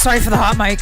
sorry for the hot mic.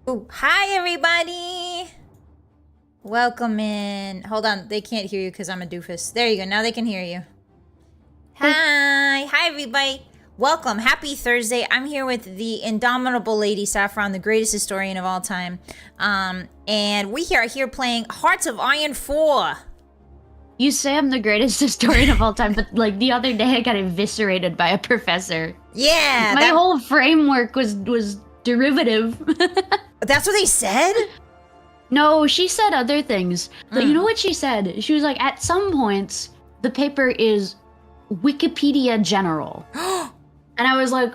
Ooh, hi everybody! Welcome in. Hold on, they can't hear you because I'm a doofus. There you go, now they can hear you. Hi everybody! Welcome, happy Thursday. I'm here with the indomitable Lady Saffron, the greatest historian of all time. And we are here playing Hearts of Iron 4. You say I'm the greatest historian of all time, but like the other day I got eviscerated by a professor. Yeah! My whole framework was derivative. That's what they said? No, she said other things. But you know what she said? She was like, at some points, the paper is Wikipedia general. And I was like,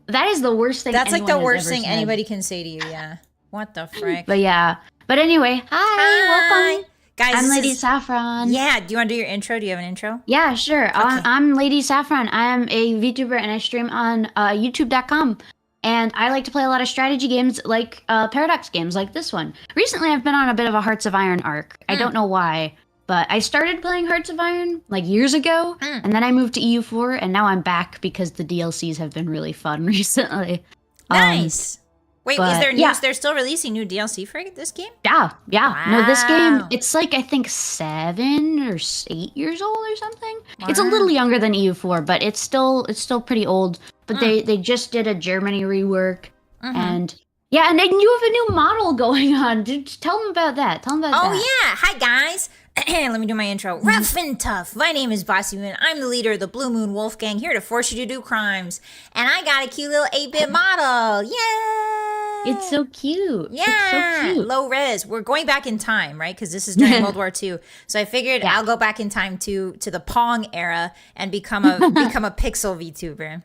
that is the worst thing. That's like the worst thing said. anybody can say to you, yeah. What the frick? But yeah. But anyway, hi. Welcome. Guys, I'm Lady Saffron. Yeah, do you want to do your intro? Do you have an intro? Yeah, sure. Okay. I'm Lady Saffron. I am a VTuber and I stream on youtube.com. And I like to play a lot of strategy games like Paradox games like this one. Recently, I've been on a bit of a Hearts of Iron arc. I don't know why, but But I started playing Hearts of Iron like years ago, and then I moved to EU4, and now I'm back because the DLCs have been really fun recently. Nice. Wait, is there news? Yeah. They're still releasing new DLC for this game? Yeah. Wow. No, this game, it's like, I think 7 or 8 years old or something. Wow. It's a little younger than EU4, but it's still pretty old. But they just did a Germany rework, and yeah, and then you have a new model going on. Tell them about that. Oh, yeah. Hi, guys. Let me do my intro. Ruff and tough. My name is Bossymoon. I'm the leader of the Blue Moon Wolf Gang, here to force you to do crimes. And I got a cute little 8-bit model. Yay! It's so cute. Yeah. It's so cute. Low res. We're going back in time, right? Because this is during World War II. So I figured I'll go back in time to the Pong era and become a pixel VTuber.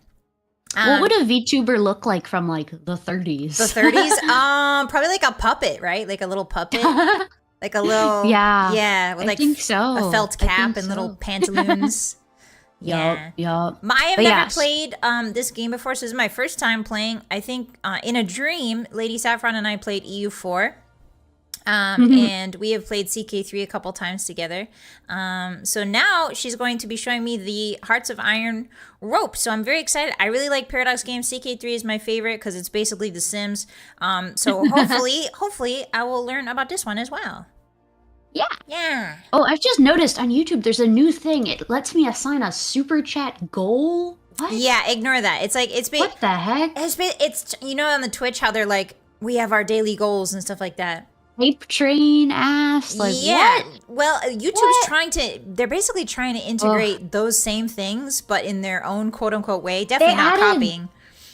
What would a VTuber look like from like the 30s? The 30s? Probably like a puppet, right? Like a little puppet. Like a little, yeah, with like a felt cap and little pantaloons. Yup. I have never played this game before, so this is my first time playing. I think in a dream, Lady Saffron and I played EU4. And we have played CK3 a couple times together. So now she's going to be showing me the Hearts of Iron rope. So I'm very excited. I really like Paradox games. CK3 is my favorite because it's basically The Sims. So hopefully I will learn about this one as well. Yeah. Oh, I've just noticed on YouTube there's a new thing. It lets me assign a super chat goal. What? Yeah, ignore that. It's like what the heck? It's you know on the Twitch how they're like we have our daily goals and stuff like that. Hype train ass, like what? Well, YouTube's they're basically trying to integrate those same things, but in their own quote unquote way. Definitely not copying.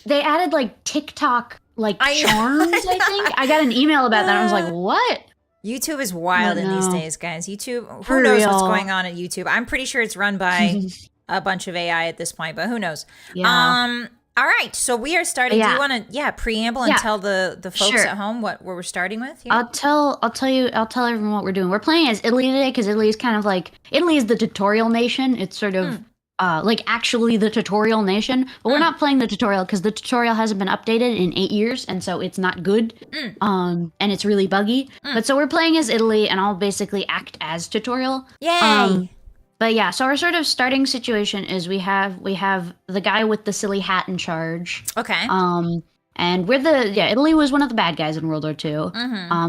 They added like TikTok charms, I think. I got an email about that. I was like, what? YouTube is wild in these days, guys. YouTube, who knows what's going on at YouTube? I'm pretty sure it's run by a bunch of AI at this point, but who knows? Yeah. All right, so we are starting. Do you want to, preamble and tell the folks at home what we're starting with? Here? I'll tell everyone what we're doing. We're playing as Italy today because Italy is kind of like Italy is the tutorial nation. It's sort of like actually the tutorial nation, but we're not playing the tutorial because the tutorial hasn't been updated in 8 years, and so it's not good. And it's really buggy. But so we're playing as Italy, and I'll basically act as tutorial. Yay! But yeah, so our sort of starting situation is we have the guy with the silly hat in charge. Okay. And we're Italy was one of the bad guys in World War II.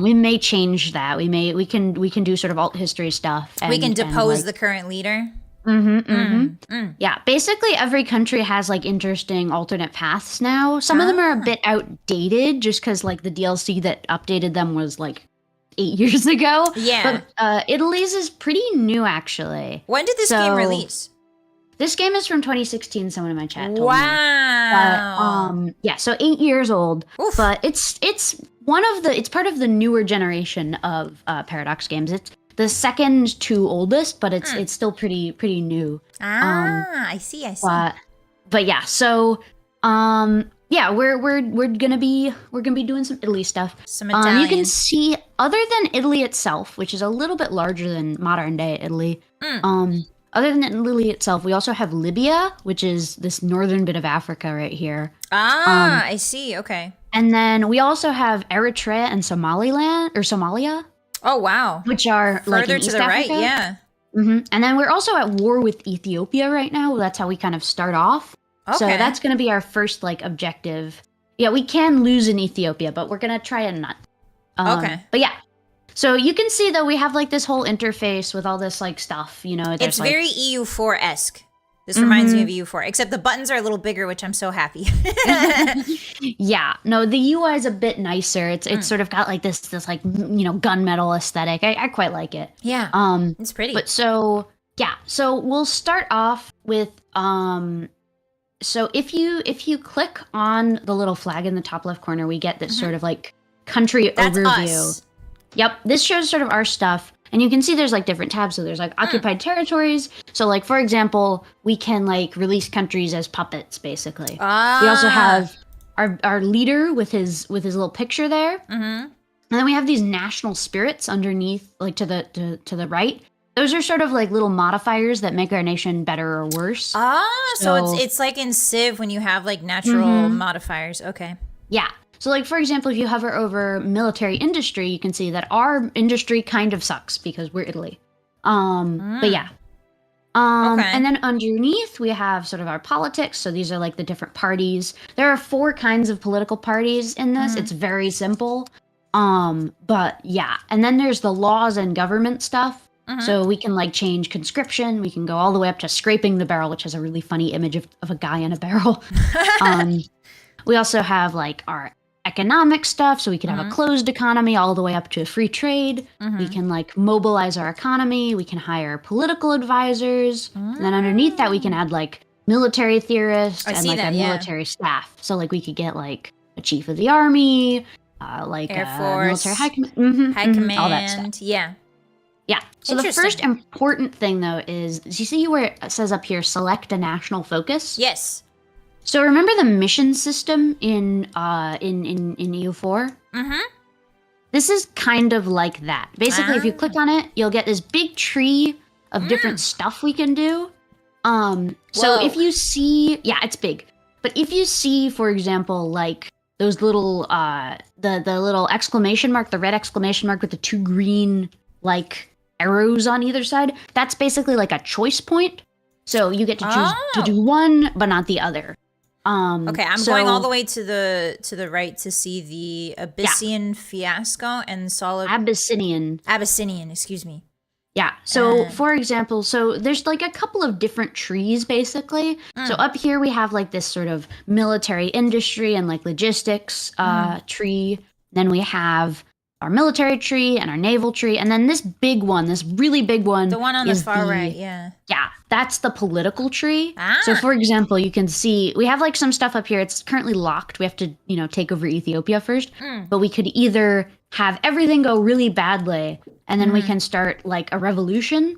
We may change that. We can do sort of alt history stuff. We can depose the current leader. Yeah, basically every country has like interesting alternate paths now. Some of them are a bit outdated just because like the DLC that updated them was like 8 years ago. Yeah. But Italy's is pretty new, actually. When did this game release? This game is from 2016, someone in my chat told me. Wow. Yeah, so 8 years old. Oof. But it's part of the newer generation of Paradox games. It's the second to oldest, but it's still pretty new. I see. But yeah, so yeah, we're gonna be doing some Italy stuff. Some Italian. You can see, other than Italy itself, which is a little bit larger than modern day Italy. Other than Italy itself, we also have Libya, which is this northern bit of Africa right here. I see. Okay. And then we also have Eritrea and Somalia. Oh wow! Which are further like in to East the Africa. right, yeah. And then we're also at war with Ethiopia right now. That's how we kind of start off. Okay. So that's going to be our first like objective. Yeah, we can lose in Ethiopia, but we're going to try and not. Okay. But yeah. So you can see that we have like this whole interface with all this like stuff, you know. It's very EU4-esque. This reminds me of EU4, except the buttons are a little bigger, which I'm so happy. Yeah. No, the UI is a bit nicer. It's sort of got like this like, you know, gunmetal aesthetic. I quite like it. Yeah. It's pretty. But so, yeah. So we'll start off with so if you click on the little flag in the top left corner, we get this sort of like country overview. Us. Yep. This shows sort of our stuff. And you can see there's like different tabs. So there's like occupied territories. So like, for example, we can like release countries as puppets, basically. We also have our leader with his little picture there. And then we have these national spirits underneath, like to the right. Those are sort of like little modifiers that make our nation better or worse. So it's like in Civ when you have like natural modifiers. Okay. Yeah. So like, for example, if you hover over military industry, you can see that our industry kind of sucks because we're Italy. But yeah. Okay. And then underneath we have sort of our politics. So these are like the different parties. There are 4 kinds of political parties in this. It's very simple. But yeah. And then there's the laws and government stuff. So we can like change conscription. We can go all the way up to scraping the barrel, which has a really funny image of a guy in a barrel. We also have like our economic stuff. So we can have a closed economy all the way up to free trade. We can like mobilize our economy. We can hire political advisors. And then underneath that, we can add like military theorists and like a military staff. So like we could get like a chief of the army, like Air Force, military high command, all that stuff. Yeah. Yeah. So the first important thing though is, do you see where it says up here, select a national focus? Yes. So remember the mission system in EU4? This is kind of like that. Basically, if you click on it, you'll get this big tree of different stuff we can do. So if you see, yeah, it's big. But if you see, for example, like those little, the little exclamation mark, the red exclamation mark with the 2 green, like, arrows on either side, that's basically like a choice point. So you get to choose to do one, but not the other. Okay, I'm going all the way to the right to see the Abyssinian fiasco and solid Abyssinian, excuse me. Yeah. So for example, so there's like a couple of different trees basically. So up here we have like this sort of military industry and like logistics tree. Then we have our military tree and our naval tree, and then this big one, this really big one, the one on the far right, yeah, that's the political tree. So for example, you can see we have like some stuff up here. It's currently locked. We have to, you know, take over Ethiopia first, but we could either have everything go really badly and then we can start like a revolution,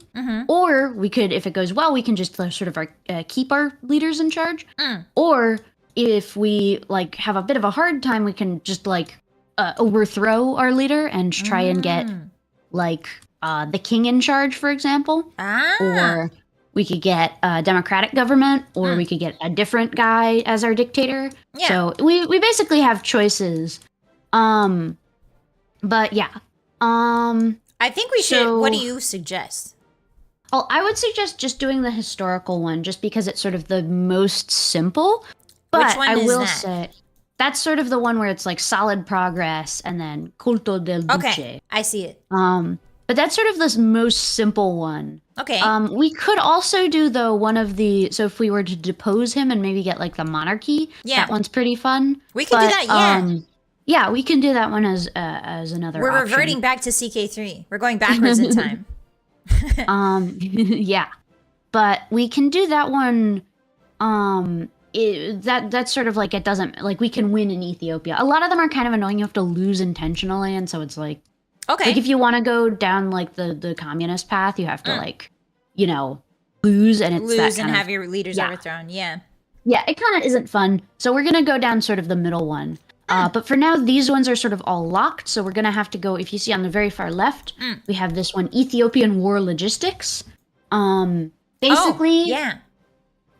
or we could, if it goes well, we can just sort of keep our leaders in charge, or if we like have a bit of a hard time, we can just like overthrow our leader and try and get like the king in charge, for example. Or we could get a democratic government, or we could get a different guy as our dictator. So we basically have choices. But yeah. I think we should, what do you suggest? Oh, I would suggest just doing the historical one, just because it's sort of the most simple. But Which one I is will that? say that's sort of the one where it's like solid progress and then culto del duce. Okay, I see it. But that's sort of the most simple one. Okay. We could also do though one of the, so if we were to depose him and maybe get like the monarchy, that one's pretty fun. We can do that, yeah. Yeah, we can do that one as another We're option. reverting back to CK3. We're going backwards in time. Yeah. But we can do that one, that's sort of like, it doesn't, like we can win in Ethiopia. A lot of them are kind of annoying. You have to lose intentionally, and so it's like, okay. Like if you want to go down like the communist path, you have to like, you know, lose, and it's lose that and kind have your leaders overthrown. Yeah. Yeah, it kind of isn't fun. So we're gonna go down sort of the middle one. But for now, these ones are sort of all locked. So we're gonna have to go. If you see on the very far left, we have this one: Ethiopian War Logistics. Basically,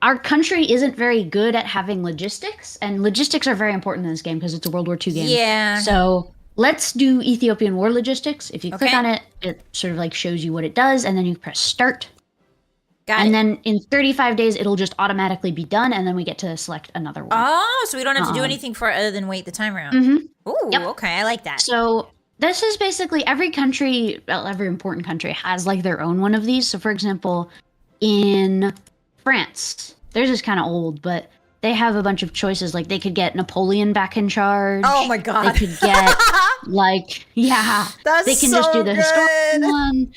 our country isn't very good at having logistics, and logistics are very important in this game because it's a World War II game. Yeah. So let's do Ethiopian War Logistics. If you click on it, it sort of like shows you what it does, and then you press start. And then in 35 days, it'll just automatically be done, and then we get to select another one. Oh, so we don't have to do anything for it other than wait the time around. Ooh, okay, I like that. So this is basically every country, well, every important country has like their own one of these. So for example, in France, theirs is kind of old, but they have a bunch of choices. Like they could get Napoleon back in charge. Oh my God. They could get like, they can just do the historical one.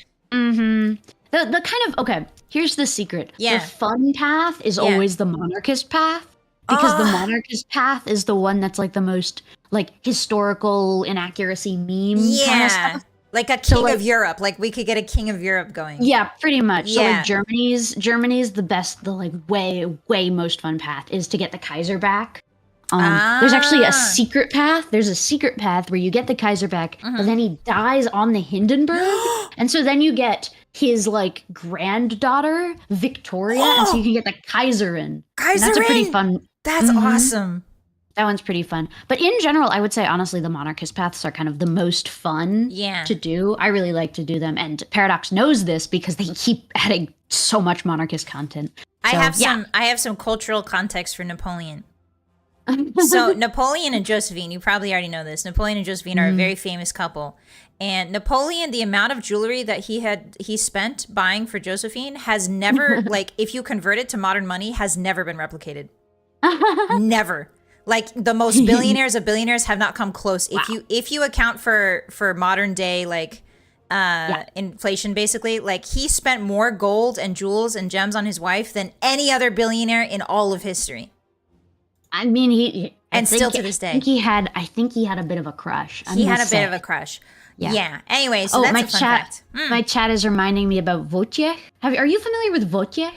The kind of, okay, here's the secret. The fun path is always the monarchist path, because the monarchist path is the one that's like the most like historical inaccuracy meme kind of stuff. Like a king of Europe. Like we could get a king of Europe going. Yeah, pretty much. So like Germany's the best, the like way most fun path is to get the Kaiser back. There's actually a secret path. There's a secret path where you get the Kaiser back, but then he dies on the Hindenburg. And so then you get his like granddaughter, Victoria, and so you can get the Kaiserin. Kaiserin! And that's a pretty fun. That's awesome. That one's pretty fun. But in general, I would say, honestly, the monarchist paths are kind of the most fun to do. I really like to do them. And Paradox knows this because they keep adding so much monarchist content. So, I have some cultural context for Napoleon. So Napoleon and Josephine, you probably already know this. Napoleon and Josephine are a very famous couple. And Napoleon, the amount of jewelry that he spent buying for Josephine has never, like, if you convert it to modern money, has never been replicated. Never. Like, the most billionaires of billionaires have not come close. Wow. If you account for modern day, like, inflation, basically, like, he spent more gold and jewels and gems on his wife than any other billionaire in all of history. I mean, still to this day, I think he had a bit of a crush. He had a bit of a crush. Yeah. Anyway, so that's a fun fact. My chat is reminding me about Wojciech. Are you familiar with Wojciech?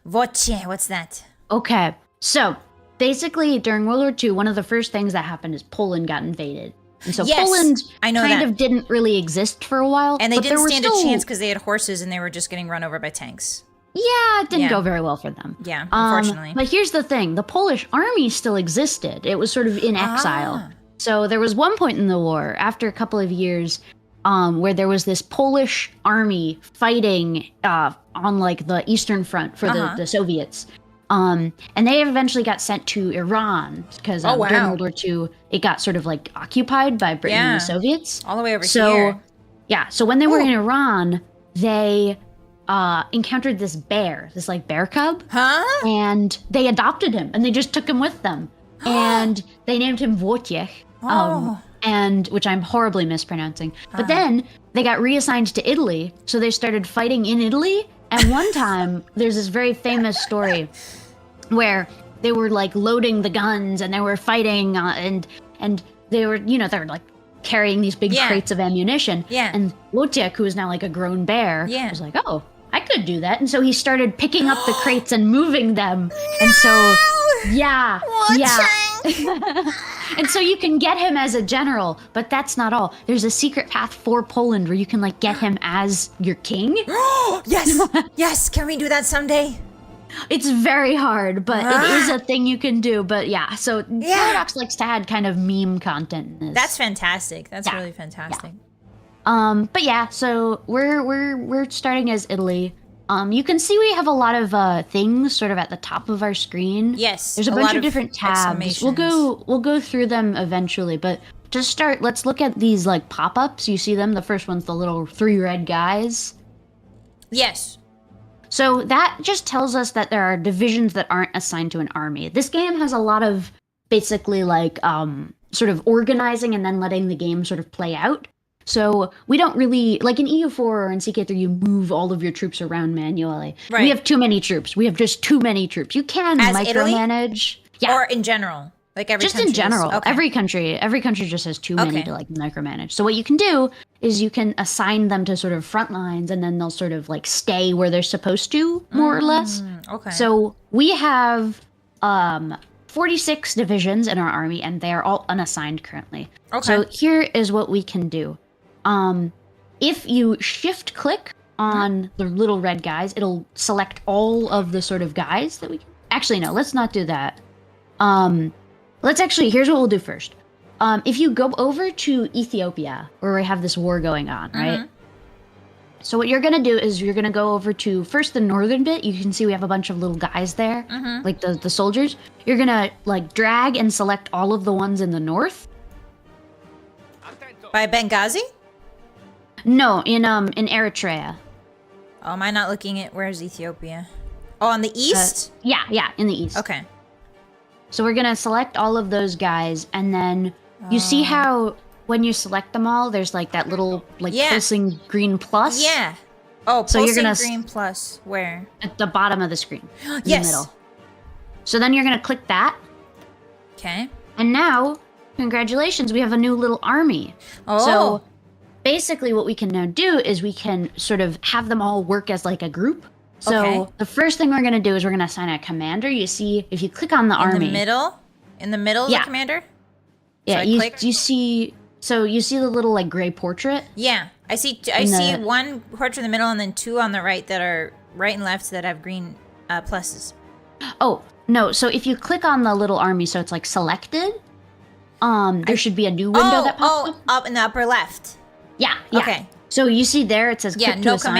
Wojciech, what's that? Okay, so basically during World War II, one of the first things that happened is Poland got invaded. And so Poland kind of didn't really exist for a while. And they didn't stand a chance because they had horses and they were just getting run over by tanks. Yeah, it didn't go very well for them. Yeah, unfortunately. But here's the thing. The Polish army still existed. It was sort of in exile. So there was one point in the war, after a couple of years, where there was this Polish army fighting on, like, the Eastern Front for the Soviets. And they eventually got sent to Iran because during World War II, it got sort of, like, occupied by Britain and the Soviets. All the way over here. Yeah, so when they were in Iran, they encountered this bear, this, like, bear cub. And they adopted him, and they just took him with them. And they named him Wojciech, and which I'm horribly mispronouncing. But then they got reassigned to Italy, so they started fighting in Italy. And one time, there's this very famous story where they were, like, loading the guns, and they were fighting, and they were, they were, like, carrying these big crates of ammunition. And Wojciech, who is now, like, a grown bear, was like, oh, I could do that. And so he started picking up the crates and moving them. And so, and so you can get him as a general, but that's not all. There's a secret path for Poland where you can, like, get him as your king. Yes, can we do that someday? It's very hard, but it is a thing you can do. But so Paradox likes to add kind of meme content in this. That's fantastic. That's really fantastic. But so we're starting as Italy. You can see we have a lot of things sort of at the top of our screen. Yes, there's a bunch of different tabs. We'll go through them eventually, but to start, let's look at these, like, pop-ups. You see them? The first one's the little 3 red guys. Yes. So that just tells us that there are divisions that aren't assigned to an army. This game has a lot of basically, like, sort of organizing and then letting the game sort of play out. So we don't really, like in EU4 or in CK3, you move all of your troops around manually. Right. We have too many troops. We have just too many troops. You can micromanage. Italy? Or in general? Like every just country in general. Okay. Every country just has too many to, like, micromanage. So what you can do is you can assign them to sort of front lines, and then they'll sort of, like, stay where they're supposed to, more or less. Okay. So we have 46 divisions in our army, and they are all unassigned currently. Okay. So here is what we can do. If you shift click on the little red guys, it'll select all of the sort of guys that we can. Actually, no, let's not do that. Here's what we'll do first. If you go over to Ethiopia, where we have this war going on, right? So what you're going to do is you're going to go over to first the northern bit. You can see we have a bunch of little guys there, like the soldiers. You're going to, like, drag and select all of the ones in the north. By Benghazi? No, in Eritrea. Oh, am I not looking at where's Ethiopia? Oh, on the east? Yeah, in the east. Okay. So we're going to select all of those guys, and then you see how when you select them all, there's, like, that little, like, pulsing green plus? Yeah. Oh, pulsing green plus. Where? At the bottom of the screen. In the middle. So then you're going to click that. Okay. And now, congratulations, we have a new little army. Oh. So basically what we can now do is we can sort of have them all work as, like, a group. So the first thing we're going to do is we're going to assign a commander. You see, if you click on the army. In the middle, the commander? Yeah, you see the little, like, gray portrait? Yeah, I see one portrait in the middle and then 2 on the right that are right and left that have green pluses. Oh, No, so if you click on the little army, so it's like selected, there should be a new window that pops up. Up in the upper left. Yeah, yeah. Okay. So you see there, it says click to no assign.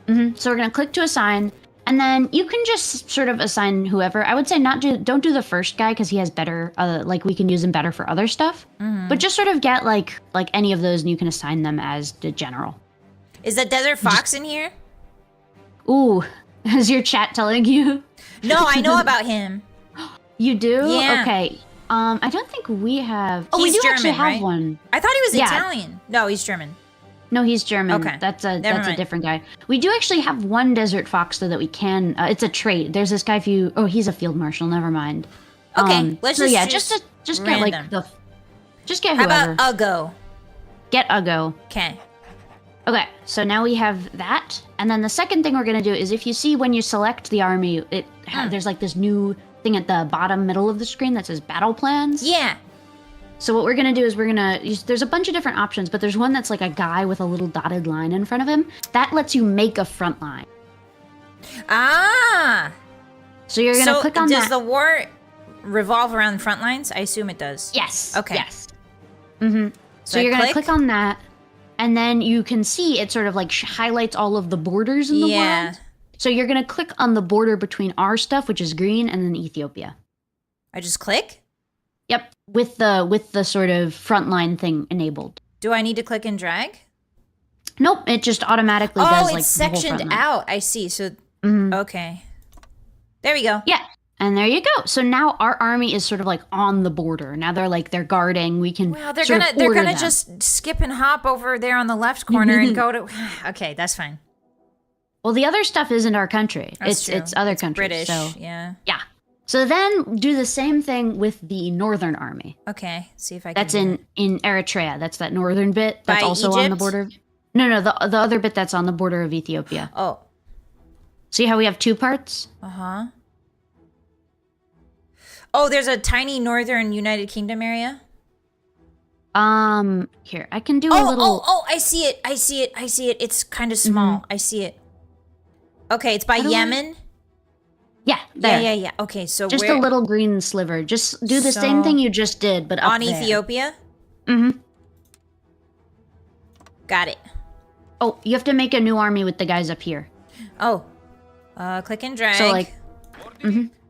commander. So we're gonna click to assign, and then you can just sort of assign whoever. I would say don't do the first guy because he has better, like we can use him better for other stuff. But just sort of get like any of those, and you can assign them as the general. Is the desert fox in here? Ooh, is your chat telling you? No, I know about him. You do? Yeah. Okay. I don't think we have. Oh, He's we do German, actually have right? one. I thought he was Yeah. Italian. No, he's German. No, he's German. Okay. That's a Never mind. different guy. We do actually have one desert fox though that we can. It's a trait. There's this guy. If you, he's a field marshal. Never mind. Okay, let's so just yeah, choose just get like random. just get How whoever. about Uggo? Get Uggo. Okay. Okay, so now we have that, and then the second thing we're gonna do is if you see when you select the army, there's like this new thing at the bottom middle of the screen that says battle plans. Yeah. So what we're gonna do is there's a bunch of different options, but there's one that's like a guy with a little dotted line in front of him. That lets you make a front line. Ah. So you're gonna click on that. Does the war revolve around front lines? I assume it does. Yes. Okay. Yes. So I you're gonna click? click on that, and then you can see it sort of like highlights all of the borders in the world. So you're gonna click on the border between our stuff, which is green, and then Ethiopia. I just click? Yep, with the sort of frontline thing enabled. Do I need to click and drag? Nope, it just automatically does like it's the whole sectioned frontline. out. I see. So, okay. There we go. Yeah, and there you go. So now our army is sort of like on the border. Now they're guarding. We can Well, they're sort of gonna order them. just skip and hop over there on the left corner and go to. Okay, that's fine. Well, the other stuff isn't our country. That's true. It's other countries. British. So Yeah. yeah. So then do the same thing with the northern army. Okay. See if I can. That's in Eritrea. That's that northern bit. That's By also on the Egypt? border. No, the other bit that's on the border of Ethiopia. Oh. See how we have two parts? Uh-huh. Oh, there's a tiny northern United Kingdom area. Here I can do a little. Oh! I see it. It's kind of small. I see it. Okay, it's by How do I- Yemen. Yeah, there. Yeah. Okay, so Just where a little green sliver. Just do the same thing you just did, but up on there. Ethiopia? Got it. Oh, you have to make a new army with the guys up here. Oh. Click and drag. So like,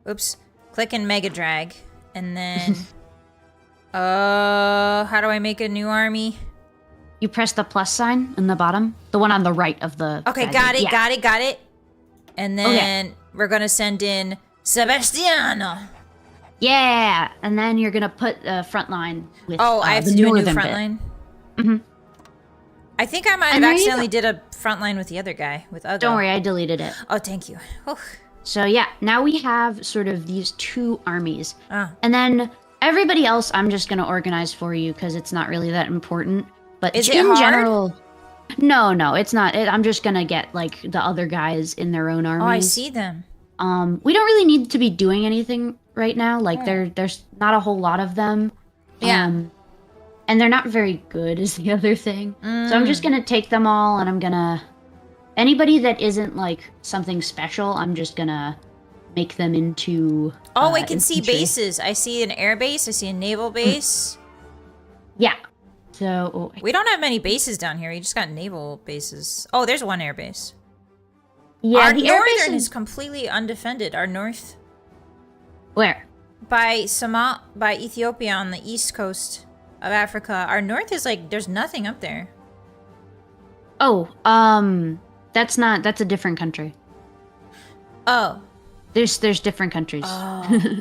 Oops. Click and mega drag. And then how do I make a new army? you press the plus sign in the bottom, the one on the right of the. Okay, dragon. got it. And then we're gonna send in Sebastiano. Yeah, and then you're gonna put a front line with. I have the to do a new northern front bit. line. I think I might have And there you accidentally go. did a front line with the other guy, with Uggo. Don't worry, I deleted it. Oh, thank you. Whew. So yeah, now we have sort of these two armies. Ah. And then everybody else I'm just going to organize for you because it's not really that important. But Is it in hard? general, no, it's not. I'm just going to get like the other guys in their own armies. Oh, I see them. We don't really need to be doing anything right now. Like there's not a whole lot of them. Yeah. And they're not very good is the other thing. So I'm just going to take them all and I'm going to... Anybody that isn't like something special, I'm just going to make them into... Oh, I can see infantry. bases. I see an air base. I see a naval base. Yeah. So... We don't have many bases down here. We just got naval bases. Oh, there's one air base. yeah, Our the air base northern is completely undefended. Our north Where? by Ethiopia on the east coast of Africa. Our north is like there's nothing up there. Oh, that's a different country. Oh. There's different countries. Oh.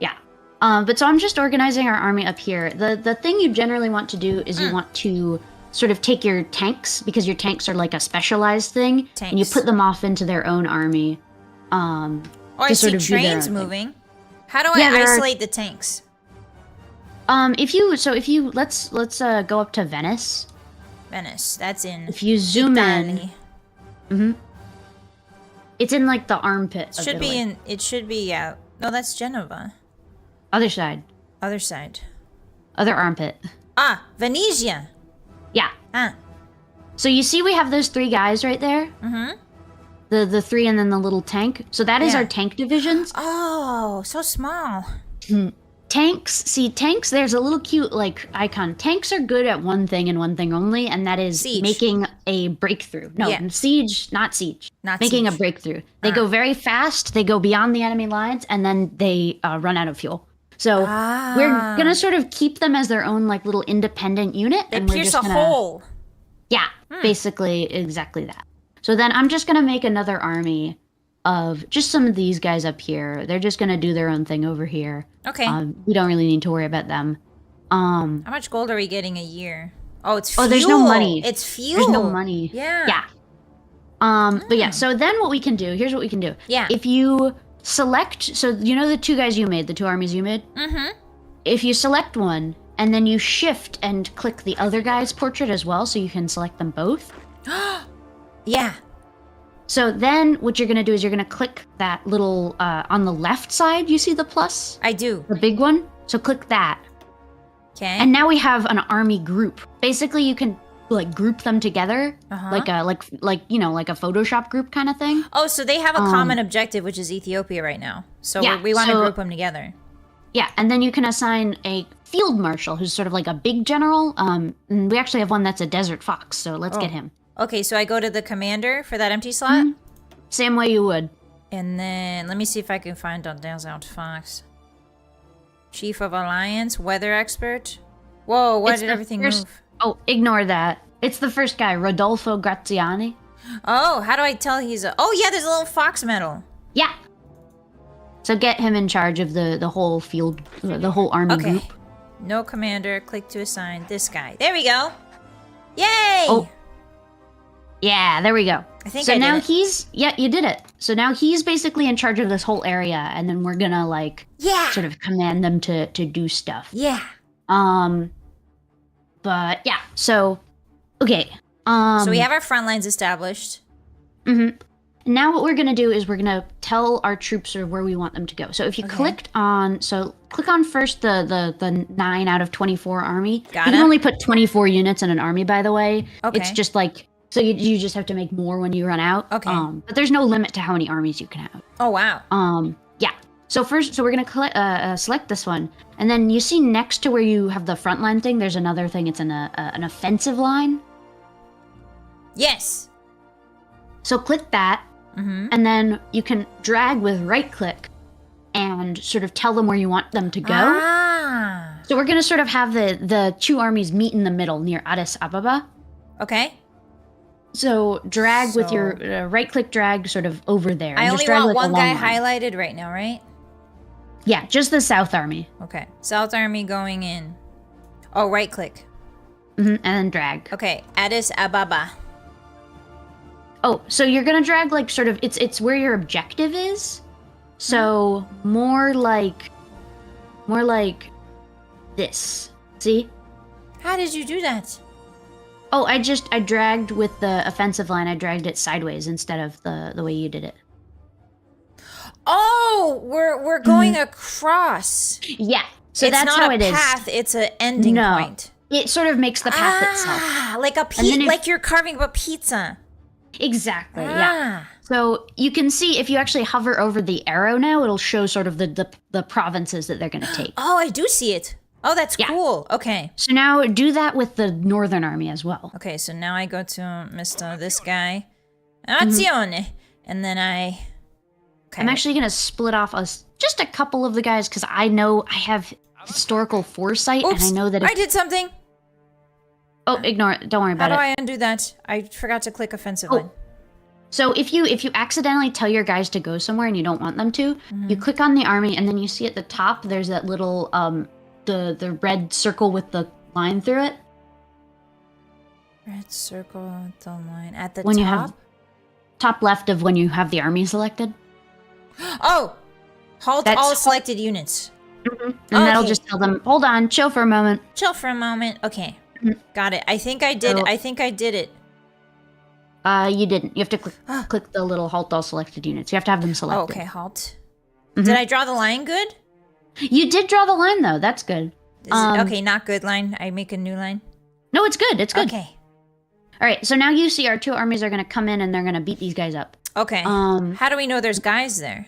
Yeah. But so I'm just organizing our army up here. The thing you generally want to do is you want to sort of take your tanks, because your tanks are like a specialized thing, and you Tanks. put them off into their own army. Oh, I to see sort of do their trains own thing. moving. How do Yeah, I there are- isolate the tanks? If you let's go up to Venice. Venice. That's in. If you zoom Italy. in, it's in like the armpit. Of Should be Italy. in. It should be. Yeah. No, that's Genova. Other side, Other side. other armpit. Ah, Venezia. Yeah. Ah. So you see we have those three guys right there? The three and then the little tank. So that is our tank divisions. Oh, so small. Tanks, there's a little cute like icon. Tanks are good at one thing and one thing only, and that is making a breakthrough. No, siege, not siege. Making a breakthrough. They go very fast, they go beyond the enemy lines, and then they run out of fuel. So we're gonna sort of keep them as their own like little independent unit. They pierce a hole. Yeah, basically exactly that. So then I'm just gonna make another army of just some of these guys up here. They're just gonna do their own thing over here. Okay. We don't really need to worry about them. How much gold are we getting a year? Oh, it's fuel. Oh, there's no money. It's fuel. There's no money. Yeah. Yeah. But yeah, so then what we can do, here's what we can do. Yeah. If you select, so you know the two guys you made, the two armies you made? Mm-hmm. If you select one, and then you shift and click the other guy's portrait as well, so you can select them both. Yeah. So then what you're going to do is you're going to click that little, on the left side, you see the plus? I do. The big one? So click that. Okay. And now we have an army group. Basically, you can like group them together, like a you know, like a Photoshop group kind of thing. Oh, so they have a common objective, which is Ethiopia right now. So we want to group them together. Yeah, and then you can assign a field marshal, who's sort of like a big general. And we actually have one that's a desert fox, so let's get him. Okay, so I go to the commander for that empty slot? Same way you would. And then, let me see if I can find a desert fox. Chief of Alliance, weather expert. Whoa, why did everything move? Oh, ignore that. It's the first guy, Rodolfo Graziani. Oh, how do I tell he's a... Oh, yeah, there's a little fox medal. Yeah. So get him in charge of the whole field, the whole army group. No commander, click to assign this guy. There we go. Yay! Oh. Yeah, there we go. I think so I now did it. he's... Yeah, you did it. So now he's basically in charge of this whole area, and then we're gonna, like... Yeah! Sort of command them to do stuff. Yeah. But, yeah, so... Okay. So we have our front lines established. Now what we're going to do is we're going to tell our troops sort of where we want them to go. So if you clicked on... So click on first the 9 out of 24 army. You can only put 24 units in an army, by the way. Okay. It's just like... So you just have to make more when you run out. Okay. But there's no limit to how many armies you can have. Oh, wow. Yeah. So first, we're going to select this one. And then you see next to where you have the front line thing, there's another thing. It's an offensive line. Yes. So click that. And then you can drag with right click and sort of tell them where you want them to go. So we're going to sort of have the two armies meet in the middle near Addis Ababa. Okay. So drag with your right click drag sort of over there. I and only just drag want one guy line. highlighted right now, right? Yeah, just the South Army. Okay. South Army going in. Oh, right click. And then drag. Okay. Addis Ababa. Oh, so you're gonna drag like sort of it's where your objective is. So more like this. See? How did you do that? Oh, I dragged with the offensive line. I dragged it sideways instead of the way you did it. Oh, we're going across. Yeah. So that's how it is. It's not a path. It's an ending point. It sort of makes the path itself. Like a pizza. Like you're carving up a pizza. Exactly. Yeah. So you can see if you actually hover over the arrow now, it'll show sort of the provinces that they're going to take. Oh, I do see it. Oh, that's cool. Okay. So now do that with the Northern Army as well. Okay, so now I go to Mr. This guy. Azione. And then Okay. I'm actually going to split off just a couple of the guys because I know I have historical foresight. Oops, and I know that I did something. Oh, ignore it. Don't worry about it. How do I undo that? I forgot to click offensive line. So if you accidentally tell your guys to go somewhere and you don't want them to, you click on the army and then you see at the top there's that little the red circle with the line through it. Red circle with the line at the when top? You have top left of when you have the army selected. Oh! Halt all selected units. And that'll just tell them, hold on, chill for a moment. Chill for a moment. Okay. Got it. I think I did. I think I did it. You didn't. You have to click the little halt all selected units. You have to have them selected. Oh, okay, halt. Did I draw the line good? You did draw the line, though. That's good. Okay, not good line. I make a new line? No, it's good. It's good. Okay. All right, so now you see our two armies are going to come in and they're going to beat these guys up. Okay. How do we know there's guys there?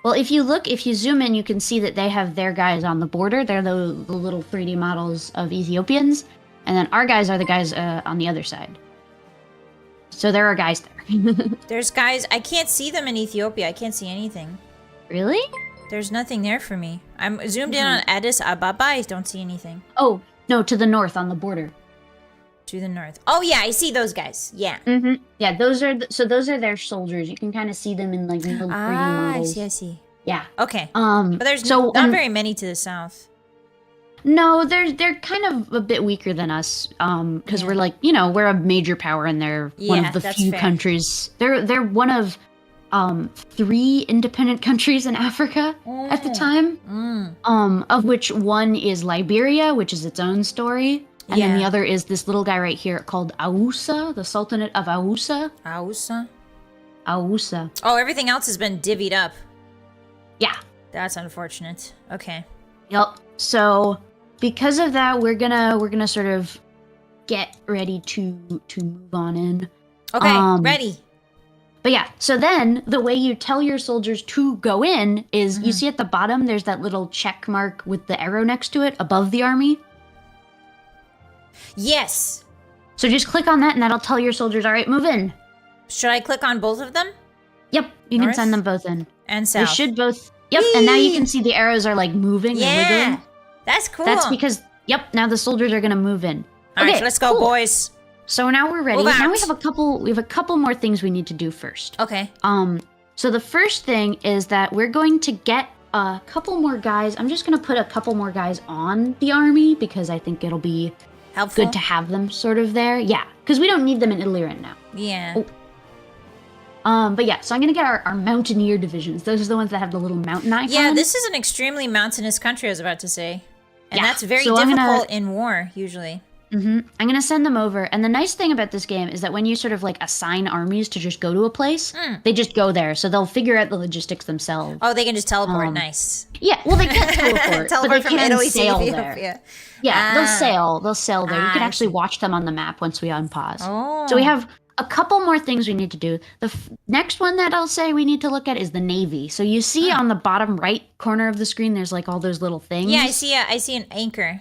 Well, if you zoom in, you can see that they have their guys on the border. They're the little 3D models of Ethiopians. And then our guys are the guys on the other side. So there are guys there. There's guys. I can't see them in Ethiopia. I can't see anything. Really? There's nothing there for me. I'm zoomed in on Addis Ababa. I don't see anything. Oh, no, to the north on the border. To the north. Oh, yeah, I see those guys. Yeah. Yeah, those are their soldiers. You can kind of see them in like little 3D models. I see. Yeah. Okay. But there's not very many to the south. No, they're kind of a bit weaker than us. Because we're like, we're a major power and they're one of the few countries. They're one of 3 independent countries in Africa at the time. Of which one is Liberia, which is its own story. And then the other is this little guy right here called Ausa, the Sultanate of Ausa. Ausa? Ausa. Oh, everything else has been divvied up. Yeah. That's unfortunate. Okay. Yep. So because of that, we're gonna sort of get ready to move on in. Okay, ready. But yeah, so then the way you tell your soldiers to go in is you see at the bottom there's that little check mark with the arrow next to it above the army. Yes. So just click on that and that'll tell your soldiers, all right, move in. Should I click on both of them? Yep, you can send them both in. And south. They should both. Yep, and now you can see the arrows are like moving. Yeah, and that's cool. That's because, now the soldiers are gonna move in. All right, let's go, boys. So now we're ready. Now we have a couple more things we need to do first. Okay. So the first thing is that we're going to get a couple more guys. I'm just gonna put a couple more guys on the army because I think it'll be helpful. Good to have them sort of there. Yeah, because we don't need them in Italy right now. Yeah. But yeah, so I'm gonna get our mountaineer divisions. Those are the ones that have the little mountain icon. Yeah, this is an extremely mountainous country, I was about to say. And that's very difficult in war, usually. I'm gonna send them over. And the nice thing about this game is that when you sort of like assign armies to just go to a place, they just go there. So they'll figure out the logistics themselves. Oh, they can just teleport. Nice. Yeah, well, they can't teleport, but they from can Italy sail to there. Yeah, they'll sail. They'll sail there. You can actually watch them on the map once we unpause. Oh. So we have a couple more things we need to do. The next one that I'll say we need to look at is the Navy. So you see on the bottom right corner of the screen, there's like all those little things. Yeah, I see an anchor.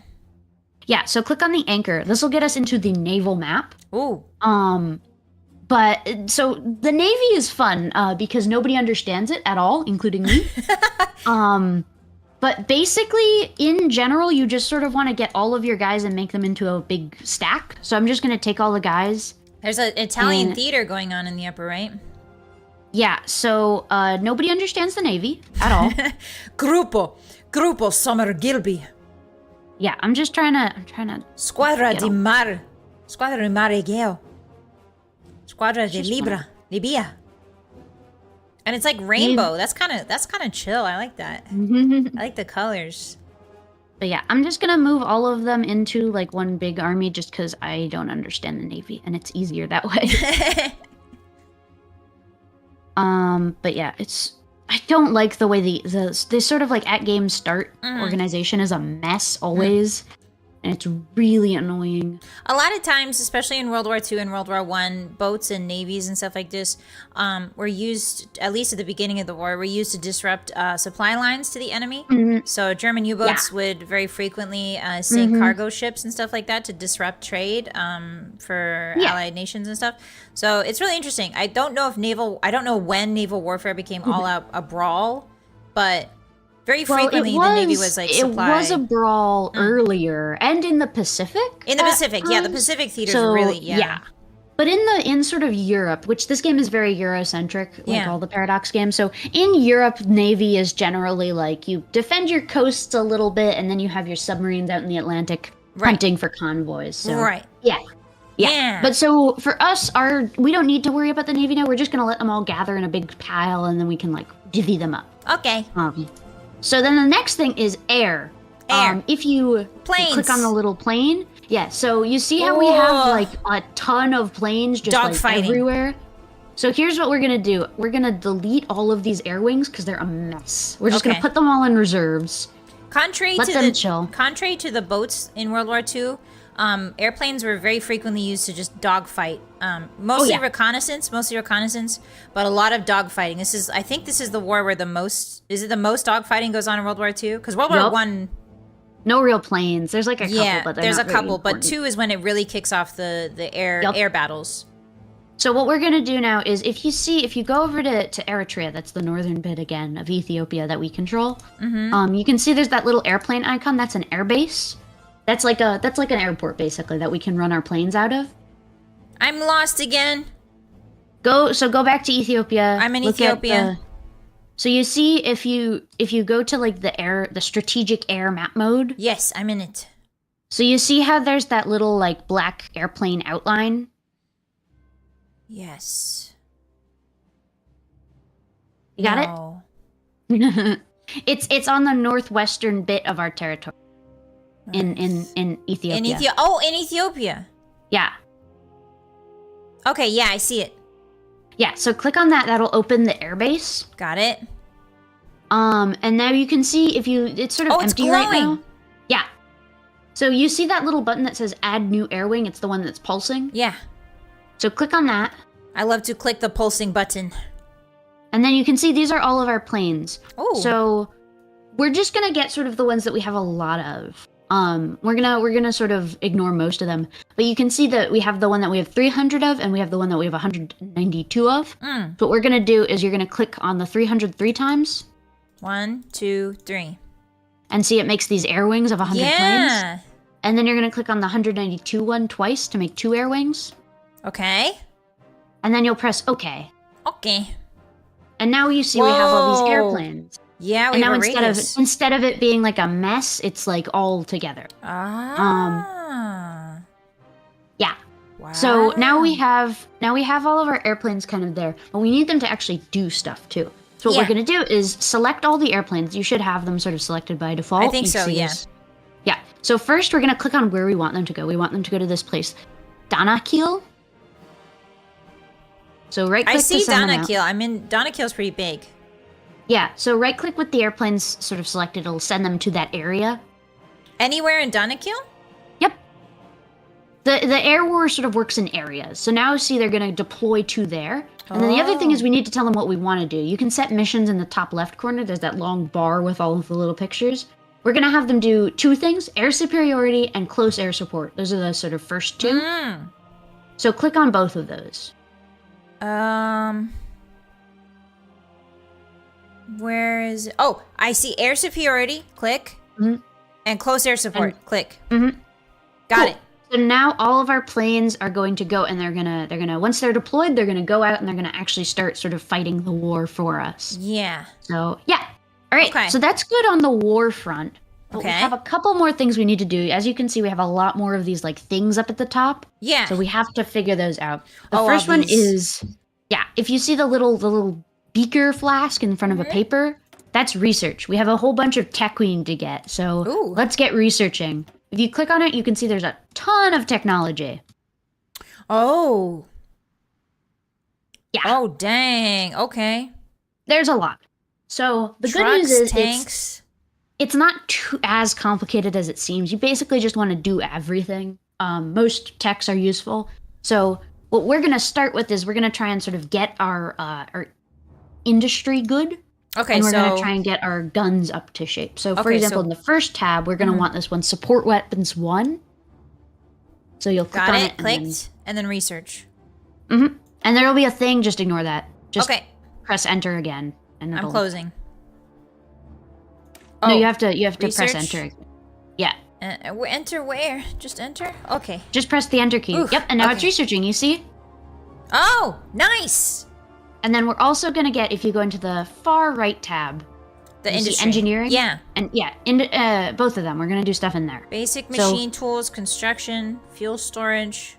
Yeah, so click on the anchor. This will get us into the naval map. Ooh. But so the Navy is fun because nobody understands it at all, including me. But basically, in general, you just sort of want to get all of your guys and make them into a big stack. So I'm just going to take all the guys. There's an Italian theater going on in the upper right. Yeah, so nobody understands the Navy at all. Gruppo Summer Gilby. Yeah, I'm trying to. Squadra di Mare. Squadra di Mare Egeo. Squadra di Libia. And it's like rainbow. That's kind of chill. I like that. I like the colors. But yeah, I'm just gonna move all of them into like one big army just because I don't understand the Navy and it's easier that way. But yeah, I don't like the way the sort of like at game start organization is a mess always. And it's really annoying. A lot of times, especially in World War II and World War I, boats and navies and stuff like this were used, at least at the beginning of the war, were used to disrupt supply lines to the enemy. So German U-boats would very frequently sink cargo ships and stuff like that to disrupt trade for allied nations and stuff. So it's really interesting. I don't know when naval warfare became all out a brawl, but very frequently the Navy was like supply. It was a brawl earlier and in the Pacific. In the Pacific, the Pacific theaters are really, But in sort of Europe, which this game is very Eurocentric, like all the Paradox games. So in Europe, Navy is generally like you defend your coasts a little bit and then you have your submarines out in the Atlantic hunting for convoys. So, Yeah. But so for us, we don't need to worry about the Navy now. We're just going to let them all gather in a big pile and then we can like divvy them up. Okay. So then the next thing is air. If you click on the little plane, so you see how we have like a ton of planes just like everywhere? So here's what we're going to do. We're going to delete all of these air wings because they're a mess. We're just going to put them all in reserves. Contrary to the boats in World War II, airplanes were very frequently used to just dogfight. Mostly reconnaissance, but a lot of dogfighting. I think this is the war where the most dogfighting goes on in World War II? Because World War One. No real planes. There's like a couple, but there's a couple, but 2 is when it really kicks off the air battles. So what we're gonna do now is if you go over to Eritrea, that's the northern bit again of Ethiopia that we control. You can see there's that little airplane icon. That's an air base. That's like an airport basically that we can run our planes out of. I'm lost again. Go back to Ethiopia. I'm in Ethiopia. So you see if you go to like the strategic air map mode. Yes, I'm in it. So you see how there's that little like black airplane outline? Yes. You got it? It's on the northwestern bit of our territory. In Ethiopia. In Ethiopia. Yeah. Okay, yeah, I see it. Yeah, so click on that. That'll open the airbase. Got it. And now you can see it's sort of empty right now. Yeah. So you see that little button that says Add New Air Wing? It's the one that's pulsing. Yeah. So click on that. I love to click the pulsing button. And then you can see these are all of our planes. Oh. So we're just gonna get sort of the ones that we have a lot of. We're gonna sort of ignore most of them. But you can see that we have the one that we have 300 of, and we have the one that we have 192 of. So what we're gonna do is you're gonna click on the 300 3 times. 1, 2, 3. And see it makes these air wings of 100 planes. And then you're gonna click on the 192 one twice to make 2 air wings. Okay. And then you'll press OK. Okay. And now you see we have all these airplanes. Yeah, we and have now instead of it being like a mess, it's like all together. Ah. Yeah. Wow. So now we have all of our airplanes kind of there, but we need them to actually do stuff too. So what we're gonna do is select all the airplanes. You should have them sort of selected by default. I think so. Yeah. Yeah. So first we're gonna click on where we want them to go. We want them to go to this place, Danakil. So right click. I see Danakil. Danakil's pretty big. Yeah, so right-click with the airplanes sort of selected. It'll send them to that area. Anywhere in Danakil? Yep. The air war sort of works in areas. So now see they're going to deploy to there. And then the other thing is we need to tell them what we want to do. You can set missions in the top left corner. There's that long bar with all of the little pictures. We're going to have them do 2 things, air superiority and close air support. Those are the sort of first 2. So click on both of those. Where is it? Oh, I see air superiority. Click. And close air support. Click. Got it. So now all of our planes are going to go, and they're gonna once they're deployed, they're gonna go out and they're gonna actually start sort of fighting the war for us. Yeah. So yeah. All right. Okay. So that's good on the war front. But we have a couple more things we need to do. As you can see, we have a lot more of these like things up at the top. Yeah. So we have to figure those out. The first one is if you see the little beaker flask in front of a paper, that's research. We have a whole bunch of tech we need to get, so let's get researching. If you click on it, you can see there's a ton of technology. Oh. Yeah. Oh, dang. Okay. There's a lot. So the good news is tanks. It's not as complicated as it seems. You basically just want to do everything. Most techs are useful. So what we're going to start with is we're going to try and sort of get our industry good. Okay, and we're going to try and get our guns up to shape. So, for example, in the first tab, we're going to want this one, Support Weapons 1. So you'll click on it. Clicked, and then research. And there will be a thing, just ignore that. Just press enter again. And I'm closing. No, you have to press enter. Yeah. Enter where? Just enter? Okay. Just press the enter key. Yep, and now it's researching, you see? Oh, nice! And then we're also going to get, if you go into the far right tab, the industry. Engineering. Yeah. And both of them. We're going to do stuff in there. Basic machine tools, construction, fuel storage.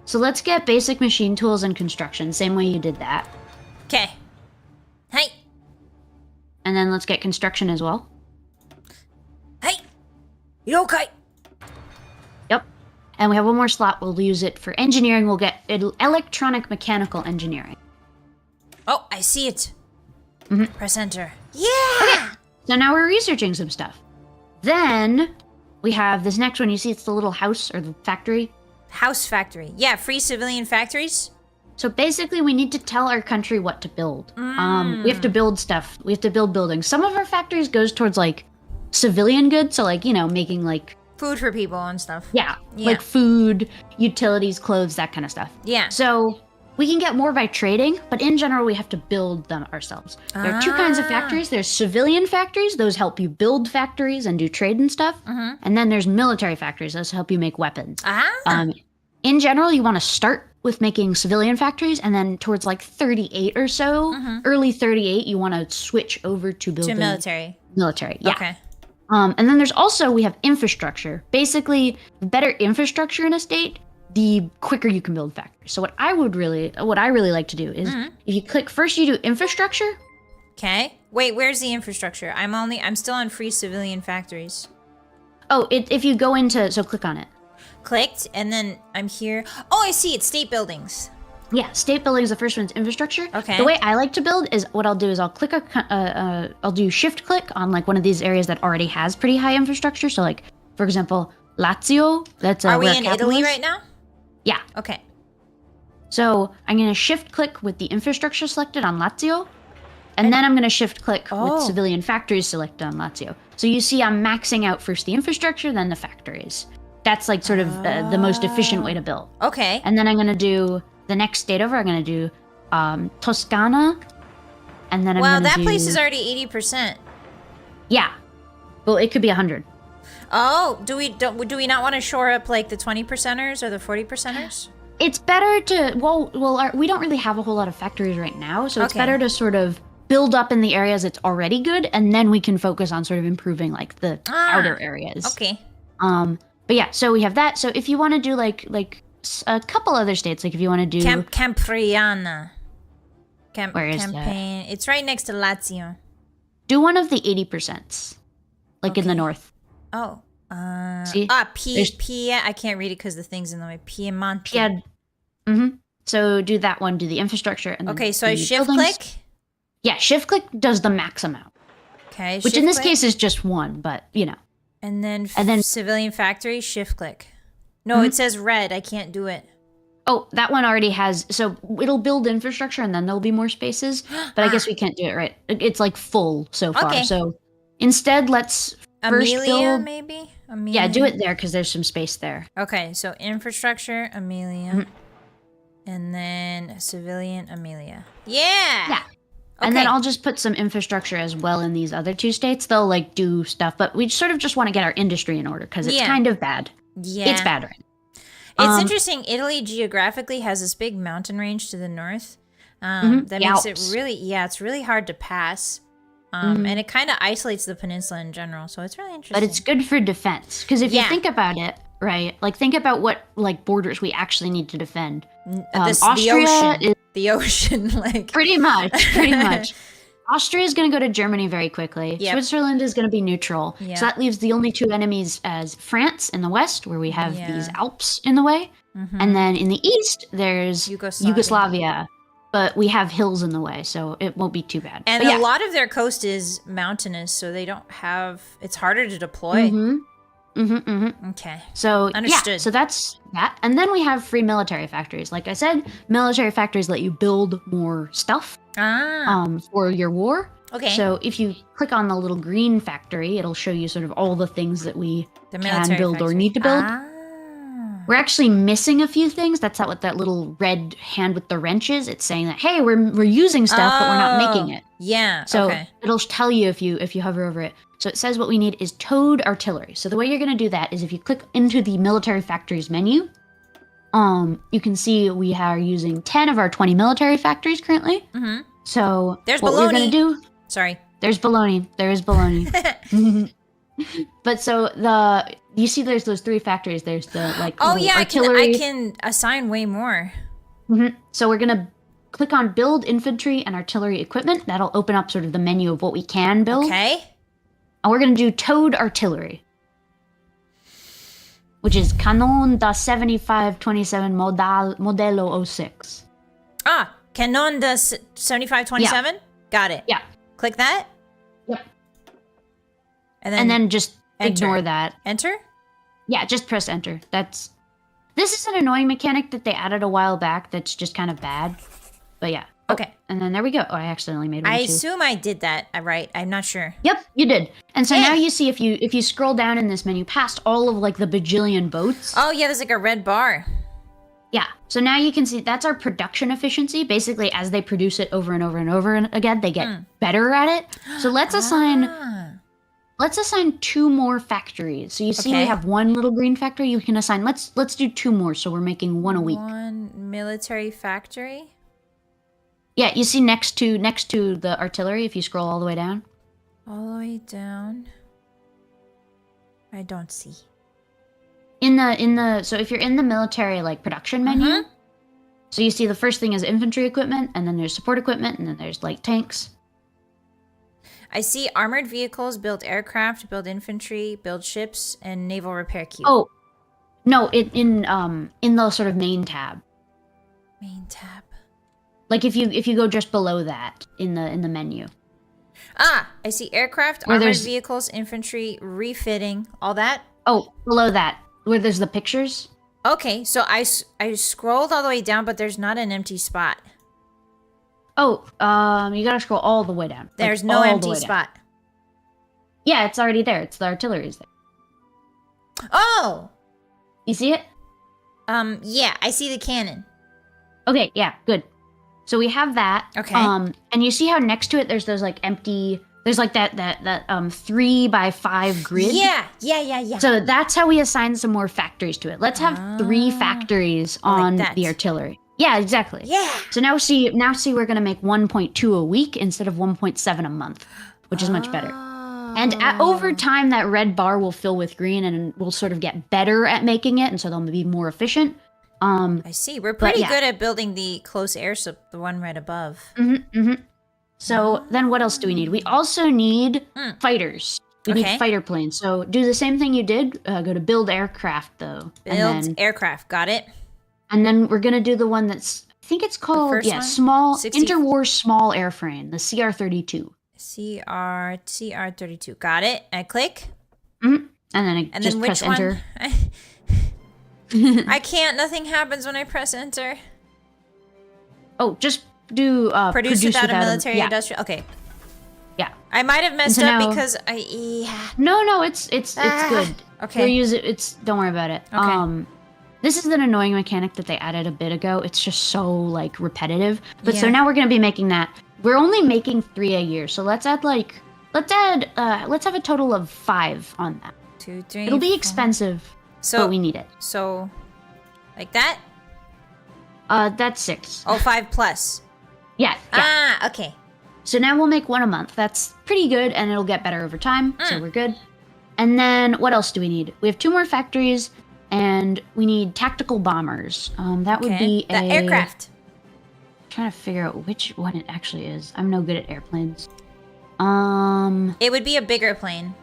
So let's get basic machine tools and construction, same way you did that. Okay. Hey. And then let's get construction as well. Hey. You okay? Yep. And we have one more slot. We'll use it for engineering. We'll get electronic mechanical engineering. Oh, I see it. Press enter. Yeah! Okay. So now we're researching some stuff. Then we have this next one. You see it's the little house or the factory. House factory. Yeah, free civilian factories. So basically, we need to tell our country what to build. We have to build stuff. We have to build buildings. Some of our factories goes towards like civilian goods. So like, making like food for people and stuff. Yeah, like food, utilities, clothes, that kind of stuff. Yeah. So we can get more by trading, but in general, we have to build them ourselves. There are two kinds of factories. There's civilian factories. Those help you build factories and do trade and stuff. And then there's military factories. Those help you make weapons. In general, you want to start with making civilian factories, and then towards like 38 or so, early 38, you want to switch over to building military. Yeah. Okay. And then there's also, we have infrastructure. Basically, the better infrastructure in a state, the quicker you can build factories. So what I really like to do is, if you click first, you do infrastructure. Okay. Wait, where's the infrastructure? I'm still on free civilian factories. Oh, if you go into, so click on it. Clicked, and then I'm here. Oh, I see. It's state buildings. Yeah, state buildings. The first one's infrastructure. Okay. The way I like to build is what I'll do is I'll click I'll do shift click on like one of these areas that already has pretty high infrastructure. So like, for example, Lazio. That's Are we in Italy right now? Yeah. Okay. So I'm gonna shift click with the infrastructure selected on Lazio, and then I'm gonna shift click with civilian factories selected on Lazio. So you see, I'm maxing out first the infrastructure, then the factories. That's like sort of the most efficient way to build. Okay. And then I'm gonna do the next state over. I'm gonna do Toscana, and then I'm gonna do... Wow, that place is already 80%. Yeah. Well, it could be 100. Oh, do we not want to shore up like the 20%ers or the 40%ers? It's better to we don't really have a whole lot of factories right now, so it's better to sort of build up in the areas that's already good, and then we can focus on sort of improving like the outer areas. Okay. But yeah, so we have that. So if you want to do like a couple other states, like if you want to do Campriana. Where is that? It's right next to Lazio. Do one of the 80%, like in the north. Oh. See? I can't read it because the thing's in the way. Piemonte. So do that one. Do the infrastructure. And okay, so I shift click? Yeah, shift click does the max amount. Okay, which in this case is just one, but And then civilian factory, shift click. No, it says red. I can't do it. Oh, that one already has... So it'll build infrastructure and then there'll be more spaces. But I guess we can't do it right. It's like full so far. Okay. So instead, let's first build... maybe? Yeah, do it there because there's some space there. Okay, so infrastructure, Amelia. And then civilian, Amelia. Yeah! Yeah. And then I'll just put some infrastructure as well in these other two states. They'll like do stuff, but we sort of just want to get our industry in order because it's kind of bad. Yeah. It's bad right now. It's interesting. Italy geographically has this big mountain range to the north. That makes it really, it's really hard to pass. And it kind of isolates the peninsula in general. So it's really interesting. But it's good for defense because if you think about it, right? Like think about what like borders we actually need to defend. Austria the ocean, like pretty much. Austria is going to go to Germany very quickly. Yep. Switzerland is going to be neutral. Yep. So that leaves the only two enemies as France in the west, where we have these Alps in the way. And then in the east, there's Yugoslavia. But we have hills in the way, so it won't be too bad. And a lot of their coast is mountainous, so they don't have... It's harder to deploy. Okay. So, understood. Yeah, so that's that. And then we have free military factories. Like I said, military factories let you build more stuff for your war. Okay. So if you click on the little green factory, it'll show you sort of all the things that we can build or need to build. We're actually missing a few things. That's not what that little red hand with the wrench is. It's saying that, hey, we're using stuff, but we're not making it. Yeah. So it'll tell you if you hover over it. So it says what we need is towed artillery. So the way you're going to do that is if you click into the military factories menu, you can see we are using 10 of our 20 military factories currently. So there's what baloney. we're going to do... Sorry. There's baloney. There is baloney. But so you see there's those three factories. There's the artillery. I can assign way more. So we're going to click on build infantry and artillery equipment. That'll open up sort of the menu of what we can build. Okay. And we're going to do towed artillery, which is Canon da 7527 Modello 06. Canon da 7527? Yeah. Got it. Yeah. Click that? Yep. And then just enter. Ignore that. Enter? Yeah, just press enter. This is an annoying mechanic that they added a while back that's just kind of bad. But yeah. Okay. And then there we go. Oh, I accidentally made one I too. assume I did that right. I'm not sure. Yep, you did. And so now you see if you scroll down in this menu past all of like the bajillion boats. Oh yeah, there's like a red bar. Yeah. So now you can see that's our production efficiency. Basically, as they produce it over and over and over again, they get better at it. So let's assign 2 more factories. So you see we have 1 little green factory. You can assign. Let's do 2 more. So we're making 1 a week. 1 military factory. Yeah, you see next to the artillery. If you scroll all the way down. All the way down. I don't see. So if you're in the military like production menu, so you see the first thing is infantry equipment, and then there's support equipment, and then there's light tanks. I see armored vehicles, build aircraft, build infantry, build ships, and naval repair queue. Oh, no, in the sort of main tab. Main tab. Like if you go just below that in the menu. Ah, I see aircraft, armored vehicles, infantry, refitting, all that. Oh, below that, where there's the pictures. Okay, so I scrolled all the way down, but there's not an empty spot. Oh, you gotta scroll all the way down. There's no empty spot. Yeah, it's already there. It's the artillery's there. Oh! You see it? Yeah, I see the cannon. Okay, yeah, good. So we have that. Okay. And you see how next to it there's those like empty, there's like that 3x5 grid. Yeah. So that's how we assign some more factories to it. Let's have 3 factories on the artillery. Yeah, exactly. Yeah. So now see we're gonna make 1.2 a week instead of 1.7 a month, which is much better. And over time, that red bar will fill with green, and we'll sort of get better at making it, and so they'll be more efficient. I see. We're pretty good at building the close air, so the one right above. So then what else do we need? We also need fighters. We need fighter planes. So do the same thing you did. Go to build aircraft, though. Build aircraft. Got it. And then we're going to do the one that's, I think it's called, small, 60... interwar small airframe, the CR-32. CR-32. Got it. I click. And then just press enter. I can't. Nothing happens when I press enter. Oh, just do produce without a military industrial. Okay. Yeah. I might have messed up because No, it's good. Okay. Don't worry about it. Okay. This is an annoying mechanic that they added a bit ago. It's just so like repetitive. But so now we're gonna be making that. We're only making 3 a year, so let's have a total of 5 on that. 2, 3. It'll be expensive. But we need it. So, like that? That's 6. Oh, 5 plus. Yeah. Ah, okay. So now we'll make 1 a month. That's pretty good, and it'll get better over time, so we're good. And then what else do we need? We have 2 more factories, and we need tactical bombers. That would be the aircraft. I'm trying to figure out which one it actually is. I'm no good at airplanes. It would be a bigger plane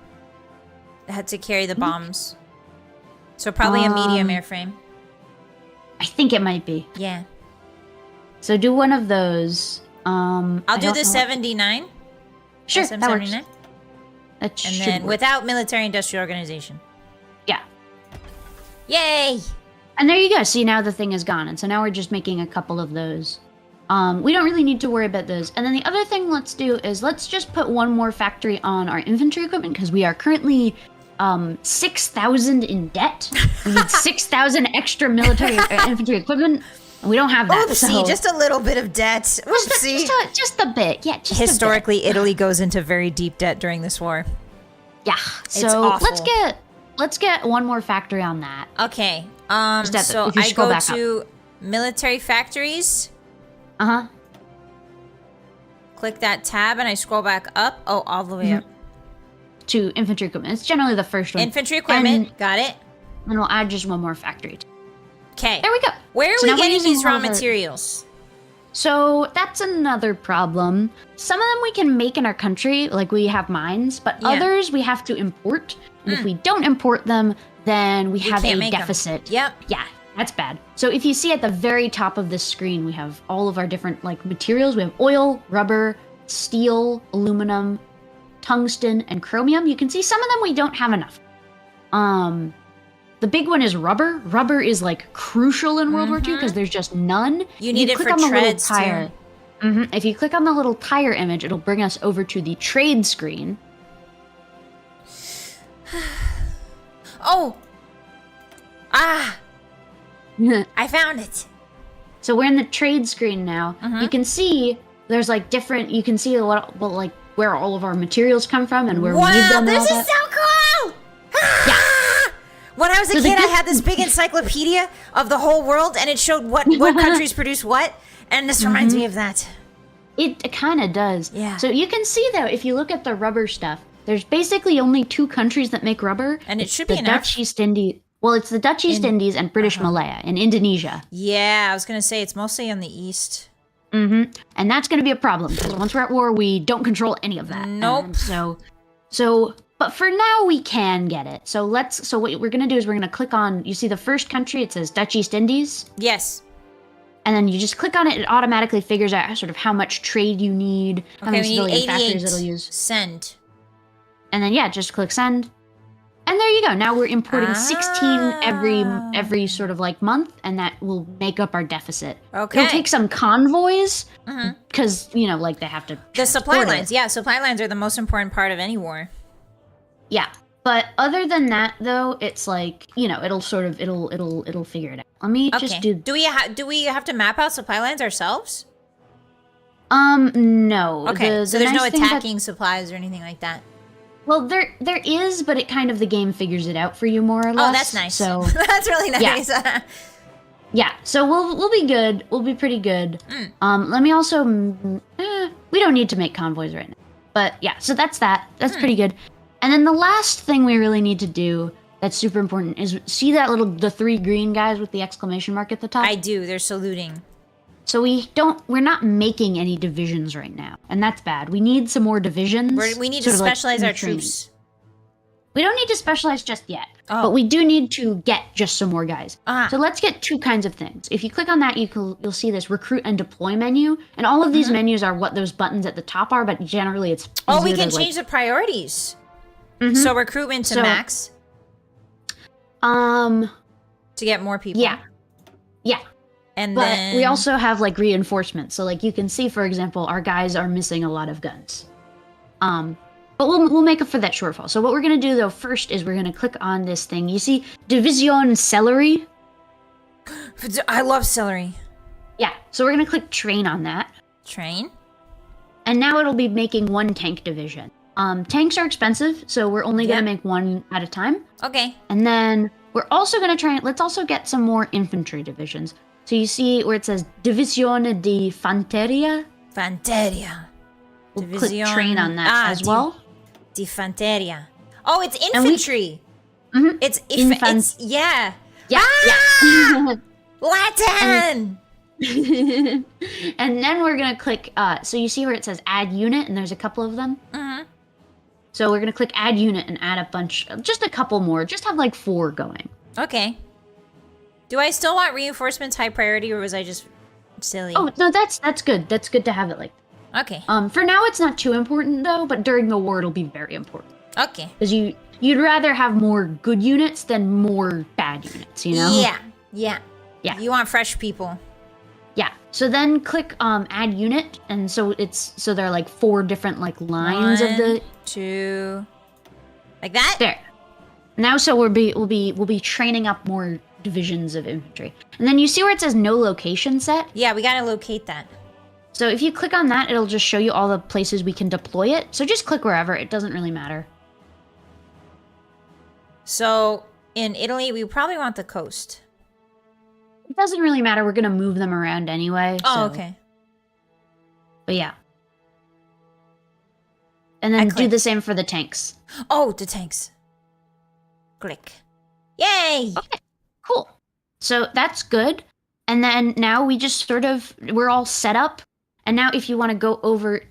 that had to carry the bombs. So probably a medium airframe. I think it might be. Yeah. So do one of those. I'll do the 79. Sure, SM that works. 79. That and should then work. without military industrial organization. Yeah. Yay! And there you go. See, now the thing is gone. And so now we're just making a couple of those. We don't really need to worry about those. And then the other thing let's do is let's just put 1 more factory on our infantry equipment because we are currently 6,000 in debt. We need 6,000 extra military infantry equipment. And we don't have that. Oopsie, just a little bit of debt. Oopsie. Just a bit. Yeah, just Historically, a bit. Italy goes into very deep debt during this war. Yeah. So awful. let's get 1 more factory on that. Okay. So I go to military factories. Click that tab and I scroll back up. Oh, all the way up. To infantry equipment. It's generally the first one. Infantry equipment. Got it. And we'll add just 1 more factory. Okay. There we go. Where are we getting these raw materials? So that's another problem. Some of them we can make in our country, like we have mines, but others we have to import. And if we don't import them, then we have a deficit. Yep. Yeah, that's bad. So if you see at the very top of this screen, we have all of our different like materials. We have oil, rubber, steel, aluminum, tungsten, and chromium. You can see some of them we don't have enough. the big one is rubber. Rubber is like crucial in World War II because there's just none. You need it for treads too. If you click on the little tire image, it'll bring us over to the trade screen. Oh! Ah! I found it. So we're in the trade screen now. You can see there's like different. You can see like where all of our materials come from and where we need them. Wow, this is so cool! Ah! When I was a kid, I had this big encyclopedia of the whole world, and it showed what countries produce what. And this reminds me of that. It kind of does. Yeah. So you can see though, if you look at the rubber stuff, there's basically only 2 countries that make rubber. And it should be the enough. Dutch East Indies. Well, it's the Dutch East Indies and British Malaya in Indonesia. Yeah, I was gonna say it's mostly on the east. And that's gonna be a problem because once we're at war, we don't control any of that. Nope. But for now, we can get it. So what we're gonna do is we're gonna click on. You see the first country? It says Dutch East Indies. Yes. And then you just click on it. It automatically figures out sort of how much trade you need, how many civilian factories it'll use. Send. And then just click send. And there you go. Now we're importing 16 every sort of like month, and that will make up our deficit. Okay. It'll take some convoys because like they have to. The supply transport lines, yeah, supply lines are the most important part of any war. Yeah, but other than that, though, it's like it'll figure it out. Let me just do. Do we have to map out supply lines ourselves? No. Okay, so there's no attacking supplies or anything like that. Well, there is, but it kind of the game figures it out for you more or less. Oh, that's nice. So that's really nice. Yeah, so we'll be good. We'll be pretty good. Let me also. We don't need to make convoys right now, but yeah. So that's that. That's pretty good. And then the last thing we really need to do that's super important is see the 3 green guys with the exclamation mark at the top? I do. They're saluting. So we're not making any divisions right now, and that's bad. We need some more divisions. We need to specialize our troops. We don't need to specialize just yet, but we do need to get just some more guys. So let's get 2 kinds of things. If you click on that, you'll see this recruit and deploy menu, and all of these menus are what those buttons at the top are, but generally it's we can change the priorities. So recruitment to max. To get more people. Yeah. But then we also have like reinforcements. So like you can see, for example, our guys are missing a lot of guns. But we'll make up for that shortfall. So what we're gonna do though first is we're gonna click on this thing. You see Division Celery? I love celery. Yeah. So we're gonna click train on that. Train. And now it'll be making 1 tank division. Tanks are expensive, so we're only gonna make 1 at a time. Okay. And then we're also gonna let's also get some more infantry divisions. So you see where it says Divisione di Fanteria? Fanteria. We'll click train on that as well. Di Fanteria. Oh, it's infantry. It's yeah. Yeah. Latin. And then we're gonna click. So you see where it says add unit, and there's a couple of them. So we're gonna click add unit and add a bunch, just a couple more. Just have like 4 going. Okay. Do I still want reinforcements high priority, or was I just silly? Oh no, that's good. That's good to have it like that. Okay. For now it's not too important though, but during the war it'll be very important. Okay. Because you'd rather have more good units than more bad units, Yeah. You want fresh people. Yeah. So then click add unit, and so there are like 4 different like lines of the 2, like that. There. Now, so we'll be training up more divisions of infantry, and then you see where it says no location set. Yeah, we gotta locate that. So if you click on that, it'll just show you all the places we can deploy it. So just click wherever. It doesn't really matter. So in Italy, we probably want the coast. It doesn't really matter. We're gonna move them around anyway. Oh, okay. But yeah. And then do the same for the tanks. Oh, the tanks. Click. Yay! Okay, cool. So that's good. And then now we're all set up. And now if you want to go over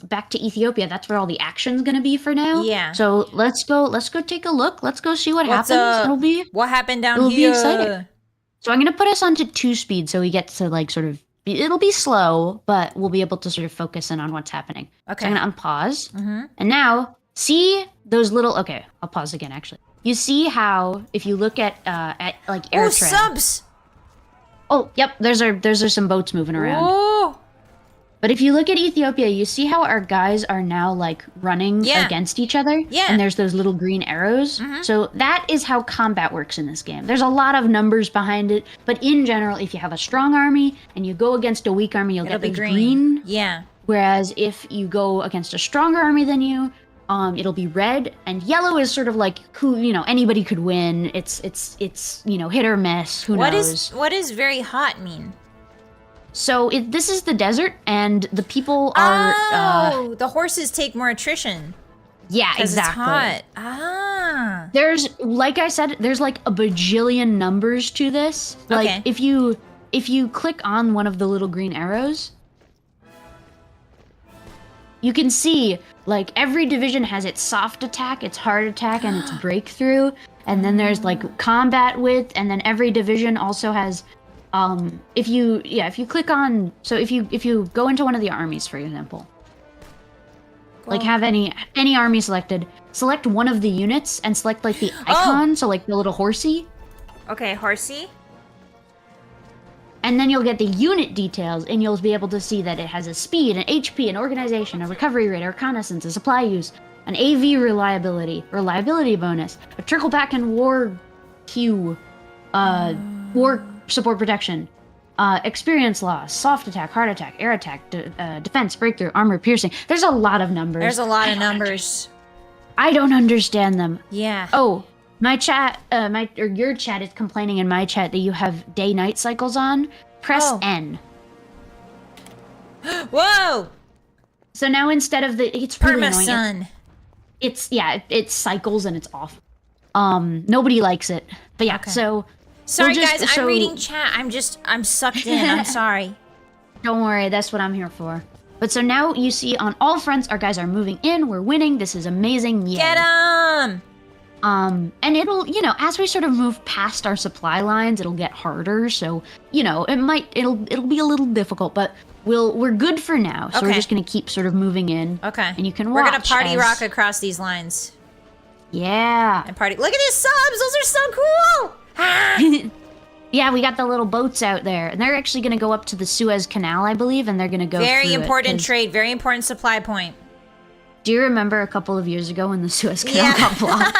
back to Ethiopia, that's where all the action's going to be for now. Yeah. So let's go take a look. Let's go see what happens. What happened down here? It'll be exciting. So I'm going to put us onto 2 speed so we get to like sort of, it'll be slow, but we'll be able to sort of focus in on what's happening. Okay. So I'm going to unpause. And now, see those little. Okay, I'll pause again. Actually, you see how if you look at like Eritrea. Oh, subs. Oh, yep. There's some boats moving around. Oh. But if you look at Ethiopia, you see how our guys are now like running against each other. Yeah. And there's those little green arrows. So that is how combat works in this game. There's a lot of numbers behind it, but in general, if you have a strong army and you go against a weak army, you'll get those green. Yeah. Whereas if you go against a stronger army than you, it'll be red, and yellow is sort of like who, anybody could win. It's hit or miss. Who knows? What is very hot mean? So this is the desert, and the people are. Oh, the horses take more attrition. Yeah, exactly. It's hot. Ah. There's, like I said, there's like a bajillion numbers to this. Like if you click on one of the little green arrows, you can see like every division has its soft attack, its hard attack, and its breakthrough. And then there's like combat width, and then every division also has. If you click on, so if you go into one of the armies, for example, like have any army selected, select one of the units and select like the icon, so like the little horsey. Okay, horsey. And then you'll get the unit details, and you'll be able to see that it has a speed, an HP, an organization, a recovery rate, a reconnaissance, a supply use, an AV reliability bonus, a trickle back and war queue, war support protection, experience loss, soft attack, hard attack, air attack, defense, breakthrough, armor piercing. There's a lot of numbers. There's a lot of numbers. I don't understand them. Yeah. Oh, my chat, your chat is complaining in my chat that you have day-night cycles on. Press N. Whoa! So now instead of it's really annoying. Perma-sun. It cycles and it's off. Nobody likes it. But yeah, so. Sorry, guys, I'm reading chat. I'm sucked in. I'm sorry. Don't worry, that's what I'm here for. But so now you see on all fronts, our guys are moving in. We're winning. This is amazing. Yay. Get 'em! And it'll, as we sort of move past our supply lines, it'll get harder. So, it'll be a little difficult, but we're good for now. So we're just gonna keep sort of moving in. Okay. And you can watch. We're gonna party rock across these lines. Yeah. And party. Look at these subs. Those are so cool. Yeah, we got the little boats out there, and they're actually going to go up to the Suez Canal, I believe, and they're going to go very important trade, very important supply point. Do you remember a couple of years ago when the Suez Canal got blocked?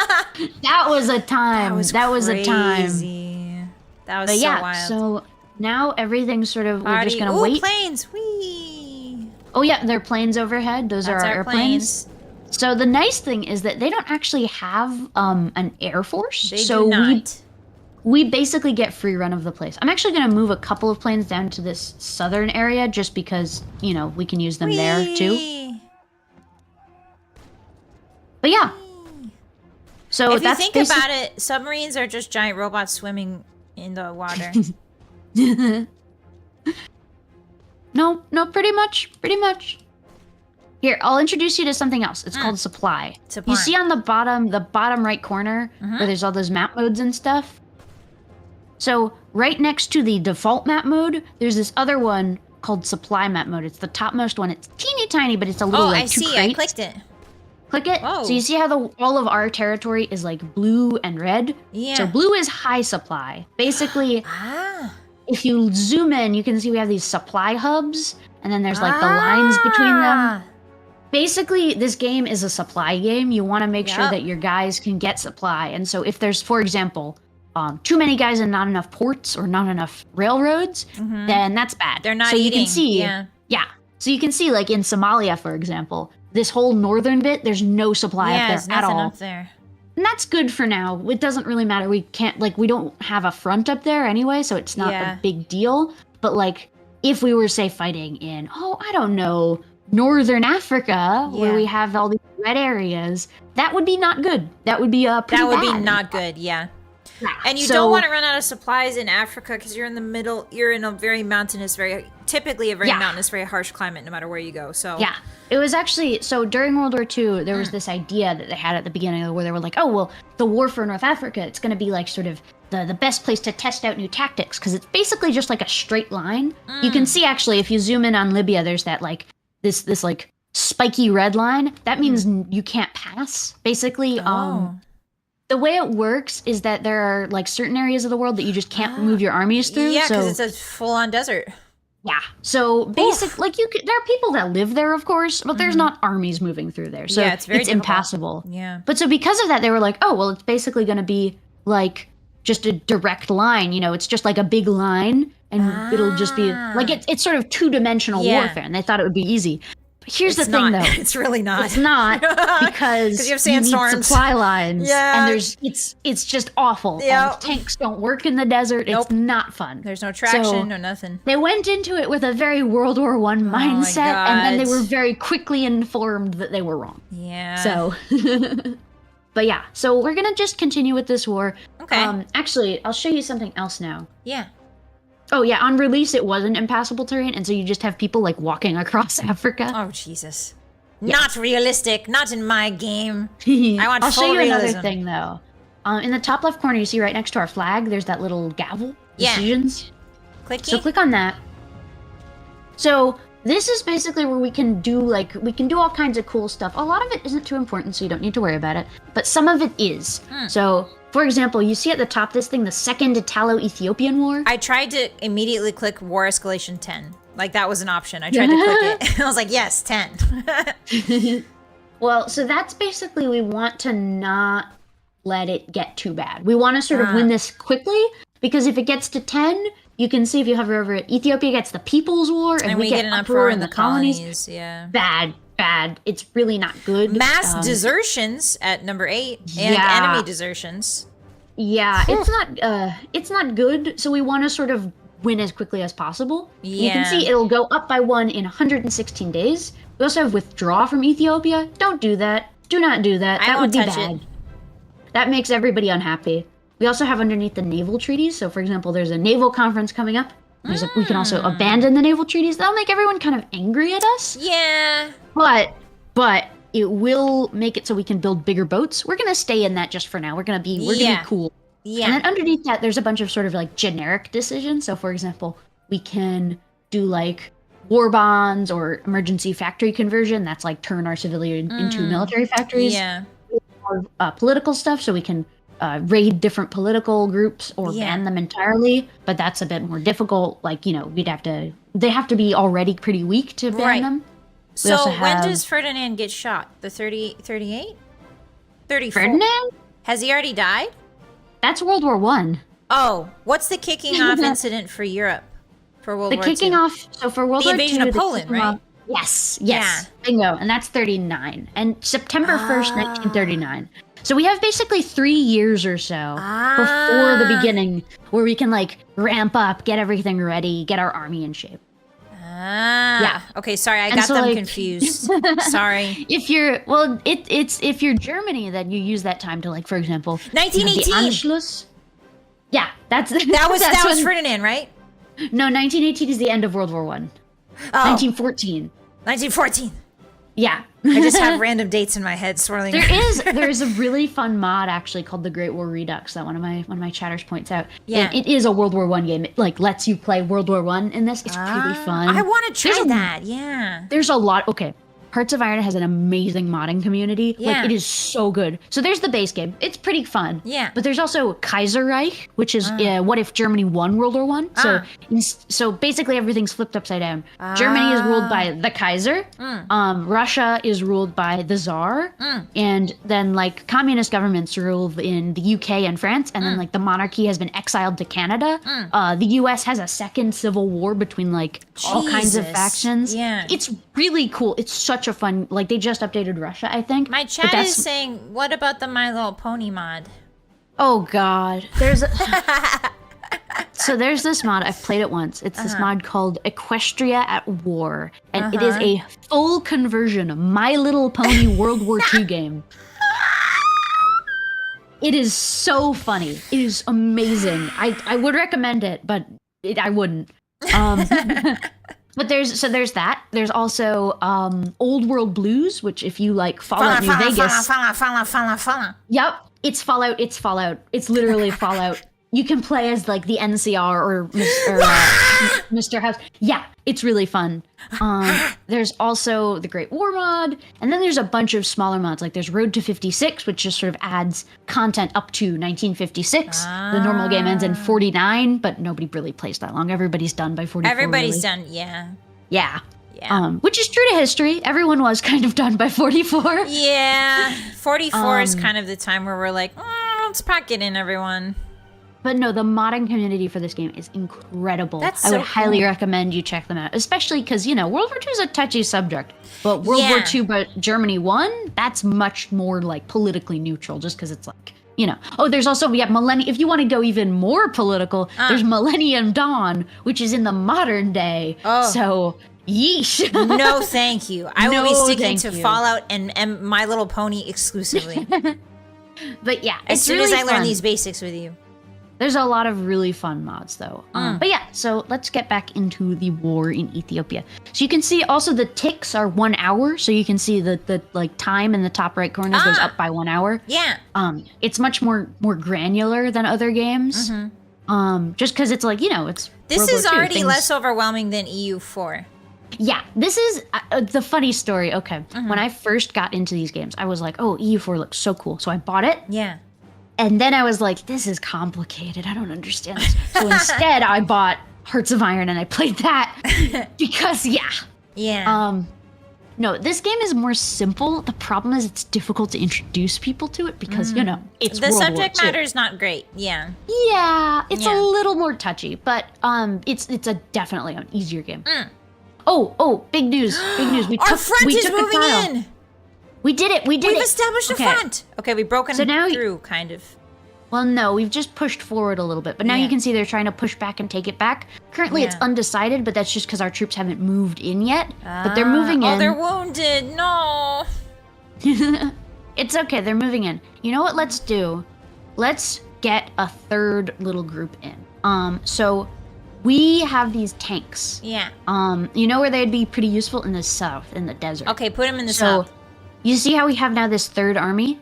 That was a time. That was a time. That was so wild. So now everything's sort of, we're just going to wait. Planes. Whee! Oh yeah, there are planes overhead. Those are our airplanes. So the nice thing is that they don't actually have an air force. They do not. We basically get free run of the place. I'm actually going to move a couple of planes down to this southern area just because, we can use them there too. But yeah. So if you think about it, submarines are just giant robots swimming in the water. No, pretty much. Here, I'll introduce you to something else. It's called supply. You see on the bottom right corner where there's all those map modes and stuff? So right next to the default map mode, there's this other one called supply map mode. It's the topmost one. It's teeny tiny, but it's a little like 2 crates. I clicked it. Click it. Whoa. So you see how all of our territory is like blue and red? Yeah. So blue is high supply. Basically, if you zoom in, you can see we have these supply hubs, and then there's like the lines between them. Basically, this game is a supply game. You want to make sure that your guys can get supply. And so if there's, for example, too many guys and not enough ports or not enough railroads, then that's bad. They're not so eating. You can see, yeah. So you can see, like in Somalia, for example, this whole northern bit, there's no supply up there at all. Up there. And that's good for now. It doesn't really matter. We don't have a front up there anyway, so it's not a big deal. But like, if we were, say, fighting in, I don't know, Northern Africa, where we have all these red areas, that would be not good. That would be pretty bad. That would be not good, yeah. And you don't want to run out of supplies in Africa because you're in the middle. You're in a very mountainous, typically a very mountainous, very harsh climate, no matter where you go. So yeah, it was actually during World War II, there was this idea that they had at the beginning where they were like, oh well, the war for North Africa, it's going to be like sort of the best place to test out new tactics because it's basically just like a straight line. You can see actually if you zoom in on Libya, there's that like this like spiky red line, that means you can't pass. Basically, the way it works is that there are like certain areas of the world that you just can't move your armies through. Yeah, because it's a full-on desert. Yeah. So basically, there are people that live there, of course, but there's not armies moving through there. So it's very difficult. impassable. Yeah. But so because of that, they were like, oh, well, it's basically going to be like just a direct line. You know, it's just like a big line, and it'll just be like it's sort of two-dimensional warfare, and they thought it would be easy. Here's the thing, though. It's really not. It's not because you have sandstorms, need supply lines, and it's just awful. Yep. Tanks don't work in the desert. It's not fun. There's no traction, no nothing. They went into it with a very World War I mindset, and then they were very quickly informed that they were wrong. Yeah. So, but yeah, so we're gonna just continue with this war. Okay. Actually, I'll show you something else now. Yeah. Oh yeah, on release it wasn't impassable terrain, and so you just have people like walking across Africa. Oh Jesus! Yeah. Not realistic. Not in my game. I'll show you realism. another thing though. In the top left corner, you see right next to our flag, there's that little gavel. Decisions. Clicky. So click on that. So this is basically where we can do all kinds of cool stuff. A lot of it isn't too important, so you don't need to worry about it. But some of it is. So. For example, you see at the top this thing, the Second Italo-Ethiopian War? I tried to immediately click War Escalation 10. Like, that was an option. I tried to click it. I was like, yes, 10. Well, so that's basically, we want to not let it get too bad. We want to sort of win this quickly, because if it gets to 10, you can see if you hover over it, Ethiopia gets the People's War, and we get an uproar in the colonies. Yeah. Bad. It's really not good. Mass desertions at number 8 and enemy desertions. Yeah, it's not good. So we want to sort of win as quickly as possible. Yeah. You can see it'll go up by 1 in 116 days. We also have withdraw from Ethiopia. Don't do that. Do not do that. That would be bad. That makes everybody unhappy. We also have underneath the naval treaties. So for example, there's a naval conference coming up. We can also abandon the naval treaties. That'll make everyone kind of angry at us. Yeah. But it will make it so we can build bigger boats. We're gonna stay in that just for now. We're gonna be cool. Yeah. And then underneath that, there's a bunch of sort of like generic decisions. So for example, we can do like war bonds or emergency factory conversion. That's like turn our civilian into military factories. Yeah. Or political stuff, so we can raid different political groups or ban them entirely, but that's a bit more difficult. Like, you know, they have to be already pretty weak to ban them. So when does Ferdinand get shot? The 38? 34? Ferdinand? Has he already died? That's World War I. Oh, what's the kicking off incident for Europe? For World War II? The kicking off, so for World War II, the invasion of Poland, right? Yes. Bingo, and that's 39. And September 1st, 1939. So we have basically 3 years or so before the beginning where we can like ramp up, get everything ready, get our army in shape. Okay, sorry, I got them confused. Sorry. If you're Germany, then you use that time to like, for example, 1918. The Anschluss. Yeah, that was Ferdinand, right? No, 1918 is the end of World War I. 1914. 1914. Yeah. I just have random dates in my head swirling. There is a really fun mod actually called the Great War Redux that one of my chatters points out. Yeah. And it is a World War I game. It like lets you play World War I in this. It's really fun. I want to try that. Yeah. There's a lot. Okay. Hearts of Iron has an amazing modding community. Yeah. Like, it is so good. So there's the base game. It's pretty fun. Yeah. But there's also Kaiserreich, which is what if Germany won World War I? So basically everything's flipped upside down. Germany is ruled by the Kaiser. Russia is ruled by the Tsar. And then like communist governments rule in the UK and France. And then like the monarchy has been exiled to Canada. The US has a second civil war between like all kinds of factions. Yeah. It's really cool. It's such a fun, like they just updated Russia, I think. My chat is saying, what about the My Little Pony mod? Oh god. So there's this mod, I've played it once. It's this mod called Equestria at War. And it is a full conversion My Little Pony World War II game. It is so funny. It is amazing. I would recommend it, but I wouldn't. But there's that. There's also Old World Blues, which if you like Fallout New Vegas. Fallout. Yep, it's Fallout. It's literally Fallout you can play as like the NCR or Mr. House. Yeah, it's really fun. There's also the Great War mod, and then there's a bunch of smaller mods. Like there's Road to 56, which just sort of adds content up to 1956. The normal game ends in 49, but nobody really plays that long. Everybody's done by 44. Everybody's done, yeah. Yeah. Yeah. Which is true to history. Everyone was kind of done by 44. Yeah. 44 is kind of the time where we're like, let's pack it in, everyone. But no, the modding community for this game is incredible. That's I so would highly cool. recommend you check them out, especially because, World War II is a touchy subject. But World War II, but Germany won, that's much more like politically neutral just because it's like, Oh, there's also, we have Millennium. If you want to go even more political, there's Millennium Dawn, which is in the modern day. Oh. So, yeesh. No, thank you. I will be sticking to you. Fallout and My Little Pony exclusively. But yeah, As it's soon really as I learn fun. these basics with you. There's a lot of really fun mods, though. But yeah, so let's get back into the war in Ethiopia. So you can see also the ticks are 1 hour, so you can see the like time in the top right corner goes up by 1 hour. Yeah. It's much more granular than other games. Just because it's like it's. This World War is II, already things- less overwhelming than EU4. Yeah, this is the funny story. Okay, when I first got into these games, I was like, oh, EU4 looks so cool, so I bought it. Yeah. And then I was like, this is complicated. I don't understand this. So instead, I bought Hearts of Iron and I played that because, Yeah. No, this game is more simple. The problem is it's difficult to introduce people to it because, it's The World subject War II. matter is not great. Yeah. Yeah, it's Yeah. a little more touchy, but it's a definitely an easier game. Oh, big news. Big news. Our front is took a moving tile. in. We did it. We did We've it. established a Okay. front. Okay, we've broken So now through, kind of. Well, no, we've just pushed forward a little bit, but now Yeah. you can see they're trying to push back and take it back. Currently, it's Yeah. undecided, but that's just because our troops haven't moved in yet. But they're moving in. Oh, they're wounded. No. It's okay, they're moving in. You know what let's do? Let's get a third little group in. So we have these tanks. Yeah. You know where they'd be pretty useful? In the south, in the desert. Okay, put him in the So, south. you see how we have now this third army?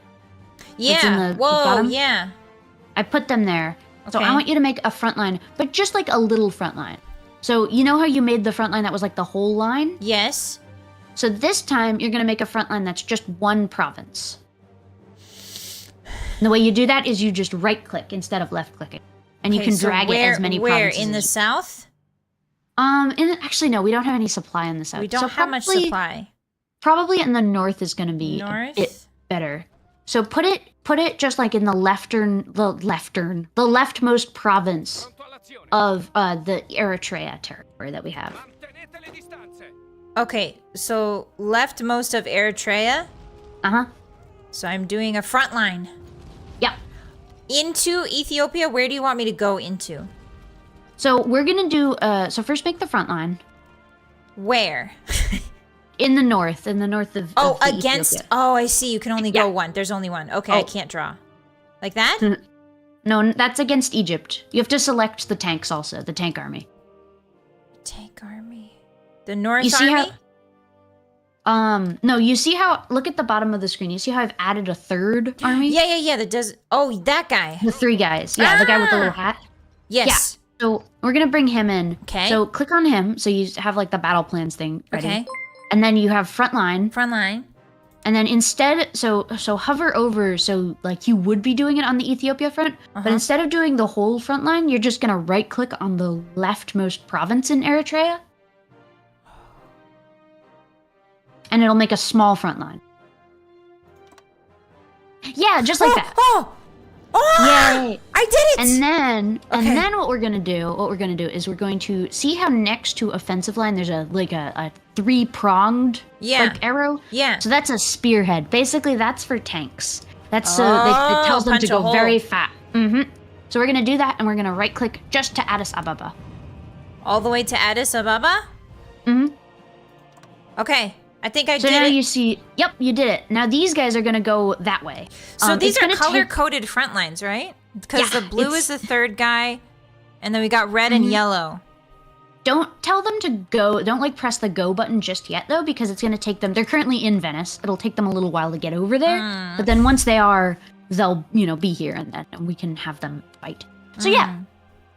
Yeah. in the Whoa, bottom? yeah. I put them there. So Okay. I want you to make a front line, but just like a little front line. So you know how you made the front line that was like the whole line? Yes. So this time you're going to make a front line that's just one province. And the way you do that is you just right click instead of left clicking. And you Okay, can so drag it as many where provinces. in the as- south? Actually no, we don't have any supply in the south. We don't So have much probably- supply. Probably in the north is going to be North? a bit better. So put it just like in the leftmost province of the Eritrea territory that we have. Okay, so leftmost of Eritrea. Uh-huh. So I'm doing a front line. Yep. Into Ethiopia, where do you want me to go into? So we're gonna do so first make the front line Where? in the north of Oh, the against. Ethiopia. Oh, I see. You can only go Yeah. one. There's only one. Okay, I Oh. can't draw. Like that? No, that's against Egypt. You have to select the tanks also, the tank army. Tank army. The North You see Army? no, you see how look at the bottom of the screen. You see how I've added a third army? Yeah. That does. Oh, that guy. The three guys. Yeah, the guy with the little hat. Yes. So we're gonna bring him in. Okay. So click on him. So you have like the battle plans thing ready. Okay. And then you have front line. Front line. And then instead, so hover over, so like you would be doing it on the Ethiopia front, but instead of doing the whole front line, you're just gonna right click on the leftmost province in Eritrea. And it'll make a small front line. Yeah, just like that. Oh! Yay! I did it! And then what we're gonna do is we're going to see how next to offensive line there's a three-pronged like arrow. Yeah. So that's a spearhead. Basically, that's for tanks. That's so Oh, it tells them punch to a go hole. very fast. So we're gonna do that, and we're gonna right click just to Addis Ababa. All the way to Addis Ababa? Okay. I think I So did now it. you see, yep, you did it. Now these guys are gonna go that way. So these it's are gonna color-coded front lines, right? Because Yeah, the blue is the third guy, and then we got red and yellow. Don't tell them to go. Don't like press the go button just yet though, because it's gonna take them. They're currently in Venice. It'll take them a little while to get over there. But then once they are, they'll be here, and then we can have them fight. So yeah.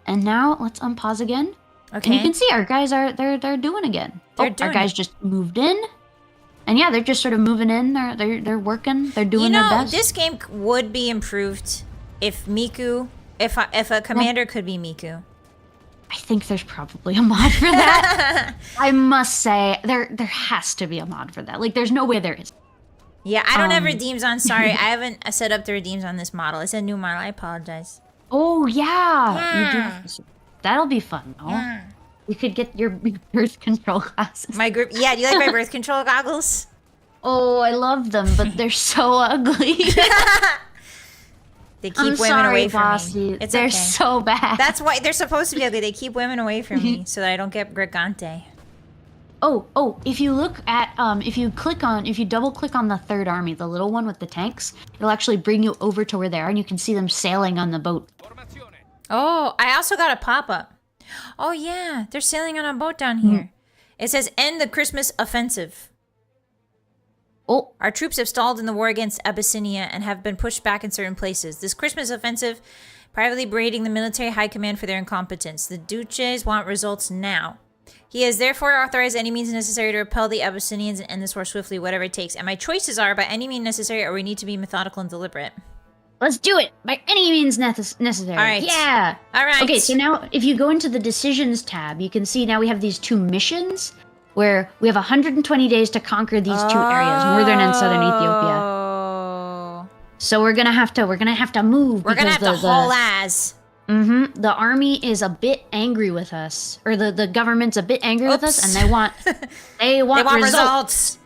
And now let's unpause again. Okay. And you can see our guys they're doing again. Our guys just moved in. And yeah, they're just sort of moving in. They're working. They're doing their best. This game would be improved if Miku, if a commander could be Miku. I think there's probably a mod for that. I must say, there has to be a mod for that. Like, there's no way there is. Yeah, I don't have redeems on. Sorry, I haven't set up the redeems on this model. It's a new model. I apologize. Oh, yeah. You do. That'll be fun, though. Yeah. We could get your birth control glasses. My group. Yeah, do you like my birth control goggles? Oh, I love them, but they're so ugly. They keep women away from Bossy. me. They're so bad. That's why they're supposed to be ugly. They keep women away from me so that I don't get Gigante. Oh, if you look at, if you double click on the third army, the little one with the tanks, it'll actually bring you over to where they are and you can see them sailing on the boat. Oh, I also got a pop-up. Oh yeah, they're sailing on a boat down here. It says, end the Christmas offensive. Oh. Our troops have stalled in the war against Abyssinia and have been pushed back in certain places. This Christmas offensive, privately berating the military high command for their incompetence. The Duces want results now. He has therefore authorized any means necessary to repel the Abyssinians and end this war swiftly, whatever it takes. And my choices are by any means necessary, or we need to be methodical and deliberate. Let's do it by any means necessary. All right. Yeah. All right. Okay, so now if you go into the decisions tab, you can see now we have these two missions where we have 120 days to conquer these two areas, northern and southern Ethiopia. So we're gonna have to move. We're gonna have to haul ass. The army is a bit angry with us, or the government's a bit angry with us, and they want results.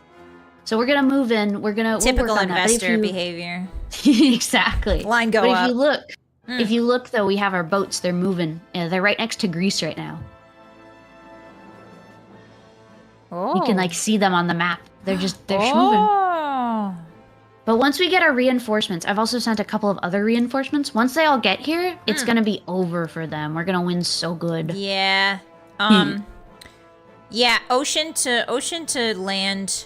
So we're gonna move in. Typical investor behavior. Exactly. Line go up. If you look though, we have our boats. They're moving. They're right next to Greece right now. Oh. You can like see them on the map. They're moving. But once we get our reinforcements, I've also sent a couple of other reinforcements. Once they all get here, it's gonna be over for them. We're gonna win so good. Yeah. Yeah. Ocean to land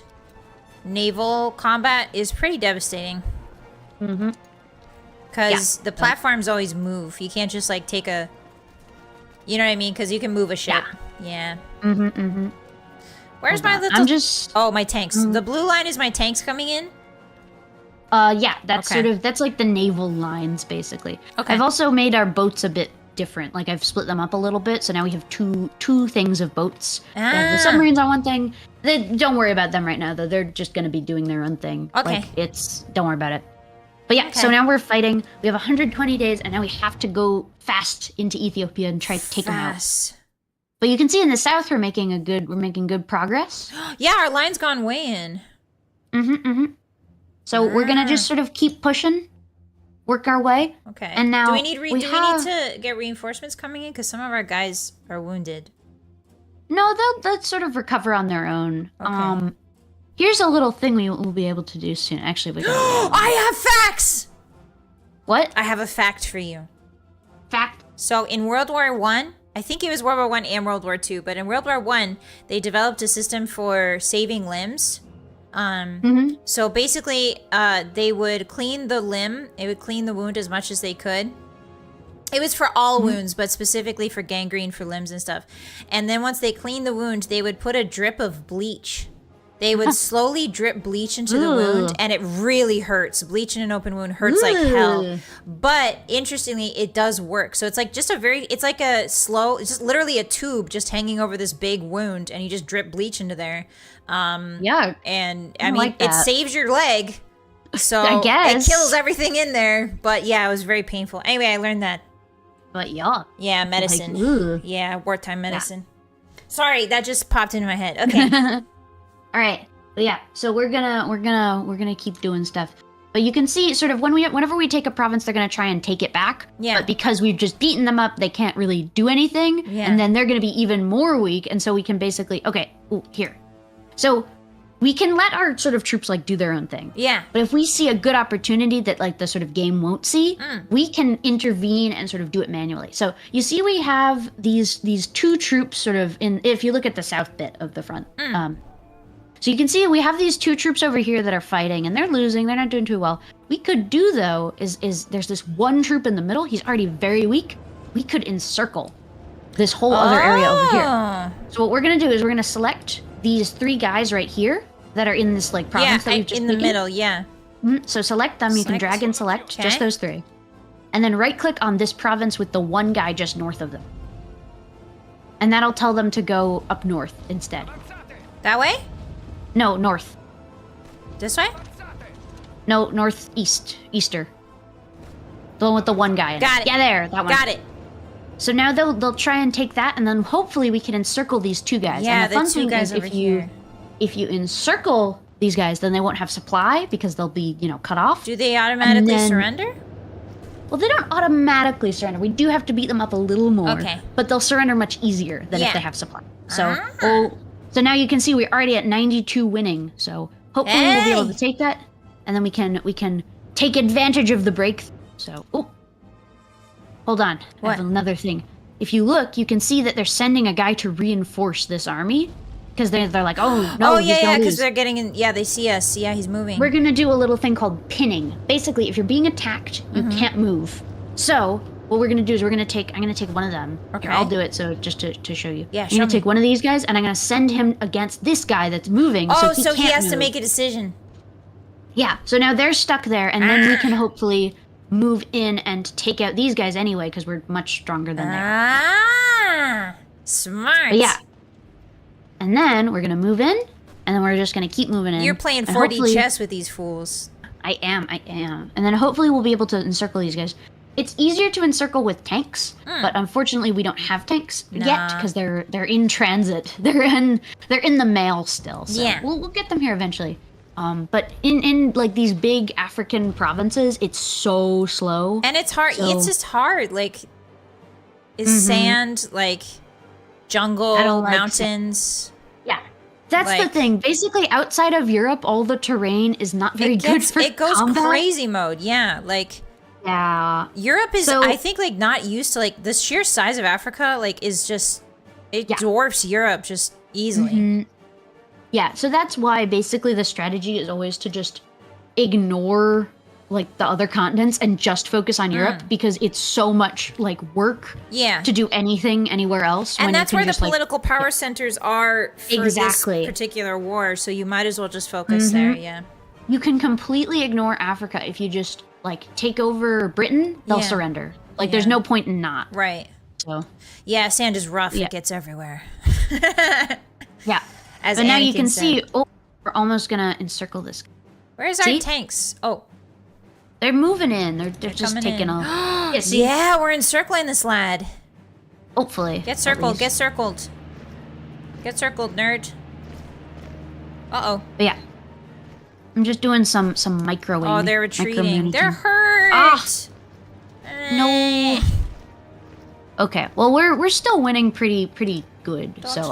naval combat is pretty devastating. Because the platforms always move. You can't just like take a. You know what I mean? Because you can move a ship. Yeah. Where's my little? Oh, my tanks. The blue line is my tanks coming in. Yeah, that's that's like the naval lines, basically. Okay. I've also made our boats a bit different. Like I've split them up a little bit, so now we have two things of boats. The submarines on one thing. Don't worry about them right now, though. They're just going to be doing their own thing. Okay. Like, don't worry about it. But yeah, so now we're fighting. We have 120 days, and now we have to go fast into Ethiopia and try to take them out. But you can see in the south we're making good progress. Yeah, our line's gone way in. So we're gonna just sort of keep pushing, work our way. Okay. And now do we need to get reinforcements coming in? Because some of our guys are wounded. No, they'll sort of recover on their own. Okay. Here's a little thing we will be able to do soon. Actually, we I have facts. What? I have a fact for you. Fact. So in World War I think it was World War I and World War II, but in World War I, they developed a system for saving limbs. So basically, they would clean the limb. They would clean the wound as much as they could. It was for all wounds, but specifically for gangrene for limbs and stuff. And then once they cleaned the wound, they would put a drip of bleach. They would slowly drip bleach into the wound, and it really hurts. Bleach in an open wound hurts like hell. But interestingly, it does work. So it's like just it's just literally a tube just hanging over this big wound, and you just drip bleach into there. Yeah. And I mean, it saves your leg. So I guess it kills everything in there. But yeah, it was very painful. Anyway, I learned that. But yeah. Yeah, medicine. Like, yeah, wartime medicine. Yeah. Sorry, that just popped into my head. Okay. All right. But yeah, so we're gonna keep doing stuff. But you can see sort of whenever we take a province, they're gonna try and take it back. Yeah. But because we've just beaten them up, they can't really do anything. Yeah. And then they're gonna be even more weak, and so we can basically here. So we can let our sort of troops like do their own thing. Yeah. But if we see a good opportunity that like the sort of game won't see, we can intervene and sort of do it manually. So you see we have these two troops sort of if you look at the south bit of the front. So you can see we have these two troops over here that are fighting, and they're losing. They're not doing too well. We could do, though, is there's this one troop in the middle. He's already very weak. we could encircle this whole other area over here. So what we're gonna do is we're gonna select these 3 guys right here that are in this like province that we've just in the taken. middle, yeah. So select them. You can drag and select just those 3, and then right-click on this province with the 1 guy just north of them, and that'll tell them to go up north instead. That way? No, north. This way? No, northeast, easter. The one with the 1 guy in it. Got it. Yeah, there, that one. Got it. So now they'll try and take that, and then hopefully we can encircle these 2 guys. Yeah, and the fun 2 thing guys is over here. if you encircle these guys, then they won't have supply because they'll be, you know, cut off. Do they automatically surrender? Well, they don't automatically surrender. We do have to beat them up a little more. Okay. But they'll surrender much easier than if they have supply. So, Ah. so now you can see we're already at 92 winning. So hopefully we'll be able to take that, and then we can take advantage of the break. So, hold on. I have another thing. If you look, you can see that they're sending a guy to reinforce this army. Because they're like, oh, no, yeah, because they're getting in. Yeah, they see us. Yeah, he's moving. We're going to do a little thing called pinning. Basically, if you're being attacked, you can't move. So, what we're going to do is I'm going to take one of them. Okay. Here, I'll do it, so just to show you. Yeah, I'm going to take one of these guys, and I'm going to send him against this guy that's moving, so he has to make a decision. Yeah, so now they're stuck there, and then we can hopefully move in and take out these guys anyway, because we're much stronger than they are. Ah, smart. But yeah. And then we're going to move in, and then we're just going to keep moving in. You're playing and 4D chess with these fools. I am. And then hopefully we'll be able to encircle these guys. It's easier to encircle with tanks, but unfortunately we don't have tanks yet because they're in transit. They're in the mail still. So we'll get them here eventually. But in like these big African provinces, it's so slow. And it's hard. So, it's just hard. Like, is sand, like, jungle, mountains. Yeah. That's the thing. Basically, outside of Europe, all the terrain is not very good for It goes combat. crazy mode, yeah. Like, yeah. Europe is, I think, like, not used to, like, the sheer size of Africa, like, is just, it dwarfs Europe just easily. Yeah, so that's why basically the strategy is always to just ignore like the other continents and just focus on Europe because it's so much like work to do anything anywhere else. And that's where the political power centers are for this particular war, so you might as well just focus there, You can completely ignore Africa if you just like take over Britain, they'll surrender. Like there's no point in not. Right. So yeah, sand is rough, it gets everywhere. Yeah. As but now Anakin you can said. see, we're almost gonna encircle this. Where's our tanks? Oh. They're moving in. They're just taking off. Yeah, we're encircling this lad. Hopefully. Get circled, get circled. Get circled, nerd. Uh-oh. But yeah. I'm just doing some microwave. Oh, they're retreating. They're hurt. Ah, no. Okay. Well, we're still winning pretty good. So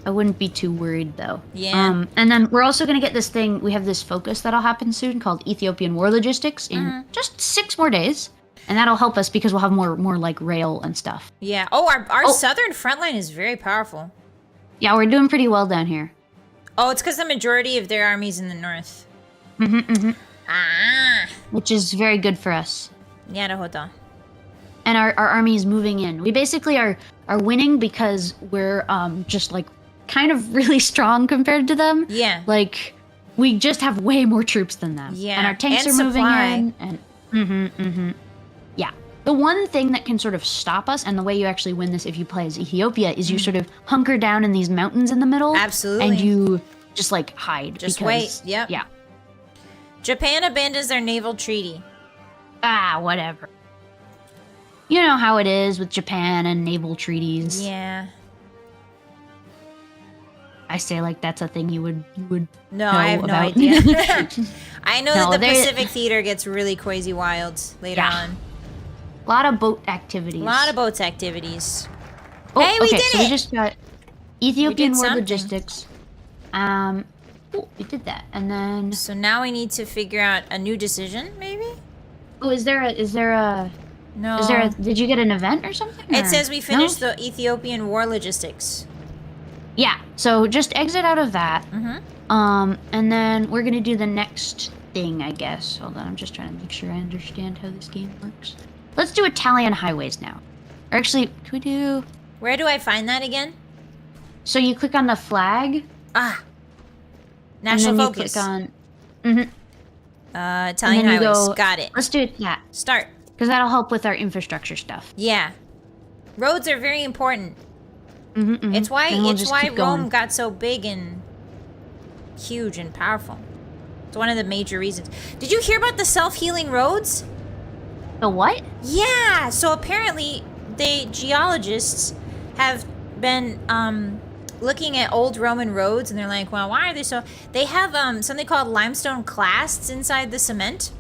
I wouldn't be too worried though. Yeah. And then we're also gonna get this thing. We have this focus that'll happen soon called Ethiopian War Logistics in just 6 more days, and that'll help us because we'll have more like rail and stuff. Yeah. Oh, our southern front line is very powerful. Yeah, we're doing pretty well down here. Oh, it's because the majority of their army's in the north. Which is very good for us. Yeah, hold on. And our army is moving in. We basically are winning because we're just like kind of really strong compared to them. Yeah. Like we just have way more troops than them. Yeah. And our tanks are moving in. And yeah. The one thing that can sort of stop us, and the way you actually win this if you play as Ethiopia, is you sort of hunker down in these mountains in the middle. Absolutely. And you just like hide. Just wait. Yep. Yeah. Japan abandons their naval treaty. Whatever. You know how it is with Japan and naval treaties. Yeah. I say like that's a thing you would No, know I have no about. idea. I know that the Pacific Theater gets really crazy wild later on. A lot of boat activities. A lot of boats activities. Oh, hey, we okay, did so it! we just got Ethiopian War something. Logistics. We did that, and then. So now we need to figure out a new decision, maybe? Oh, is there a? No. Did you get an event or something? It says we finished the Ethiopian War Logistics. Yeah, so just exit out of that. And then we're gonna do the next thing, I guess. Hold on, I'm just trying to make sure I understand how this game works. Let's do Italian highways now. Or actually, could we do... Where do I find that again? So you click on the flag. Ah. National focus. You click on... Italian highways. Got it. Let's do it. Yeah. Start. Because that'll help with our infrastructure stuff. Yeah. Roads are very important. Mm-hmm. It's why Rome got so big and huge and powerful. It's one of the major reasons. Did you hear about the self-healing roads? The what? Yeah. So apparently, geologists have been looking at old Roman roads, and they're like, well, why are they so... They have something called limestone clasts inside the cement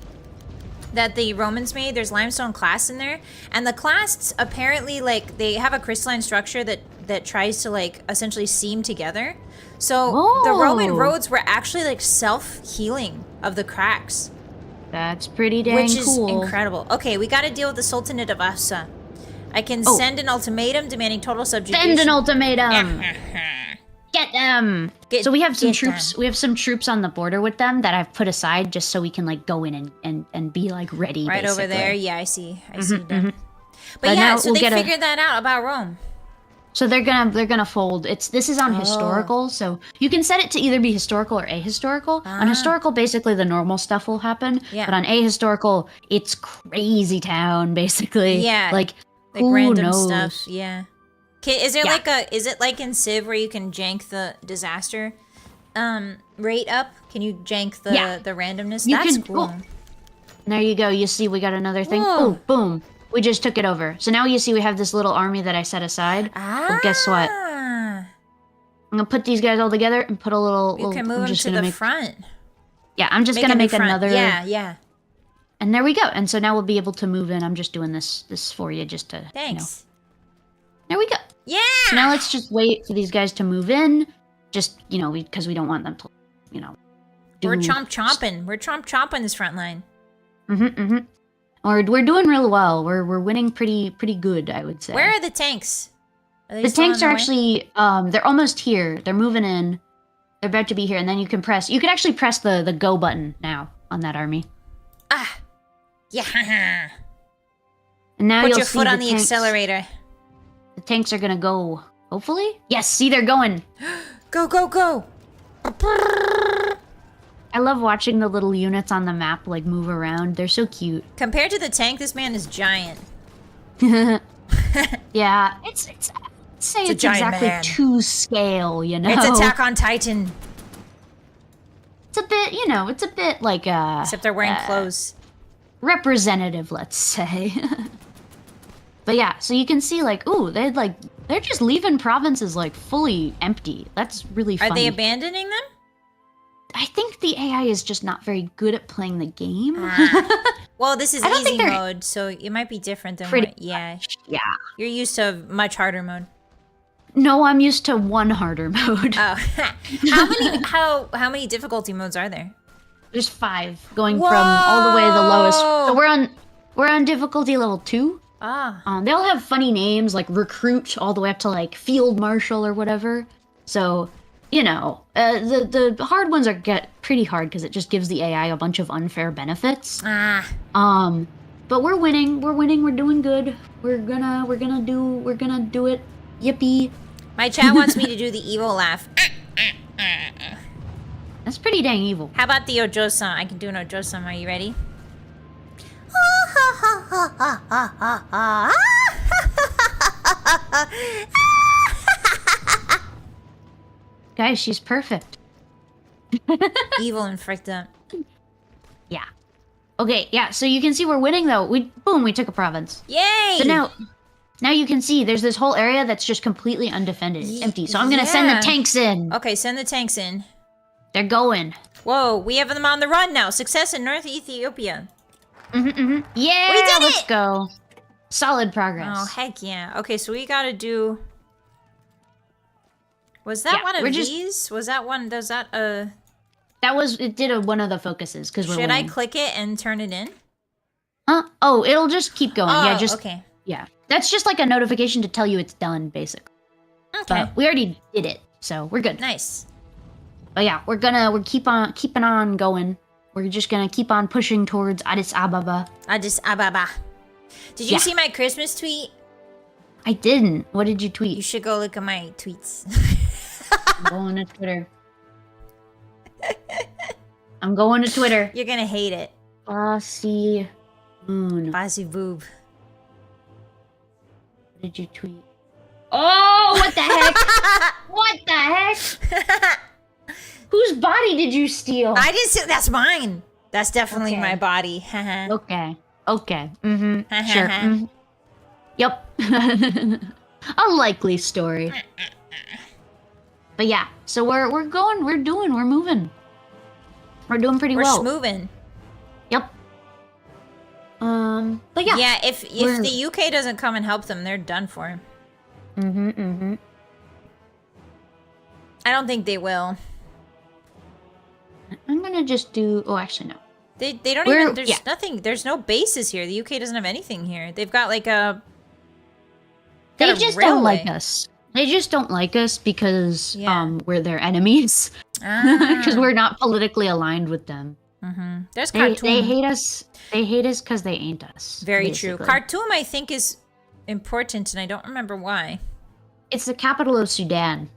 that the Romans made. There's limestone clasts in there. And the clasts, apparently, like, they have a crystalline structure that tries to, like, essentially seam together. So the Roman roads were actually, like, self-healing of the cracks. That's pretty dang Which is cool. incredible. Okay, we gotta deal with the Sultanate of Assa. I can send an ultimatum demanding total subjugation. Send an ultimatum! Get them! So we have some troops. We have some troops on the border with them that I've put aside just so we can like go in and be like ready. Right basically. over there. Yeah, I see. I see that. But yeah, so they figured that out about Rome. So they're gonna fold. This is on historical, so you can set it to either be historical or ahistorical. On historical, basically the normal stuff will happen. Yeah. But on ahistorical, it's crazy town basically. Yeah. Like random knows? Stuff. Yeah. Is there is it like in Civ where you can jank the disaster rate up? Can you jank the randomness? That's cool. Oh. There you go. You see we got another thing. Oh, boom. We just took it over. So now you see we have this little army that I set aside. Well, guess what? I'm gonna put these guys all together and put a little... You can move them to the front. Yeah, I'm just gonna make another... Yeah. And there we go. And so now we'll be able to move in. I'm just doing this for you just to... Thanks. There we go. Yeah! So now let's just wait for these guys to move in. Just, because we don't want them to, We're chomping. We're chomping this front line. We're doing real well. We're winning pretty good, I would say. Where are the tanks? The tanks are actually, they're almost here. They're moving in. They're about to be here, and then you can actually press the go button now on that army. Ah. Yeah. And now Put your foot on the accelerator. The tanks are gonna go, hopefully? Yes, see, they're going. Go, go, go. I love watching the little units on the map, like, move around. They're so cute. Compared to the tank, this man is giant. Yeah, it's exactly man. to scale, It's Attack on Titan. It's a bit, it's a bit like, except they're wearing clothes. Representative, let's say. But yeah, so you can see, like, they're just leaving provinces, like, fully empty. That's really funny. Are they abandoning them? I think the AI is just not very good at playing the game. Well, this is easy mode, so it might be different than Yeah. You're used to much harder mode. No, I'm used to one harder mode. Oh. How many difficulty modes are there? There's 5, going from all the way to the lowest. So we're on difficulty level 2. They'll have funny names like recruit all the way up to like field marshal or whatever. So, the hard ones get pretty hard because it just gives the AI a bunch of unfair benefits. But we're winning. We're doing good. We're gonna do it. Yippee. My chat wants me to do the evil laugh. That's pretty dang evil. How about the Ojo-san? I can do an Ojo-san. Are you ready? Guys, she's perfect. Evil and fricked up. Yeah. Okay, yeah, so you can see we're winning though. We took a province. Yay! So now you can see there's this whole area that's just completely undefended. It's empty. So I'm gonna send the tanks in. Okay, send the tanks in. They're going. Whoa, we have them on the run now. Success in North Ethiopia. Yeah, we did it! Let's go. Solid progress. Oh, heck yeah. Okay, so we gotta do... Was that one of these? Was that one... Does that, It did one of the focuses, because we're winning. Should I click it and turn it in? Oh, it'll just keep going. Oh, yeah, okay. Yeah. That's just like a notification to tell you it's done, basically. Okay. But we already did it, so we're good. Nice. But yeah, we're keeping on going. We're just gonna keep on pushing towards Addis Ababa. Addis Ababa. Did you see my Christmas tweet? I didn't. What did you tweet? You should go look at my tweets. I'm going to Twitter. I'm going to Twitter. You're gonna hate it. Bossymoon. Bossy boob. What did you tweet? Oh, what the heck? What the heck? Whose body did you steal? I didn't steal. That's mine. That's definitely my body. Okay. Okay. Mm-hmm. Sure. Mm-hmm. Yep. A likely story. But yeah, so we're moving. We're doing pretty well. We're moving. Yep. But yeah. Yeah, if the UK doesn't come and help them, they're done for. I don't think they will. I'm gonna just do. Oh, actually, no. They don't even. There's nothing. There's no bases here. The UK doesn't have anything here. They've got like a. They just don't like us. They just don't like us because we're their enemies. Because we're not politically aligned with them. There's Khartoum. They hate us. They hate us because they ain't us. Very true. Khartoum, I think, is important, and I don't remember why. It's the capital of Sudan.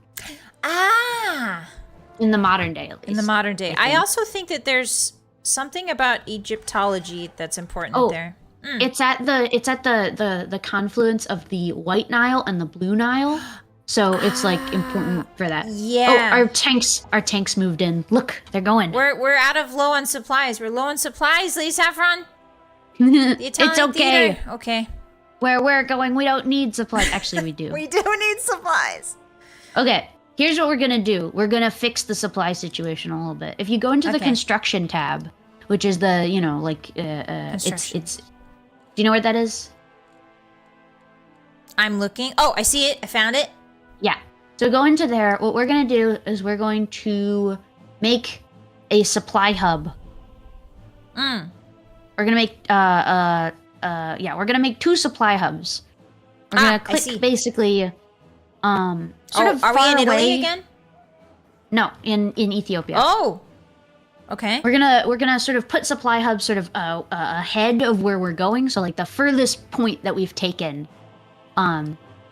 Ah. In the modern day, at least. In the modern day. I also think that there's something about Egyptology that's important there. It's at the confluence of the White Nile and the Blue Nile. So it's like important for that. Yeah. Oh, our tanks moved in. Look, they're going. We're out of low on supplies. We're low on supplies, Lee Saffron. The Italian it's okay. Theater. Okay. Where we're going, we don't need supplies. Actually, we do. We do need supplies. Okay. Here's what we're gonna do. We're gonna fix the supply situation a little bit. If you go into the construction tab, which is the, it's. Do you know where that is? I'm looking. Oh, I see it. I found it. Yeah. So go into there. What we're gonna do is we're going to make a supply hub. We're gonna make we're gonna make 2 supply hubs. We're gonna click basically sort of are we in Italy away. again? No, in Ethiopia. Oh. Okay. We're gonna sort of put supply hubs sort of ahead of where we're going, so like the furthest point that we've taken.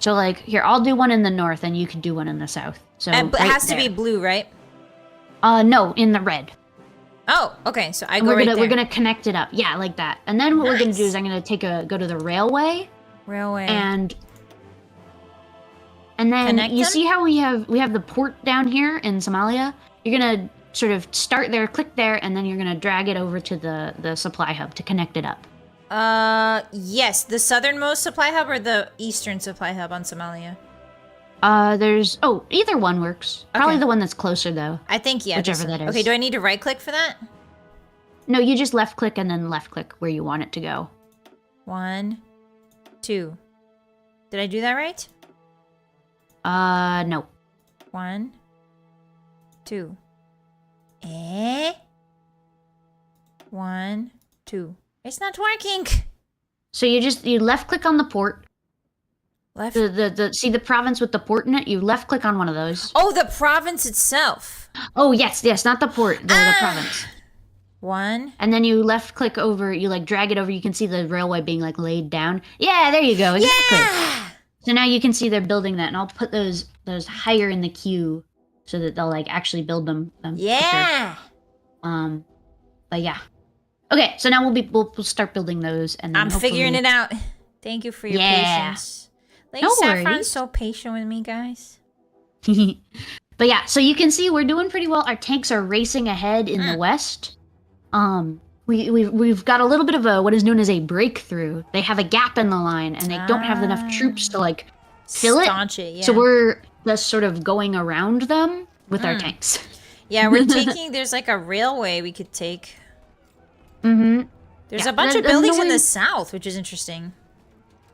So like here, I'll do one in the north, and you can do one in the south. So but it has to be blue, right? No, in the red. Oh, okay. So we're gonna connect it up, yeah, like that. And then what we're gonna do is I'm gonna go to the railway. And then connect you them? see how we have the port down here in Somalia. You're gonna sort of start there, click there, and then you're gonna drag it over to the supply hub to connect it up. Yes, the southernmost supply hub or the eastern supply hub on Somalia? Either one works. Probably the one that's closer though. I think, yeah. Whichever that is. Okay, do I need to right click for that? No, you just left click and then left click where you want it to go. 1, 2. Did I do that right? No. 1, 2. 1, 2. It's not working. So you left click on the port. Left. See the province with the port in it? You left click on one of those. Oh, the province itself. Oh yes, not the port, the province. 1. And then you left click over. You like drag it over. You can see the railway being like laid down. Yeah, there you go. Exactly. Yeah. So now you can see they're building that, and I'll put those higher in the queue so that they'll like actually build them. Yeah. Quicker. But yeah. Okay, so now we'll start building those, and then I'm figuring it out. Thank you for your patience. Lady Saffron's so patient with me, guys. But yeah, so you can see we're doing pretty well. Our tanks are racing ahead in the west. We've got a little bit of what is known as a breakthrough. They have a gap in the line, and they don't have enough troops to like fill it. Staunch it, yeah. So we're just sort of going around them with our tanks. Yeah, we're taking. There's like a railway we could take. There's a bunch of buildings in the south, which is interesting.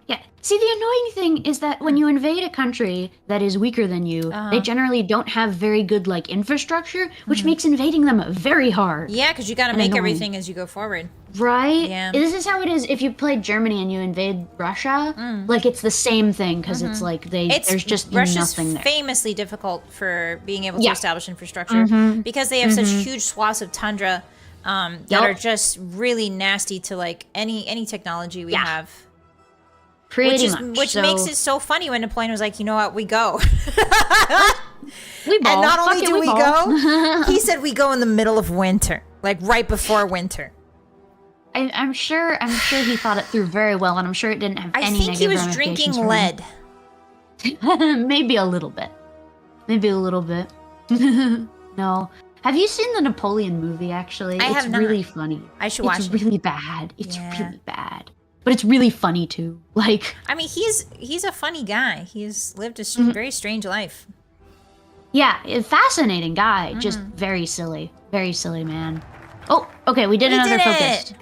Yeah. See, the annoying thing is that when you invade a country that is weaker than you, they generally don't have very good, like, infrastructure, which makes invading them very hard. Yeah, because you got to make everything as you go forward. Right? Yeah. This is how it is if you play Germany and you invade Russia. Like, it's the same thing, because it's like there's just nothing there. Russia's famously difficult for being able to establish infrastructure because they have such huge swaths of tundra that are just really nasty to, like, any technology we have. Pretty much. Which makes it so funny when the plane was like, you know what, we go. We ball. And not only do we ball. go, he said we go in the middle of winter, like right before winter. I'm sure he thought it through very well, and I'm sure it didn't have any I think he was ramifications drinking lead. Maybe a little bit. No. Have you seen the Napoleon movie, actually? I have not. It's really funny. I should watch it. It's really bad. It's really bad. But it's really funny, too. Like... I mean, he's a funny guy. He's lived a very strange life. Yeah, a fascinating guy. Just very silly. Very silly, man. Oh, okay, we did another focus.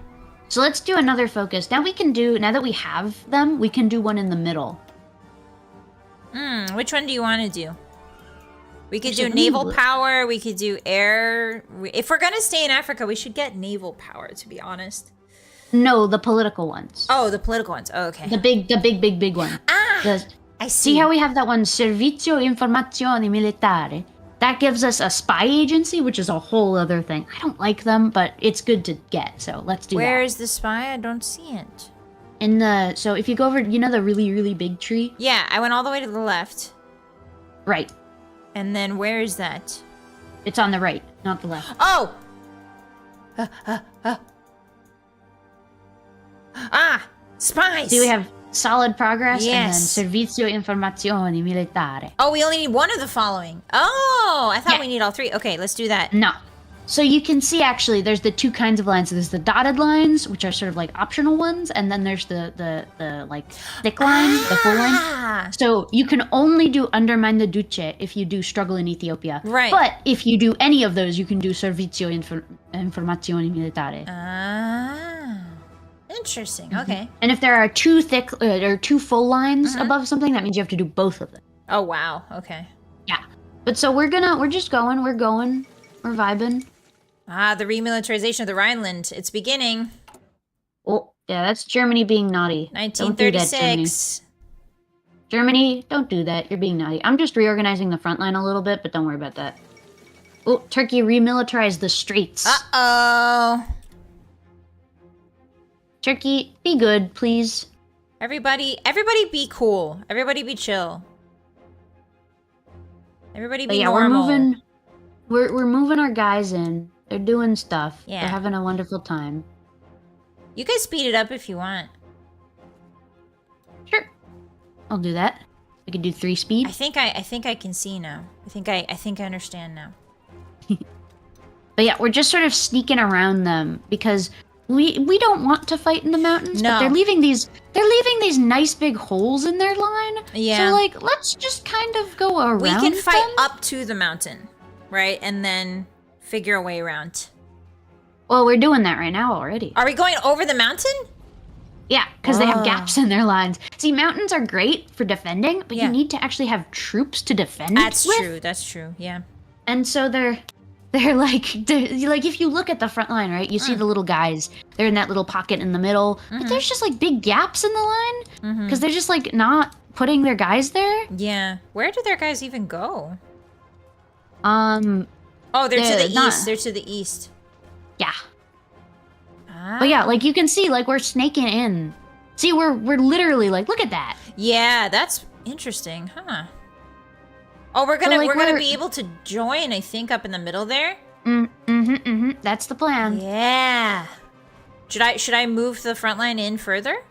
So let's do another focus. Now that we have them, we can do one in the middle. Which one do you want to do? We could do naval power. We could do air. If we're going to stay in Africa, we should get naval power, to be honest. No, the political ones. Oh, the political ones. Oh, okay. The big one. I see. See how we have that one, Servizio Informazioni Militare? That gives us a spy agency, which is a whole other thing. I don't like them, but it's good to get, so let's do that. Where is the spy? I don't see it. So if you go over, you know the really, really big tree? Yeah, I went all the way to the left. Right. And then where is that? It's on the right, not the left. Oh! Spies! See, we have solid progress, yes. And then Servizio Informazioni Militare. Oh, we only need one of the following. Oh, I thought we need all three. Okay, let's do that. No. So you can see, actually, there's the two kinds of lines. There's the dotted lines, which are sort of like optional ones, and then there's the like thick line, the full line. So you can only do Undermine the Duce if you do Struggle in Ethiopia. Right. But if you do any of those, you can do Servizio Informazioni Militare. Interesting. Okay. And if there are two two full lines above something, that means you have to do both of them. Oh wow. Okay. Yeah. But so we're just going. We're vibing. The remilitarization of the Rhineland. It's beginning. Oh, yeah, that's Germany being naughty. 1936. Germany, don't do that. You're being naughty. I'm just reorganizing the front line a little bit, but don't worry about that. Oh, Turkey remilitarized the streets. Uh-oh. Turkey, be good, please. Everybody be cool. Everybody be chill. Everybody be normal. We're moving our guys in. They're doing stuff. Yeah. They're having a wonderful time. You can speed it up if you want. Sure. I'll do that. I could do 3 speed. I think I can see now. I think I understand now. But yeah, we're just sort of sneaking around them because we don't want to fight in the mountains, no. But they're leaving these nice big holes in their line. Yeah. So like, let's just kind of go around. We can fight them. up to the mountain, right? And then figure a way around. Well, we're doing that right now already. Are we going over the mountain? Yeah, because they have gaps in their lines. See, mountains are great for defending, but you need to actually have troops to defend That's with. true. That's true. Yeah. And so they're like if you look at the front line, right? You see the little guys. They're in that little pocket in the middle, but there's just like big gaps in the line because they're just like not putting their guys there. Yeah. Where do their guys even go? Oh, they're to the east. They're to the east. Yeah. But yeah, like you can see, like we're snaking in. See, we're literally like, look at that. Yeah, that's interesting, huh? Oh, we're gonna be able to join, I think, up in the middle there. That's the plan. Yeah. Should I move the front line in further?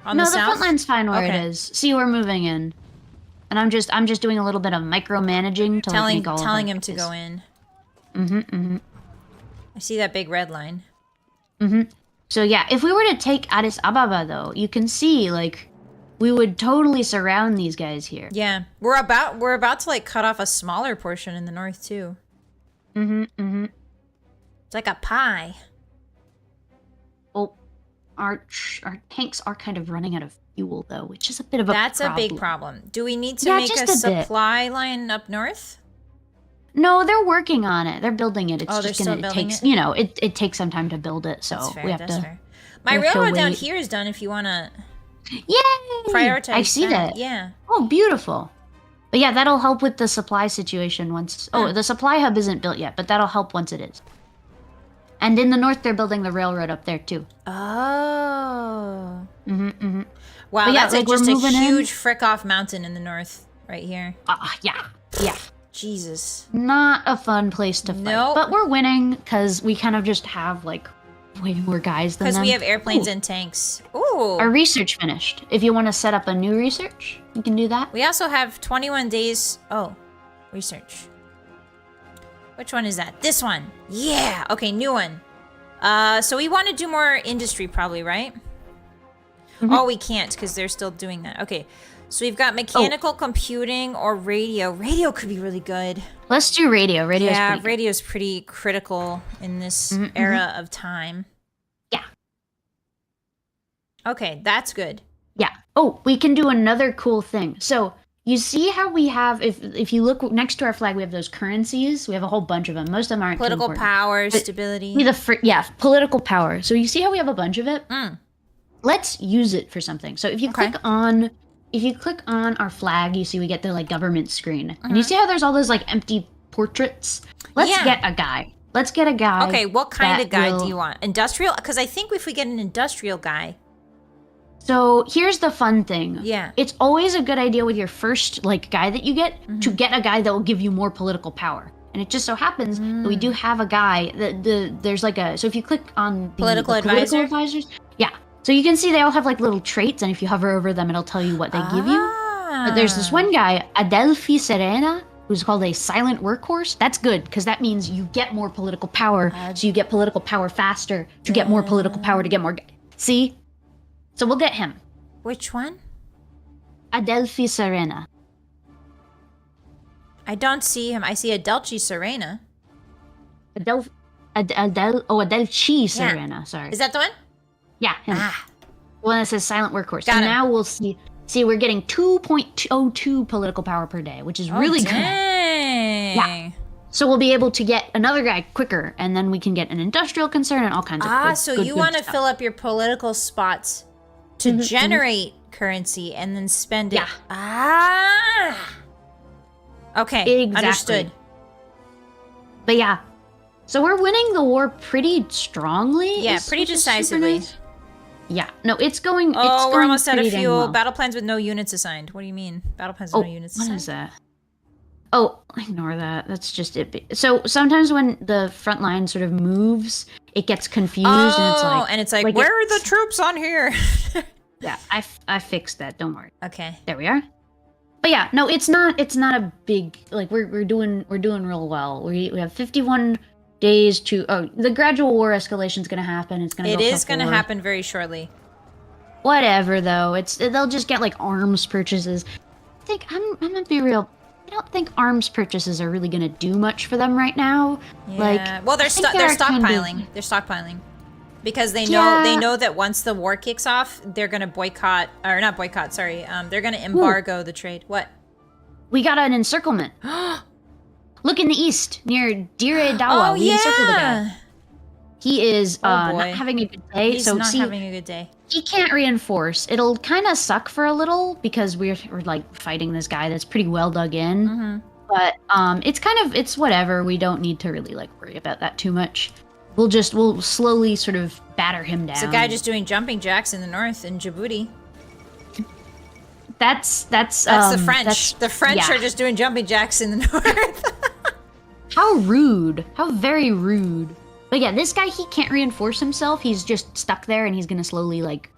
No, the front line's fine where it is. See, we're moving in, and I'm just doing a little bit of micromanaging to telling him to go in. I see that big red line. So yeah, if we were to take Addis Ababa, though, you can see like we would totally surround these guys here. Yeah, we're about to like cut off a smaller portion in the north too. It's like a pie. Oh, our tanks are kind of running out of fuel though, which is a bit of a problem. That's a big problem. Do we need to make a supply line up north? No, they're working on it. They're building it. It's just gonna take, you know, it takes some time to build it, so that's fair, we have to. Fair. My railroad down here is done. If you wanna, yay! Prioritize. I see that. Yeah. Oh, beautiful. But yeah, that'll help with the supply situation once. Oh, the supply hub isn't built yet, but that'll help once it is. And in the north, they're building the railroad up there too. Oh. Wow, But yeah, that's like, just we're a moving in. huge frick-off mountain in the north right here. Yeah. Jesus. Not a fun place to fight. Nope. But we're winning because we kind of just have, like, way more guys than them. Because we have airplanes Ooh. and tanks. Ooh. Our research finished. If you want to set up a new research, you can do that. We also have 21 days. Oh, research. Which one is that? This one. Yeah. Okay, new one. So we want to do more industry probably, right? Oh, we can't because they're still doing that. Okay. So we've got mechanical computing or radio. Radio could be really good. Let's do radio. Radio's pretty critical in this era of time. Yeah. Okay, that's good. Yeah. Oh, we can do another cool thing. So you see how we have, if you look next to our flag, we have those currencies. We have a whole bunch of them. Most of them aren't Political too important. power, But stability. political power. So you see how we have a bunch of it? Let's use it for something. So if you click on our flag, you see we get the like government screen. And you see how there's all those like empty portraits? Let's get a guy. Let's get a guy. Okay, what kind of guy do you want? Industrial? Because I think if we get an industrial guy. So here's the fun thing. Yeah. It's always a good idea with your first like guy that you get to get a guy that will give you more political power. And it just so happens that we do have a guy that there's like a, so if you click on the Political advisor? advisors, yeah. So you can see they all have like little traits, and if you hover over them, it'll tell you what they give you. But there's this one guy, Adelphi Serena, who's called a silent workhorse. That's good, because that means you get more political power, so you get political power faster, to get more political power, to get more... See? So we'll get him. Which one? Adelphi Serena. I don't see him. I see Adelchi Serena. Adelchi Serena, sorry. Is that the one? Yeah, him. One that says silent workhorse. Got So him. now we'll see. See, we're getting 2.02 political power per day, which is really good. Dang. Yeah. So we'll be able to get another guy quicker, and then we can get an industrial concern and all kinds of good, so good, you good want to stuff. fill up your political spots to generate currency and then spend it. Yeah. Okay. Exactly. Understood. But yeah. So we're winning the war pretty strongly. Yeah, pretty which is super decisively. nice. Yeah. No, it's going. Oh, it's we're going almost out of pretty dang fuel. well. Battle plans with no units assigned. What do you mean? Battle plans with no units What assigned? is that? Oh, ignore that. That's just it. So sometimes when the front line sort of moves, it gets confused, and it's like, where are the troops on here? Yeah, I fixed that. Don't worry. Okay. There we are. But yeah, no, it's not a big, like, we're doing real well. We have 51 days to, the gradual war escalation's gonna happen. It's gonna It go is tough going to war. happen very shortly. Whatever though, they'll just get like arms purchases. I'm gonna be real. I don't think arms purchases are really gonna do much for them right now. Yeah. Like, Well, they're I think they're kind of- stockpiling. They're stockpiling. Because they know that once the war kicks off, they're going to boycott, or not boycott, sorry. They're going to embargo the trade. What? We got an encirclement. Look in the east near Dire Dawa. Oh, We encircled the guy. yeah. He is boy. not having a good day. He's so not see, having a good day. he can't reinforce. It'll kind of suck for a little because we're like fighting this guy that's pretty well dug in. But it's whatever. We don't need to really like worry about that too much. We'll slowly sort of batter him down. It's a guy just doing jumping jacks in the north in Djibouti. That's the French. The French yeah. are just doing jumping jacks in the north. How rude. How very rude. But yeah, this guy, he can't reinforce himself. He's just stuck there, and he's gonna slowly, like,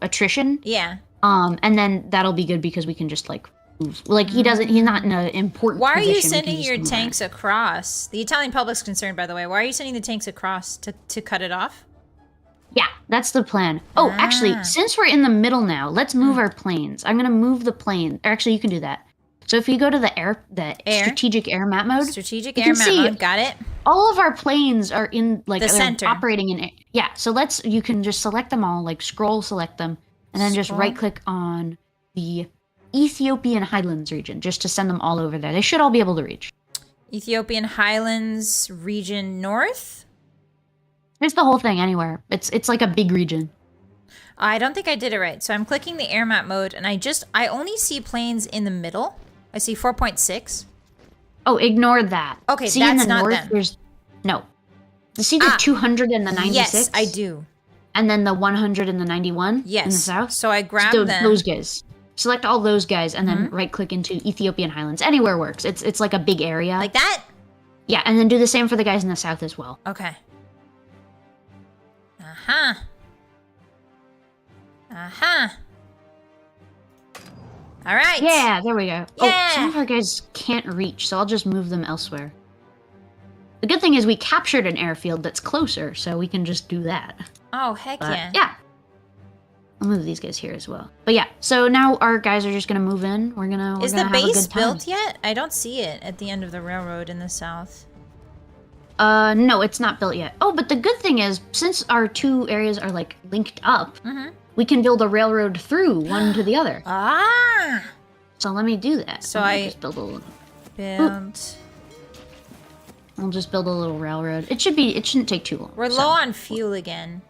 attrition. Yeah. And then that'll be good because we can just, like, move. Like, he's not in an important Why are you position. We can sending just your move tanks across? The Italian public's concerned, by the way. Why are you sending the tanks across to cut it off? Yeah, that's the plan. Oh, actually, since we're in the middle now, let's move our planes. I'm gonna move the plane. Or actually, you can do that. So if you go to the strategic air map mode, Strategic you air can map see mode. Got it. all of our planes are in like The they're center. operating in. Yeah, so you can just select them all, like scroll select them, and then just Scroll. right click on the Ethiopian Highlands region just to send them all over there. They should all be able to reach. Ethiopian Highlands region north. There's the whole thing anywhere. It's like a big region. I don't think I did it right. So I'm clicking the air map mode, and I only see planes in the middle. I see 4.6. Oh, ignore that. Okay, see that's in the not north, them. There's no. You see the 200 and the 96? Yes, I do. and then the 100 and the 91 Yes. in the south. So I grabbed them. Those guys. Select all those guys, and then right-click into Ethiopian Highlands. Anywhere works. It's like a big area. Like that? Yeah, and then do the same for the guys in the south as well. Okay. Uh-huh. Uh-huh. All right. Yeah, there we go. Yeah. Oh, some of our guys can't reach, so I'll just move them elsewhere. The good thing is we captured an airfield that's closer, so we can just do that. Oh, heck But, yeah. yeah. I'll move these guys here as well. But yeah, so now our guys are just gonna move in. We're gonna Is the have a base good time. built yet? I don't see it at the end of the railroad in the south. No, it's not built yet. Oh, but the good thing is, since our two areas are like linked up, we can build a railroad through one to the other. Ah! So let me do that. So I'll I just build a little. built. I'll just build a little railroad. It shouldn't take too long. We're so. low on fuel again.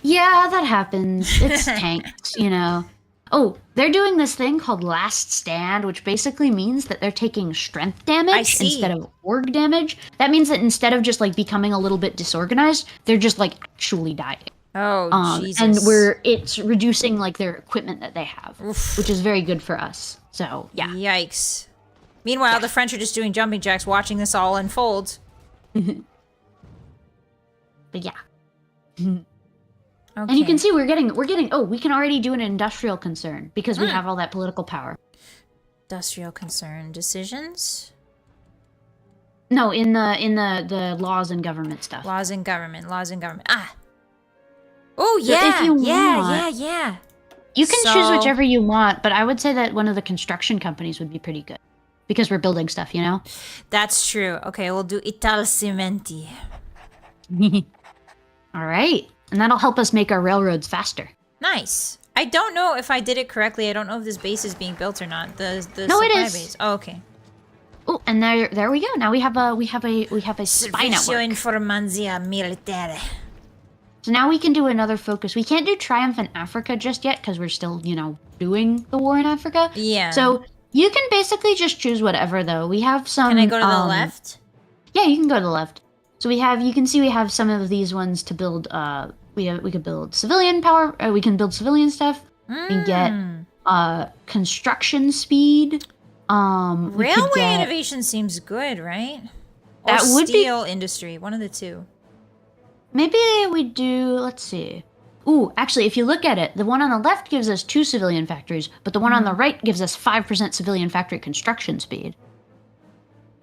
Yeah, that happens. It's tanks, you know. Oh, they're doing this thing called Last Stand, which basically means that they're taking strength damage instead of org damage. That means that instead of just like becoming a little bit disorganized, they're just like actually dying. Oh, Jesus. And it's reducing like their equipment that they have, which is very good for us. So, yeah. Yikes. Meanwhile, the French are just doing jumping jacks watching this all unfold. But yeah. Okay. And you can see we're getting we can already do an industrial concern because we have all that political power. Industrial concern decisions? No, in the laws and government stuff. Laws and government. Ah. Oh, yeah. If you yeah. You can choose whichever you want, but I would say that one of the construction companies would be pretty good. Because we're building stuff, you know? That's true. Okay, we'll do Italcementi. All right. And that'll help us make our railroads faster. Nice. I don't know if I did it correctly. I don't know if this base is being built or not. The No, supply it is. base. Oh, okay. Oh, and there we go. Now we have a spy Servizio network. Informazia Militare. So now we can do another focus. We can't do Triumph in Africa just yet because we're still, doing the war in Africa. Yeah. So you can basically just choose whatever though. We have some. Can I go to the left? Yeah, you can go to the left. So you can see we have some of these ones to build. We could build civilian power. We can build civilian stuff. We get construction speed. Railway innovation seems good, right? Or That would be- steel industry, one of the two. Maybe we do. Let's see. Ooh, actually, if you look at it, the one on the left gives us 2 civilian factories, but the one on the right gives us 5% civilian factory construction speed.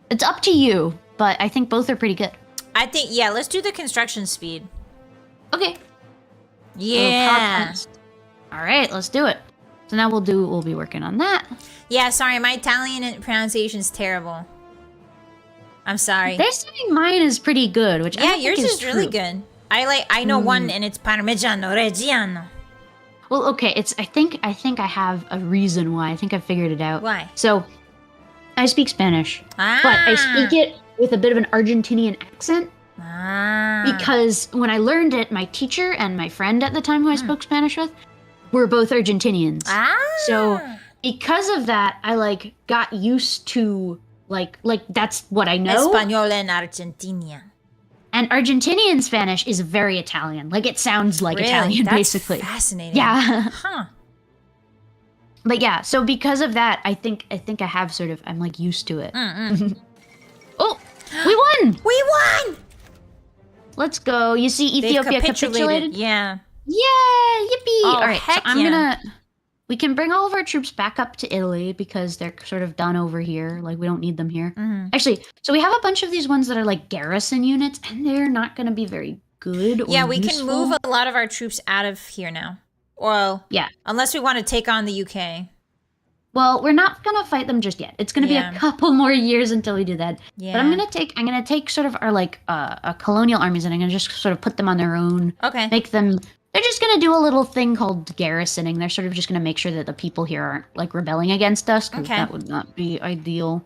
It's up to you, but I think both are pretty good. I think, yeah, let's do the construction speed. Okay. Yeah. All right, let's do it. So now we'll be working on that. Yeah, sorry, my Italian pronunciation is terrible. I'm sorry. They're saying mine is pretty good, which I Yeah, don't yours think is really true. good. I know one, and it's Parmigiano Reggiano. Well, okay, I think I have a reason why. I think I figured it out. Why? So, I speak Spanish, Ah. but I speak it with a bit of an Argentinian accent. Ah. Because when I learned it, my teacher and my friend at the time who I spoke Spanish with were both Argentinians. Ah. So because of that, I got used to like that's what I know. Español en Argentina. And Argentinian Spanish is very Italian. Like it sounds like Really? Italian, That's basically. fascinating. Yeah. Huh. But yeah, so because of that, I think I have sort of I'm like used to it. Oh, we won! We won! Let's go. You see Ethiopia They've capitulated? Yeah. Yeah, yippee! Oh, All right, so heck I'm yeah. we can bring all of our troops back up to Italy because they're sort of done over here. Like we don't need them here. Actually, so we have a bunch of these ones that are like garrison units, and they're not going to be very good. Or Yeah, we useful. can move a lot of our troops out of here now. Well, Yeah. unless we want to take on the UK. Well, we're not going to fight them just yet. It's going to be Yeah. a couple more years until we do that. Yeah. But I'm going to take sort of our colonial armies, and I'm going to just sort of put them on their own. Okay. Make them. They're just going to do a little thing called garrisoning. They're sort of just going to make sure that the people here aren't like rebelling against us, because Okay. that would not be ideal.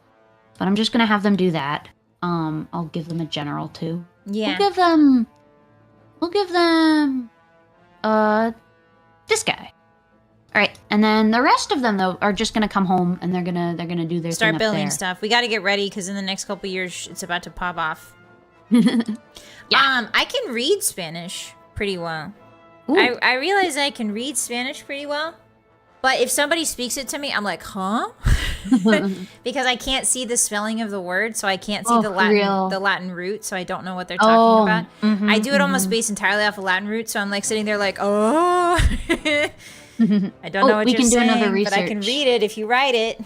But I'm just going to have them do that. I'll give them a general too. Yeah. We'll give them this guy. All right, and then the rest of them though are just going to come home, and they're going to do their Start thing building up there. stuff. We got to get ready because in the next couple years it's about to pop off. Yeah. I can read Spanish pretty well. Ooh. I realize I can read Spanish pretty well, but if somebody speaks it to me, I'm like, huh? Because I can't see the spelling of the word, so I can't see the Latin root, so I don't know what they're talking about. I do it almost based entirely off of Latin root, so I'm like sitting there like, oh. I don't know what you're saying, but I can read it if you write it.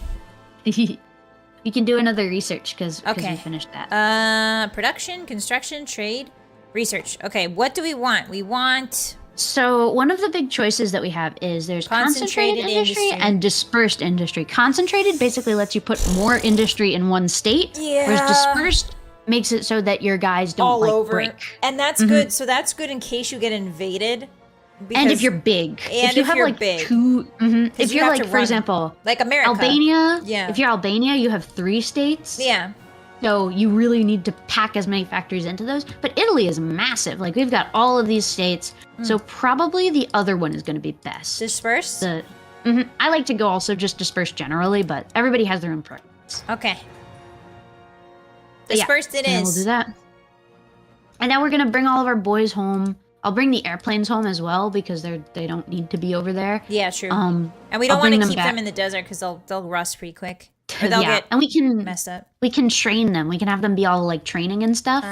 You can do another research because we finished that. Production, construction, trade, research. Okay, what do we want? We want... So one of the big choices that we have is there's concentrated industry and dispersed industry. Concentrated basically lets you put more industry in one state, whereas dispersed makes it so that your guys don't break. And that's good. So that's good in case you get invaded. And if you're big. And if you have like big. If you're like, for example, like America. Albania. If you're Albania, you have 3 states. Yeah. So you really need to pack as many factories into those. But Italy is massive. Like we've got all of these states. So probably the other one is going to be best. Dispersed? I like to go also just dispersed generally, but everybody has their own preference. Okay. Dispersed it is. We'll do that. And now we're going to bring all of our boys home. I'll bring the airplanes home as well because they don't need to be over there. Yeah, true. And we don't want to keep them in the desert because they'll rust pretty quick. Or they'll get and we can messed up. We can train them. We can have them be all like training and stuff.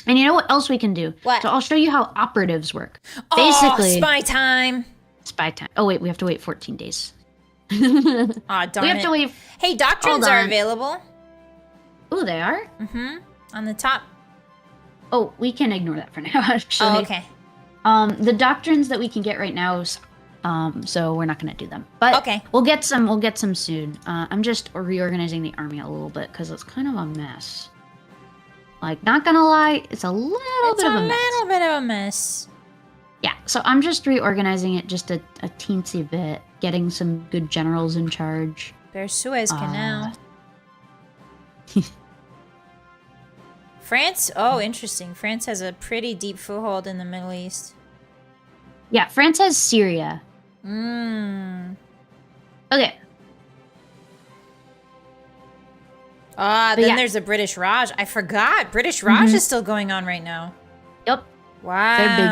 And you know what else we can do? What? So I'll show you how operatives work. Basically, spy time. Spy time. Oh wait, we have to wait 14 days. Aw, darn it. We have to wait. Hey, doctrines are available. Oh, they are? On the top. Oh, we can ignore that for now, actually. Oh, okay. The doctrines that we can get right now, so we're not going to do them. But we'll get some soon. I'm just reorganizing the army a little bit because it's kind of a mess. Like, not gonna lie, it's a little bit of a mess. Yeah, so I'm just reorganizing it just a teensy bit, getting some good generals in charge. There's Suez Canal. France? Oh, interesting. France has a pretty deep foothold in the Middle East. Yeah, France has Syria. Okay. Then there's the British Raj. I forgot. British Raj is still going on right now. Yep. Wow. They're big.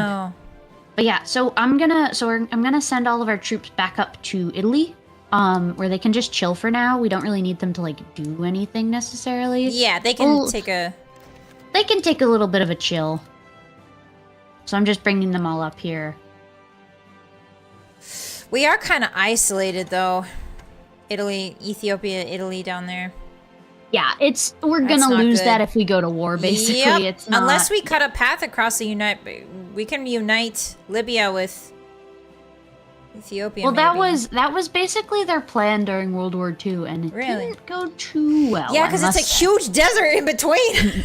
But yeah, so I'm gonna send all of our troops back up to Italy, where they can just chill for now. We don't really need them to like do anything necessarily. Yeah, they can take a little bit of a chill. So I'm just bringing them all up here. We are kind of isolated though. Ethiopia, Italy down there. Yeah, we're gonna lose that if we go to war, basically. Yep. It's not... Unless we cut a path across we can unite Libya with Ethiopia. Well, that was basically their plan during World War II, and it didn't go too well. Yeah, because it's a huge desert in between.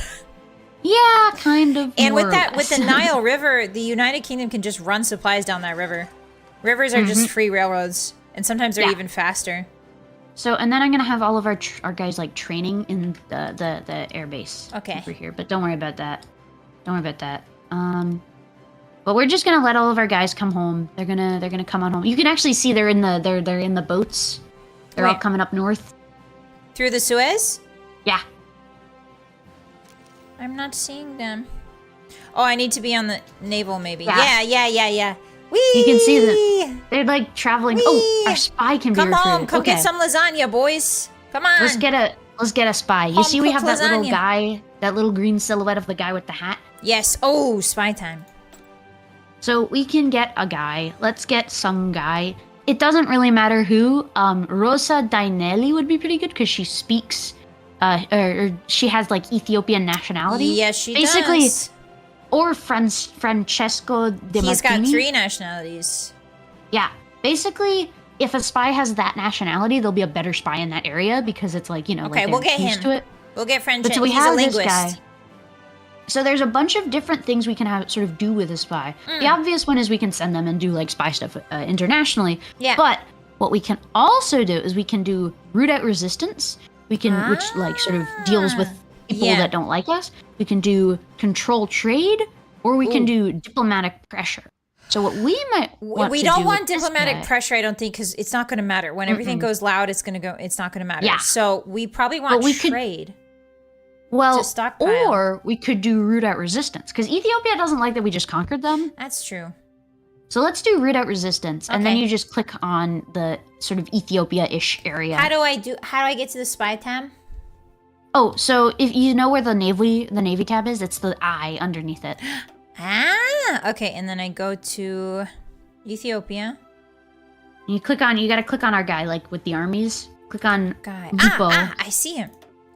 Yeah, kind of. And with the Nile River, the United Kingdom can just run supplies down that river. Rivers are just free railroads, and sometimes they're even faster. So, and then I'm gonna have all of our guys like training in the air base over here. But don't worry about that. Don't worry about that. But we're just gonna let all of our guys come home. They're gonna come on home. You can actually see they're in the boats. They're all coming up north. Through the Suez? Yeah. I'm not seeing them. Oh, I need to be on the naval maybe. Yeah. Yeah. Whee! You can see them. They're like traveling. Whee! Oh, our spy can be recruited. Come on, come get some lasagna, boys. Come on. Let's get a spy. You see we have that little guy, that little green silhouette of the guy with the hat? Yes. Oh, spy time. So we can get a guy. Let's get some guy. It doesn't really matter who. Rosa Dainelli would be pretty good because she speaks, or she has like Ethiopian nationality. Yes, she basically, does. Or Francesco De Martini. He's got 3 nationalities. Yeah, basically, if a spy has that nationality, there'll be a better spy in that area because it's like, okay, we'll get him. To it. We'll get Francesco. So we He's have a linguist. This guy. So there's a bunch of different things we can sort of do with a spy. The obvious one is we can send them and do like spy stuff internationally. Yeah. But what we can also do is we can do root out resistance. We can, which like sort of deals with people that don't like us. We can do control trade, or we can do diplomatic pressure. So what we might want we don't want diplomatic pressure, I don't think, because it's not going to matter. When everything goes loud, it's not going to matter. Yeah. So we probably want trade. Or we could do root out resistance, because Ethiopia doesn't like that we just conquered them. That's true. So let's do root out resistance, and then Okay. you just click on the sort of Ethiopia-ish area. How do I get to the spy tab? Oh, so if you know where the Navy tab is, it's the I underneath it. Ah, okay, and then I go to Ethiopia. You gotta click on our guy, like with the armies. Click on Guy. Lupo. I see him.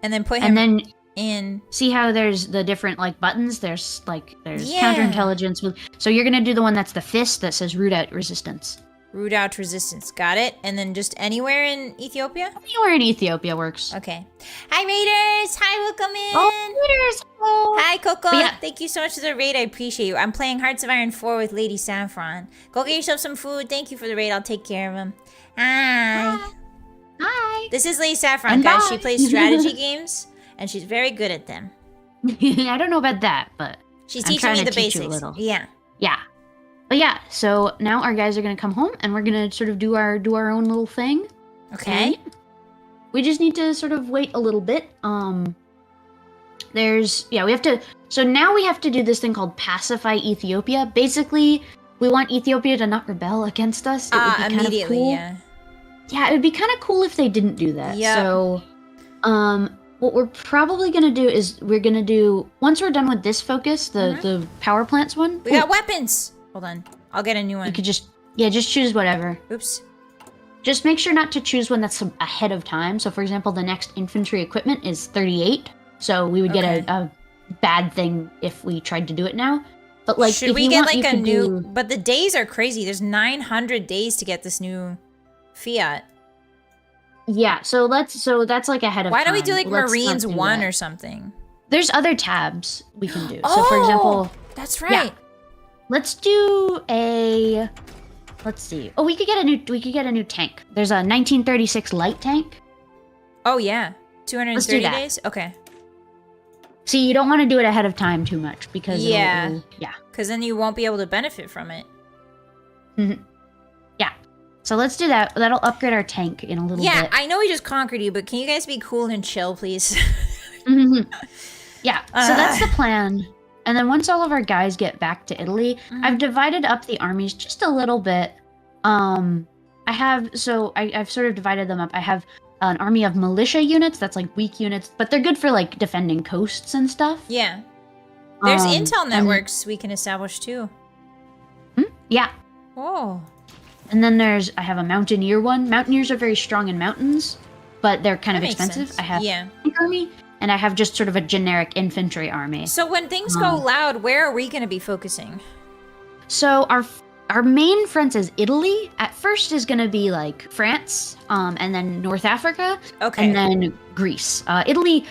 And then put him And then in. see how there's the different like buttons? There's Yeah. counterintelligence. So you're gonna do the one that's the fist that says root out resistance. Root out resistance. Got it. And then just anywhere in Ethiopia? Anywhere in Ethiopia works. Okay. Hi, Raiders. Hi, welcome in. Oh, Raiders. Oh. Hi, Coco. Yeah. Thank you so much for the raid. I appreciate you. I'm playing Hearts of Iron 4 with Lady Saffron. Go get yourself some food. Thank you for the raid. I'll take care of him. Hi. Hi. This is Lady Saffron, And guys. bye. She plays strategy games, and she's very good at them. I don't know about that, but She's I'm teaching trying me to the teach you a basics. little. Yeah. yeah. But yeah, so now our guys are gonna come home, and we're gonna sort of do our own little thing. Okay. And we just need to sort of wait a little bit. So now we have to do this thing called pacify Ethiopia. Basically, we want Ethiopia to not rebel against us. It would be kind of Immediately, cool. yeah. Yeah, it would be kind of cool if they didn't do that. Yep. So, what we're probably gonna do is once we're done with this focus, the power plants one. We got weapons. Hold on. I'll get a new one. You could just choose whatever. Oops. Just make sure not to choose one that's ahead of time. So, for example, the next infantry equipment is 38. So we would get Okay. a bad thing if we tried to do it now. But like, Should if we you get want, like you a could new? do- But the days are crazy. There's 900 days to get this new Fiat. Yeah. So that's like ahead of time. Why don't we do like Let's not Marines do 1 that. or something? There's other tabs we can do. So, for example, that's right. let's do a. Let's see. Oh, we could get a new tank. There's a 1936 light tank. Oh yeah, 230 that. days. Okay. See, you don't want to do it ahead of time too much because Yeah. it'll yeah. Because then you won't be able to benefit from it. Yeah. So let's do that. That'll upgrade our tank in a little Yeah, bit. I know we just conquered you, but can you guys be cool and chill, please? Yeah. So that's the plan. And then once all of our guys get back to Italy, I've divided up the armies just a little bit. I've sort of divided them up. I have an army of militia units that's like weak units, but they're good for like defending coasts and stuff. Yeah. There's intel and- networks we can establish too. Yeah. Oh. And then I have a mountaineer one. Mountaineers are very strong in mountains, but they're kind That of makes expensive. sense. I have Yeah. an army, and I have just sort of a generic infantry army. So when things go loud, where are we going to be focusing? So our main front is Italy. At first is going to be like France, and then North Africa, Okay. and then Greece. Italy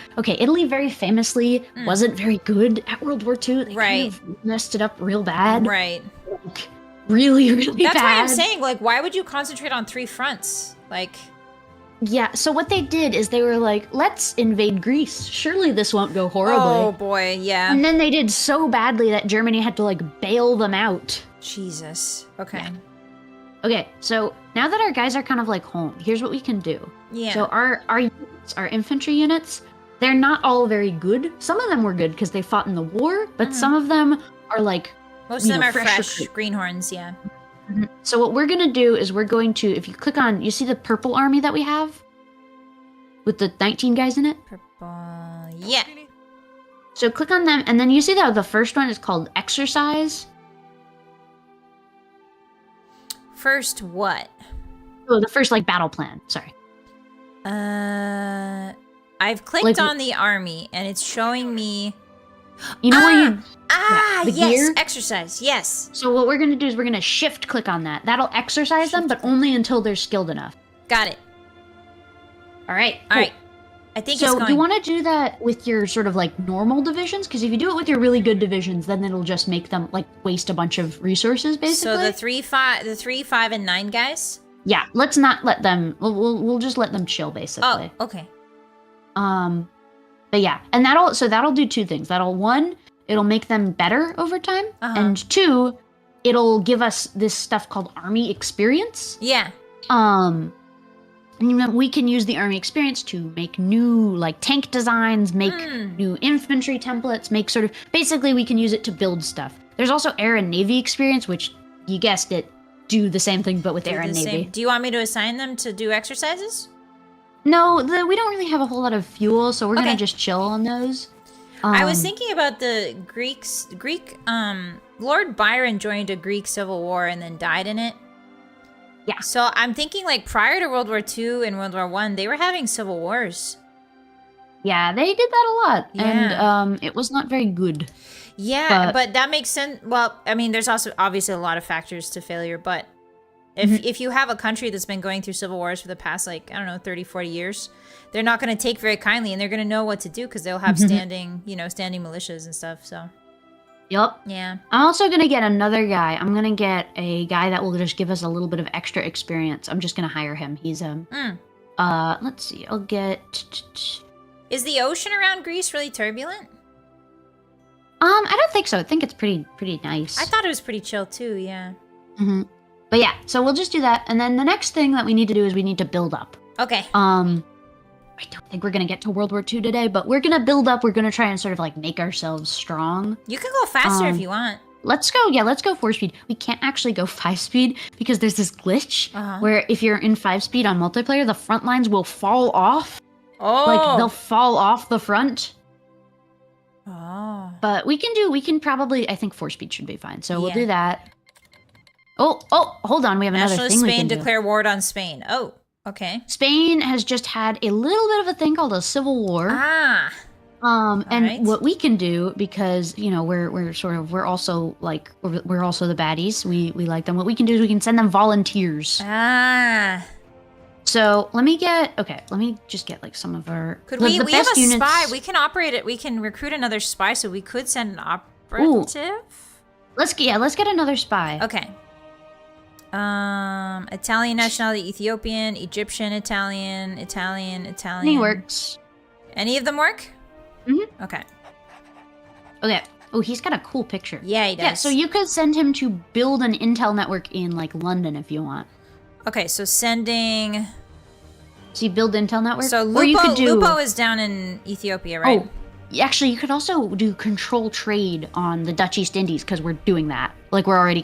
very famously wasn't very good at World War II. They kind of messed it up real bad. Right. Like, really, really That's bad. why I'm saying, like, why would you concentrate on 3 fronts? Like, Yeah, so what they did is they were like, let's invade Greece. Surely this won't go horribly. oh boy, yeah. And then they did so badly that Germany had to like bail them out. Jesus. Okay. Yeah. Okay, so now that our guys are kind of like home, here's what we can do. Yeah. So our units, our infantry units, they're not all very good. Some of them were good because they fought in the war, but some of them are like Most of them are fresh recruit. greenhorns, yeah. So what we're gonna do is we're going to, if you click on, you see the purple army that we have? With the 19 guys in it? Purple. Yeah. So click on them, and then you see that the first one is called Exercise. First what? Oh, the first like battle plan. Sorry. I've clicked Like- on the army and it's showing me. You know where you? the Yes, gear? exercise. Yes, So what we're gonna do is we're gonna shift click on that. That'll exercise them, but only until they're skilled enough. got it. All right. All right. I think it's So going. you want to do that with your sort of like normal divisions? Because if you do it with your really good divisions, then it'll just make them like waste a bunch of resources, basically. So the 3, 5, and 9 guys. Yeah, let's not let them. We'll just let them chill, basically. Oh, okay. But yeah, and that'll do 2 things. It'll make them better over time, and 2, it'll give us this stuff called army experience. Yeah. And we can use the army experience to make new like tank designs, make new infantry templates, make sort of basically we can use it to build stuff. There's also air and navy experience, which you guessed it, do the same thing but with air and navy. Do you want me to assign them to do exercises? No, we don't really have a whole lot of fuel, so we're gonna just chill on those. I was thinking about the Greek, Lord Byron joined a Greek civil war and then died in it. Yeah. So I'm thinking like prior to World War II and World War I, they were having civil wars. Yeah, they did that a lot, Yeah. and it was not very good. Yeah, but that makes sense. Well, I mean, there's also obviously a lot of factors to failure, but if you have a country that's been going through civil wars for the past, like, I don't know, 30, 40 years, they're not going to take very kindly, and they're going to know what to do because they'll have standing militias and stuff, so. Yep. Yeah. I'm also going to get another guy. I'm going to get a guy that will just give us a little bit of extra experience. I'm just going to hire him. He's, let's see, I'll get... Is the ocean around Greece really turbulent? I don't think so. I think it's pretty nice. I thought it was pretty chill too, yeah. But yeah, so we'll just do that. And then the next thing that we need to do is we need to build up. Okay. I don't think we're going to get to World War II today, but we're going to build up. We're going to try and sort of like make ourselves strong. You can go faster if you want. Let's go 4-speed. We can't actually go 5-speed because there's this glitch where if you're in 5-speed on multiplayer, the front lines will fall off. Oh. Like they'll fall off the front. Oh. But we can probably, I think 4-speed should be fine. So we'll do that. Oh, hold on. We have another Nationalist thing we Spain can declare war on Spain. Oh, okay. Spain has just had a little bit of a thing called a civil war. Ah. And what we can do, because, you know, we're also the baddies. We like them. What we can do is we can send them volunteers. Ah. So let me just get like some of our. We have a spy. We can operate it. We can recruit another spy, so we could send an operative. Let's get another spy. Okay. Italian nationality, Ethiopian, Egyptian, Italian. Any works. Any of them work? Mm-hmm. Okay. Okay. Oh, he's got a cool picture. Yeah, he does. Yeah, so you could send him to build an intel network in like London if you want. Okay, so sending. See, build intel network. So Lupo is down in Ethiopia, right? Oh, actually, you could also do control trade on the Dutch East Indies because we're doing that. Like we're already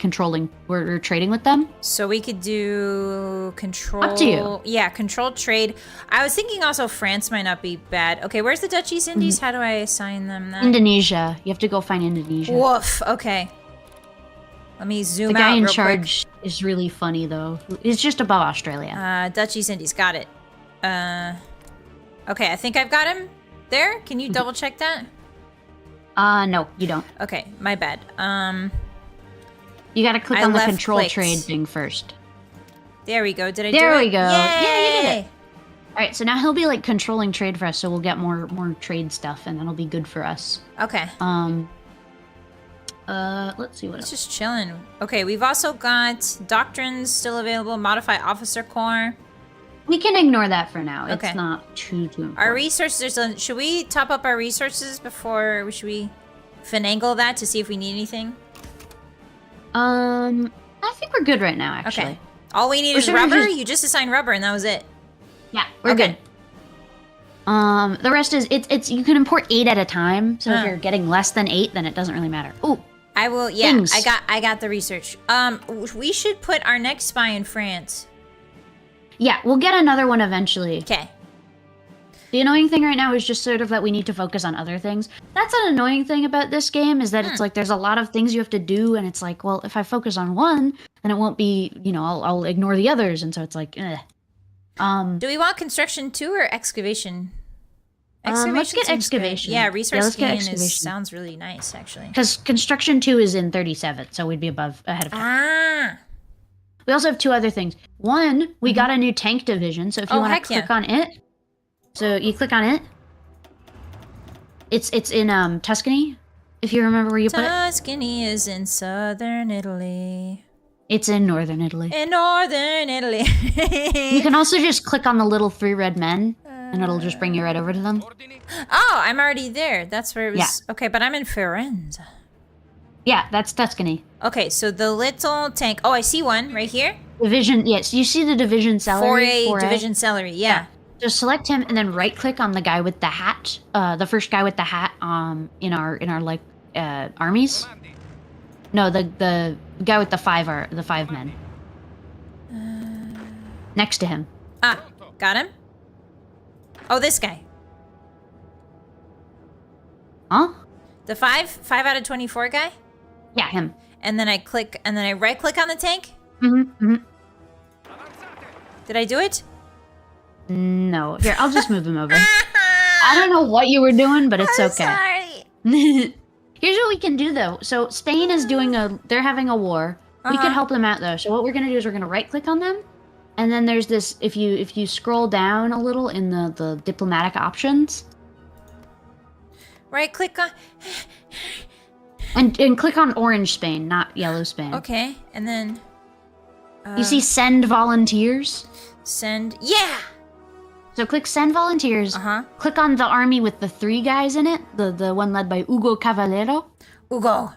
we're trading with them. So we could do control. Up to you. Yeah, control trade. I was thinking also France might not be bad. Okay, where's the Dutch East Indies? How do I assign them that? Indonesia. You have to go find Indonesia. Woof. Okay. Let me zoom out. The guy in real charge is really funny though. It's just above Australia. Dutch East Indies. Got it. Okay, I think I've got him there. Can you double check that? No, you don't. Okay, my bad. You gotta click on the control trade thing first. There we go. Did I do it? There we go. Yay! Yeah, you did it. All right, so now he'll be like controlling trade for us, so we'll get more trade stuff, and that'll be good for us. Okay. Let's see what else. Just chilling. Okay, we've also got doctrines still available. Modify officer corps. We can ignore that for now. Okay. It's not too important. Our resources are still. Should we top up our resources before? Should we finagle that to see if we need anything? I think we're good right now, actually. Okay. All we need is rubber? You just assigned rubber and that was it. Yeah, we're good. The rest is, you can import 8 at a time, so if you're getting less than 8, then it doesn't really matter. Ooh. I will, yeah, things. I got the research. We should put our next spy in France. Yeah, we'll get another one eventually. Okay. The annoying thing right now is just sort of that we need to focus on other things. That's an annoying thing about this game, is that it's like there's a lot of things you have to do, and it's like, well, if I focus on one, then it won't be, I'll ignore the others, and so it's like, eh. Do we want construction too or excavation? Let's get excavation. Yeah, resource gain sounds really nice, actually. Because construction 2 is in 37, so we'd be ahead of time. Ah. We also have 2 other things. One, we got a new tank division, so if you want to click on it, so you click on it. It's in Tuscany, if you remember where you put it. Tuscany is in southern Italy. It's in northern Italy. In northern Italy. You can also just click on the little 3 red men, and it'll just bring you right over to them. Oh, I'm already there. That's where it was. Yeah. Okay, but I'm in Firenze. Yeah, that's Tuscany. Okay, so the little tank. Oh, I see one right here. Division, yes. You see the division celery? 4A division celery, yeah. Just select him and then right-click on the guy with the hat. The first guy with the hat in our armies. No, the guy with the five men. Next to him. Ah, got him. Oh, this guy. Huh? The 5 out of 24 guy? Yeah, him. And then I click, and then I right click on the tank? Mm-hmm. Did I do it? No. Here, I'll just move him over. I don't know what you were doing, but it's okay. Sorry. Here's what we can do though. So Spain is they're having a war. We could help them out though. So what we're gonna do is we're gonna right click on them. And then there's this, if you scroll down a little in the diplomatic options. Right click on... And click on orange Spain, not yellow Spain. Okay, and then... you see send volunteers? Send... Yeah! So click send volunteers. Click on the army with the 3 guys in it. The one led by Hugo Cavallero. Ugo.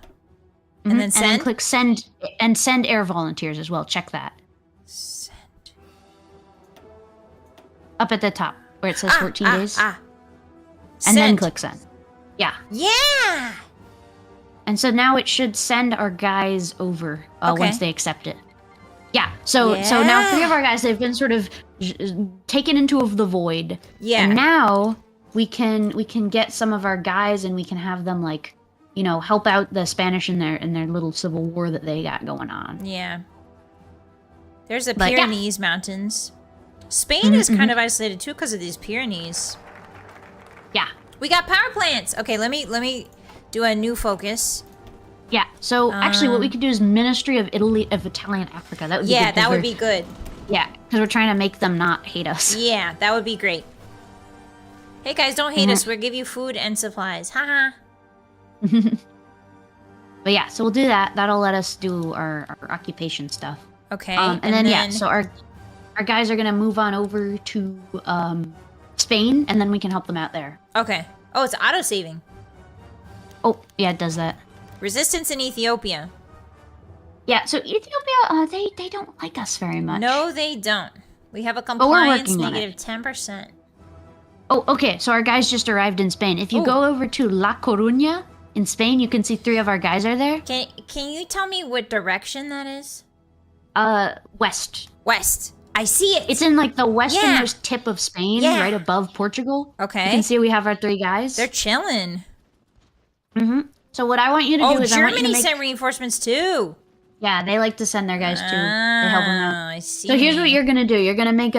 And then send? And then click send, and send air volunteers as well. Check that. Send. Up at the top, where it says 14 days. And Send. then click send. Yeah. Yeah! And so now it should send our guys over once they accept it. Yeah. So now 3 of our guys, they've been sort of taken into the void. Yeah. And now we can get some of our guys and we can have them like, you know, help out the Spanish in their little civil war that they got going on. Yeah. There's the Pyrenees Mountains. Spain is kind of isolated too because of these Pyrenees. Yeah. We got power plants. Okay, let me do a new focus. Yeah. So actually, what we could do is Ministry of Italian Africa. That would be good. Yeah, that would be good. Yeah, because we're trying to make them not hate us. Yeah, that would be great. Hey guys, don't hate us. We'll give you food and supplies. Haha. But yeah, so we'll do that. That'll let us do our occupation stuff. Okay. And then yeah, so our guys are gonna move on over to Spain, and then we can help them out there. Okay. Oh, it's auto saving. Oh yeah, it does that. Resistance in Ethiopia. Yeah, so Ethiopia, they don't like us very much. No, they don't. We have a compliance negative 10%. Oh, okay. So our guys just arrived in Spain. If you go over to La Coruña in Spain, you can see 3 of our guys are there. Can you tell me what direction that is? West. West. I see it. It's in like the westernmost tip of Spain, right above Portugal. Okay. You can see we have our 3 guys. They're chilling. So what I want you to do is Germany sent reinforcements too. Yeah, they like to send their guys too. They help them out. I see. So here's what you're gonna do. You're gonna make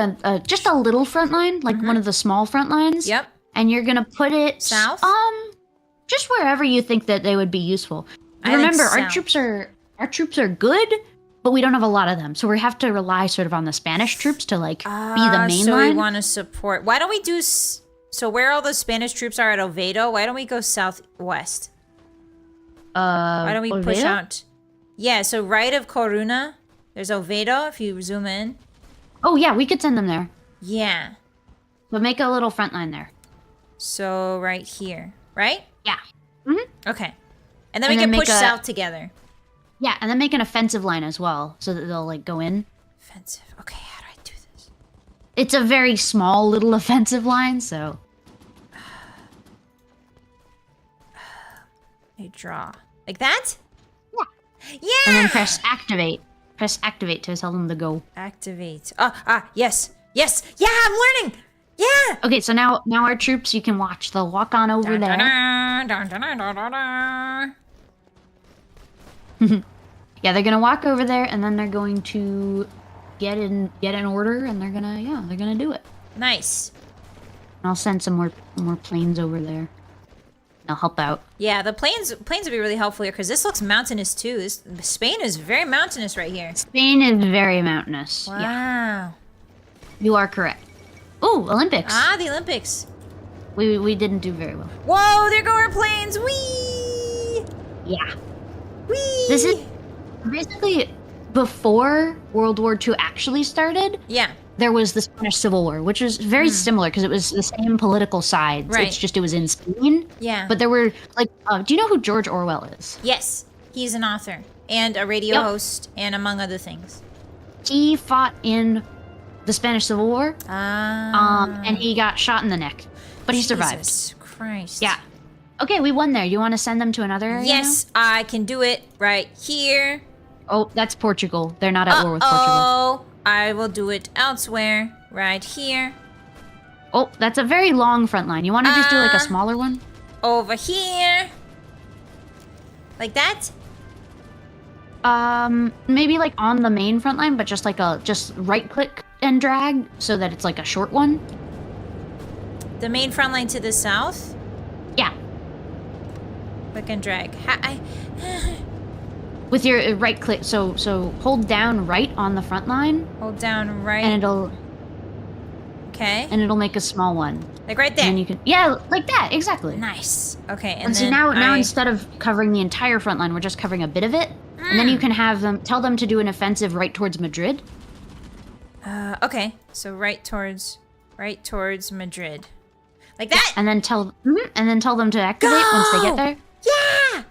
just a little front line, like one of the small front lines. Yep. And you're gonna put it south. Just wherever you think that they would be useful. Remember, our troops are good, but we don't have a lot of them, so we have to rely sort of on the Spanish troops to like be the main so line. We want to support. Why don't we do? So where all the Spanish troops are at Oviedo, why don't we go southwest? Why don't we push out? Yeah, so right of Coruna, there's Oviedo, if you zoom in. Oh, yeah, we could send them there. Yeah. But make a little front line there. So right here, right? Yeah. Okay. And then we can push south together. Yeah, and then make an offensive line as well, so that they'll, like, go in. Offensive. Okay, how do I do this? It's a very small little offensive line, so... I draw. Like that? Yeah! And then press activate. Press activate to tell them to go. Activate. Yes. Yes! Yeah, I'm learning! Yeah! Okay, so now our troops, you can watch. They'll walk on over there. Yeah, they're gonna walk over there, and then they're going to get in order, and they're gonna do it. Nice. And I'll send some more planes over there. They'll help out. Yeah, the planes would be really helpful here because this looks mountainous too. Spain is very mountainous right here. Spain is very mountainous. Wow. Yeah. You are correct. Ooh, Olympics. The Olympics. We didn't do very well. Whoa, there go our planes. Whee! Yeah. Whee! This is basically before World War II actually started. Yeah. There was the Spanish Civil War, which was very similar because it was the same political sides. Right. It's just it was in Spain. Yeah. But there were like, do you know who George Orwell is? Yes, he's an author and a radio host, and among other things. He fought in the Spanish Civil War. And he got shot in the neck, but he survived. Jesus Christ. Yeah. Okay, we won there. You want to send them to another area Yes, I can do it right here. Oh, that's Portugal. They're not at war with Portugal. Oh, I will do it elsewhere. Right here. Oh, that's a very long front line. You want to just do like a smaller one? Over here. Like that? Maybe like on the main front line, but just like just right click and drag so that it's like a short one. The main front line to the south? Yeah. Click and drag. With your right click, so hold down right on the front line. Hold down right. And it'll... Okay. And it'll make a small one. Like right there? And then you can... Yeah, like that, exactly. Nice. Okay, and so now instead of covering the entire front line, we're just covering a bit of it. And then you can have them... Tell them to do an offensive right towards Madrid. Okay. So right towards Madrid. Like that? And then tell them to activate once they get there. Yeah!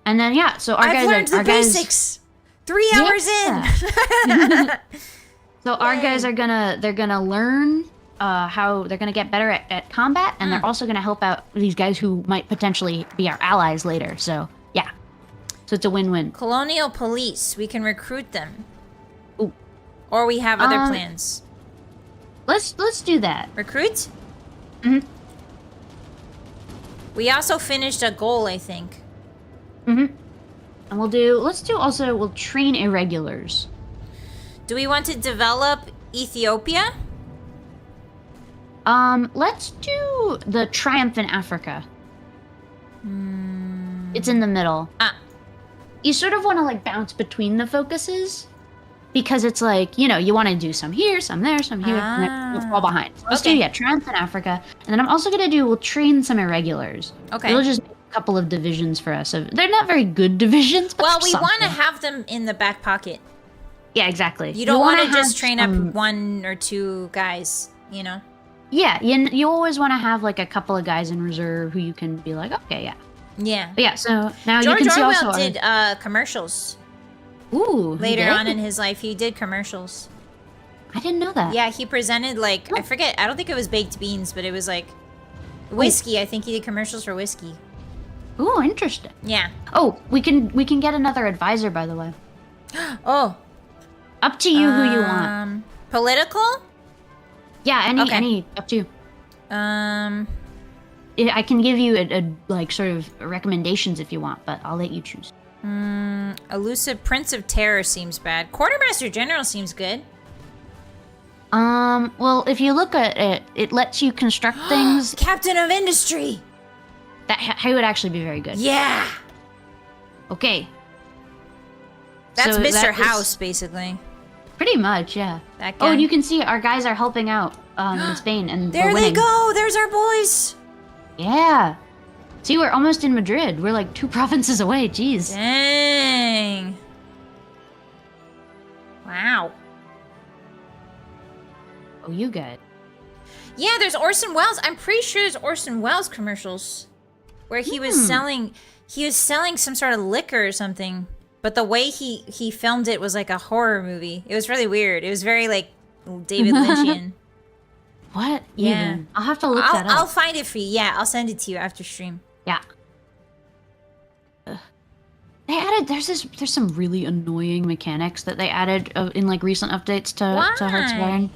And then yeah, so I've learned the basics. 3 hours in. So our guys are gonna learn how they're gonna get better at combat, and they're also gonna help out these guys who might potentially be our allies later. So yeah, so it's a win-win. Colonial police, we can recruit them. Ooh. Or we have other plans. Let's do that. Recruit? Mm-hmm. We also finished a goal, I think. Mm-hmm. And we'll train irregulars. Do we want to develop Ethiopia? Let's do the Triumph in Africa. It's in the middle. You sort of want to like bounce between the focuses because it's like, you know, you want to do some here, some there, some here, and then we'll fall behind. So let's do Triumph in Africa. And then I'm also we'll train some irregulars. Okay. It'll just be a couple of divisions for us. So they're not very good divisions, but we want to have them in the back pocket. Yeah, exactly. You don't want to just train up 1 or 2 guys, you know? Yeah, you always want to have like a couple of guys in reserve who you can be like, okay, yeah. Yeah. But yeah, so now George you can see Orwell also... did commercials. Ooh, Later on in his life, he did commercials. I didn't know that. Yeah, he presented like, I forget, I don't think it was baked beans, but it was like whiskey. I think he did commercials for whiskey. Ooh, interesting. Yeah. Oh, we can get another advisor, by the way. Oh. Up to you who you want. Political? Yeah, any up to you. I can give you a like sort of recommendations if you want, but I'll let you choose. Elusive Prince of Terror seems bad. Quartermaster General seems good. Well, if you look at it, it lets you construct things. Captain of Industry! He would actually be very good. Yeah! Okay. That's so Mr. House, basically. Pretty much, yeah. That guy. Oh, and you can see our guys are helping out in Spain, and there they go! There's our boys! Yeah. See, we're almost in Madrid. We're like 2 provinces away. Jeez. Dang. Wow. Oh, you got it. Yeah, there's Orson Welles. I'm pretty sure there's Orson Welles commercials where he was selling some sort of liquor or something. But the way he filmed it was like a horror movie. It was really weird. It was very like David Lynchian. What? Yeah. Even? I'll have to look that up. I'll find it for you. Yeah, I'll send it to you after stream. Yeah. They added there's some really annoying mechanics that they added in like recent updates to Hearthstone.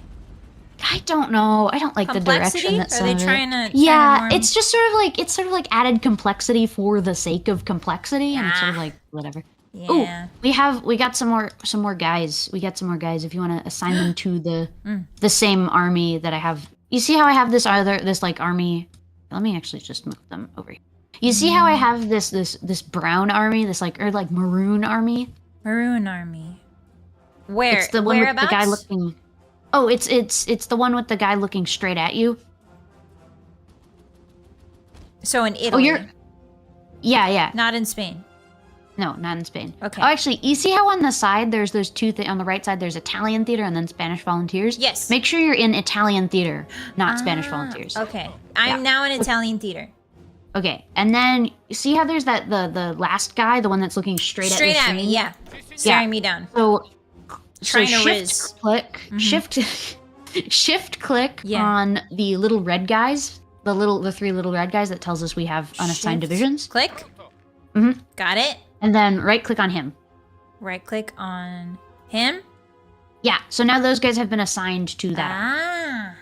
I don't know. I don't like the direction that some Are they trying to it's just sort of like added complexity for the sake of complexity, and it's sort of like whatever. Yeah. Ooh, we got some more guys. We got some more guys if you want to assign them to the same army that I have. You see how I have this like army? Let me actually just move them over here. You see how I have this brown army, this like maroon army? Maroon army. Where? It's the one with the guy looking. Oh, it's the one with the guy looking straight at you. So in Italy. Oh, yeah. Not in Spain. No, not in Spain. Okay. Oh, actually, you see how on the side there's those two on the right side there's Italian theater and then Spanish volunteers? Yes. Make sure you're in Italian theater, not Spanish volunteers. Okay. I'm now in Italian theater. Okay. And then you see how there's the last guy, the one that's looking straight at Straight at me, yeah. Staring me down. So trying to riz. Shift click on the little red guys the 3 little red guys that tells us we have unassigned Shift, divisions. Click. Mm-hmm. Got it. And then right-click on him. Right-click on him. Yeah, so now those guys have been assigned to that. Ah.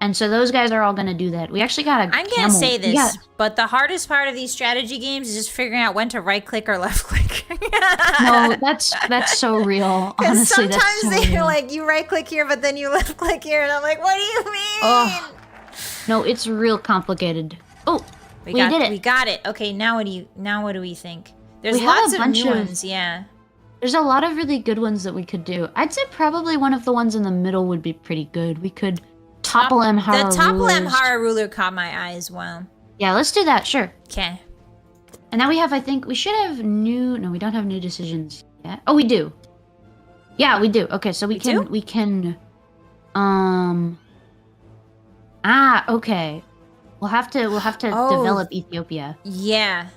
And so those guys are all going to do that. We actually got a I'm camel. going to say this, but the hardest part of these strategy games is just figuring out when to right-click or left-click. No, that's so real. Honestly, sometimes that's so they're real. like, you right-click here, but then you left-click here, and I'm like, what do you mean? Oh, no, it's real complicated. Oh, we did it. We got it. Okay, now what do we think? There's We have lots a of bunch new of- ones, yeah. There's a lot of really good ones that we could do. I'd say probably one of the ones in the middle would be pretty good. We could topple Emhara The Topple rulers. Emhara ruler caught my eye as well. Yeah, let's do that, sure. Okay. And now we have, I think, we should have new... No, we don't have new decisions yet. Oh, we do. Yeah, we do. Okay, so we can... Okay. We'll have to develop Ethiopia. Yeah.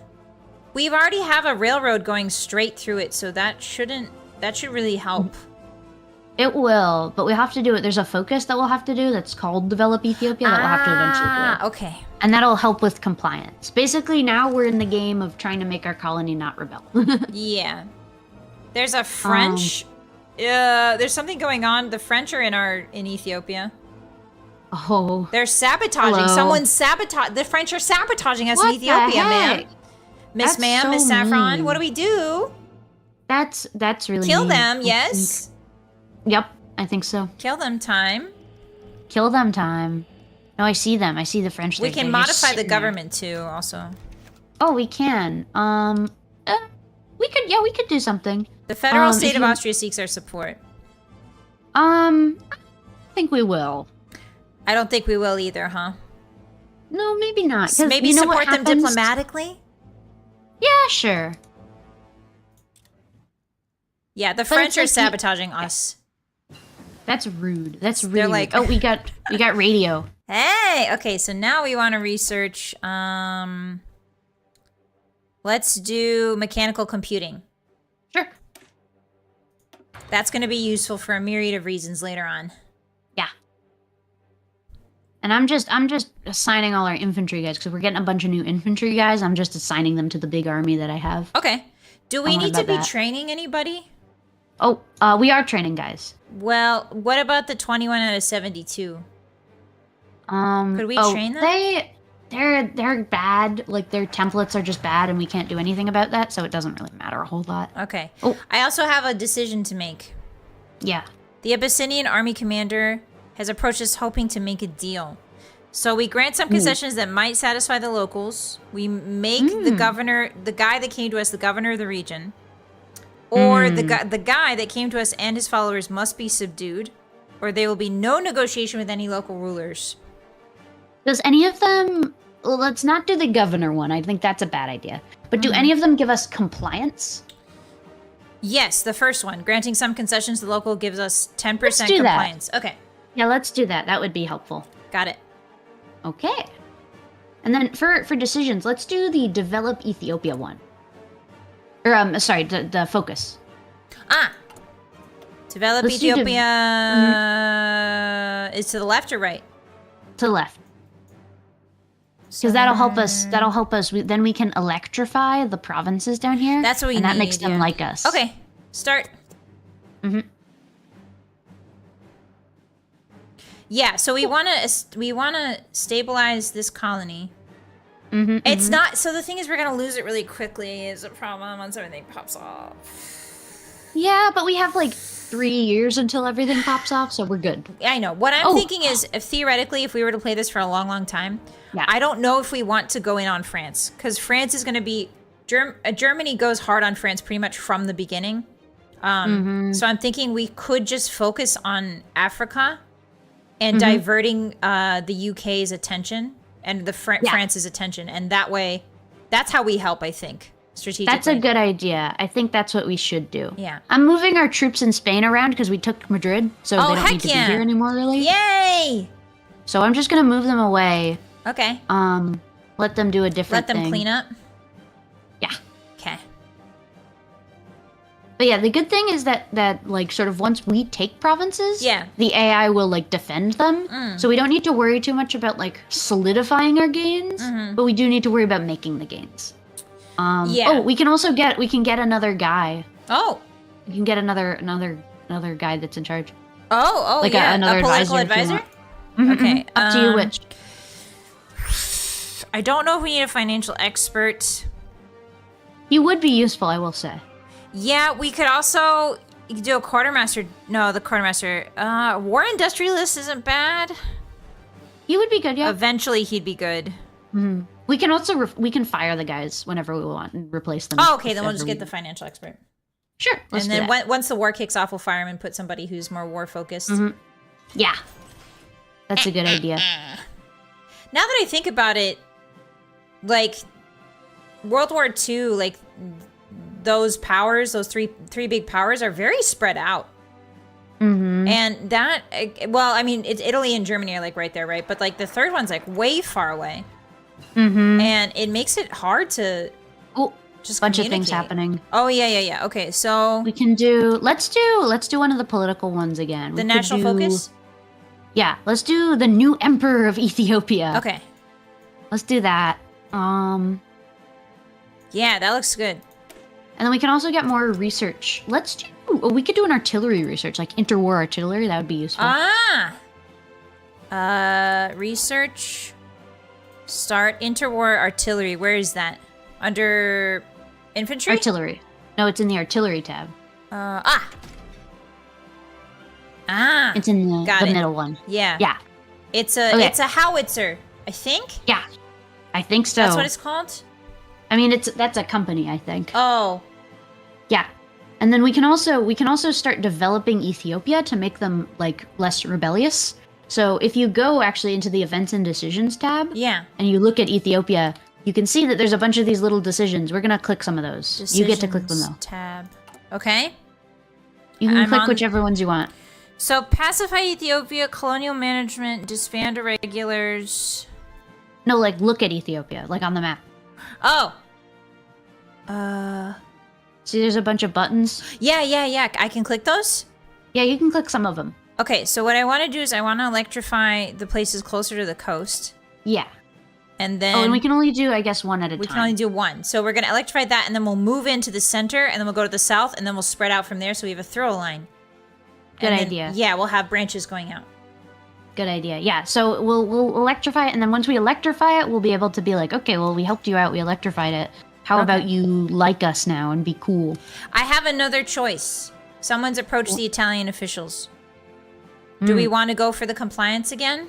We already have a railroad going straight through it, so that should really help. It will, but we have to do it. There's a focus that we'll have to do that's called Develop Ethiopia that we'll have to eventually do. Okay. And that'll help with compliance. Basically, now we're in the game of trying to make our colony not rebel. Yeah. There's a French... there's something going on. The French are in Ethiopia. Oh. They're sabotaging. Hello. Someone's sabotage. The French are sabotaging us What in Ethiopia, the ma'am. heck? Miss That's Ma'am, so Miss Saffron, mean. what do we do? That's really Kill mean, them, I yes. think. Yep, I think so. Kill them time. Kill them time. No, I see them. I see the French. We They're can just modify the sitting there. government too, also. Oh, we can. We could do something. The federal if state of you- Austria seeks our support. I think we will. I don't think we will either, huh? No, maybe not. 'cause Maybe you know support what them happens? diplomatically? Yeah, sure. Yeah, the But French it's are like sabotaging us. That's rude. That's They're really like- rude. Oh, we got radio. Hey, okay, so now we want to research, let's do mechanical computing. Sure. That's going to be useful for a myriad of reasons later on. Yeah. And I'm just assigning all our infantry guys because we're getting a bunch of new infantry guys. I'm just assigning them to the big army that I have. Okay. Do we Don't worry need to about be that. training anybody? Oh, we are training guys. Well, what about the 21 out of 72? Could we train them? They're bad. Like their templates are just bad, and we can't do anything about that. So it doesn't really matter a whole lot. Okay. Oh. I also have a decision to make. Yeah. The Abyssinian army commander has approached us hoping to make a deal. So we grant some concessions that might satisfy the locals. We make the governor, the guy that came to us, the governor of the region. Or the guy that came to us and his followers must be subdued. Or there will be no negotiation with any local rulers. Does any of them... Well, let's not do the governor one. I think that's a bad idea. But do any of them give us compliance? Yes, the first one. Granting some concessions to the local gives us 10% Let's do that. compliance. Okay, Yeah, let's do that. That would be helpful. got it. Okay. And then for decisions, let's do the develop Ethiopia one. Or, sorry, the focus. Develop Let's do Ethiopia is to the left or right? To the left. Because that'll help us. That'll help us. Then we can electrify the provinces down here. That's what we and need. that makes them yeah. like us. Okay, start. Yeah, so we want to stabilize this colony. It's not. So the thing is, we're gonna lose it really quickly. Is a problem once everything pops off. Yeah, but we have like 3 years until everything pops off, so we're good. I know. What I'm thinking is, if theoretically, if we were to play this for a long, long time, Yeah. I don't know if we want to go in on France, because France is going to be... Germany goes hard on France pretty much from the beginning. So I'm thinking we could just focus on Africa and diverting the UK's attention and the France's attention. And that way, that's how we help, I think, strategically. That's a good idea. I think that's what we should do. Yeah. I'm moving our troops in Spain around because we took Madrid, so Oh, they don't heck need to yeah. be here anymore, really. Yay! So I'm just gonna move them away. Okay. Let them do a different Let them thing. clean up. Yeah. Okay. But yeah, the good thing is that like sort of once we take provinces, the AI will like defend them. So we don't need to worry too much about like solidifying our gains, but we do need to worry about making the gains. Oh, we can also get another guy. Oh, you can get another guy that's in charge. Oh, like yeah, another a political advisor. Okay, up to you which. I don't know if we need a financial expert. He would be useful, I will say. Yeah, we could also do a quartermaster. No, the quartermaster. War industrialist isn't bad. He would be good, yeah. Eventually, he'd be good. We can also we can fire the guys whenever we want and replace them. Oh, okay, then we'll just get the financial expert. Sure, let's and then once the war kicks off, we'll fire him and put somebody who's more war focused. Yeah, that's a good idea. Now that I think about it, like World War II, like those powers, those three big powers, are very spread out. And that, well, I mean, it's Italy and Germany are like right there, right? But like the third one's like way far away, and it makes it hard to just bunch of things happening. Oh yeah. Okay, so we can do. Let's do one of the political ones again. The national focus. Yeah, let's do the new emperor of Ethiopia. Okay, let's do that. Yeah, that looks good. And then we can also get more research. Let's do. We could do an artillery research, like interwar artillery. That would be useful. Research. Start interwar artillery. Where is that? Under infantry? Artillery. No, it's in the artillery tab. It's in the middle one. Yeah. Yeah. It's a howitzer, I think. Yeah. I think so. That's what it's called? I mean, that's a company, I think. Oh. Yeah. And then we can also start developing Ethiopia to make them like less rebellious. So if you go actually into the events and decisions tab, and you look at Ethiopia, you can see that there's a bunch of these little decisions. We're gonna click some of those. Decisions you get to click them though. Tab. Okay. You can click whichever ones you want. So pacify Ethiopia, colonial management, disband irregulars. No, like look at Ethiopia, like on the map. Oh. See, there's a bunch of buttons. Yeah. I can click those? Yeah, you can click some of them. Okay, so what I want to do is I want to electrify the places closer to the coast. Yeah. And then... Oh, and we can only do, I guess, one at a time. We can only do one. So we're going to electrify that, and then we'll move into the center, and then we'll go to the south, and then we'll spread out from there, so we have a throw line. Good idea. Yeah, we'll have branches going out. Good idea. Yeah, so we'll electrify it, and then once we electrify it, we'll be able to be like, okay, well, we helped you out, we electrified it. How about you like us now and be cool? I have another choice. Someone's approached the Italian officials. Do we want to go for the compliance again?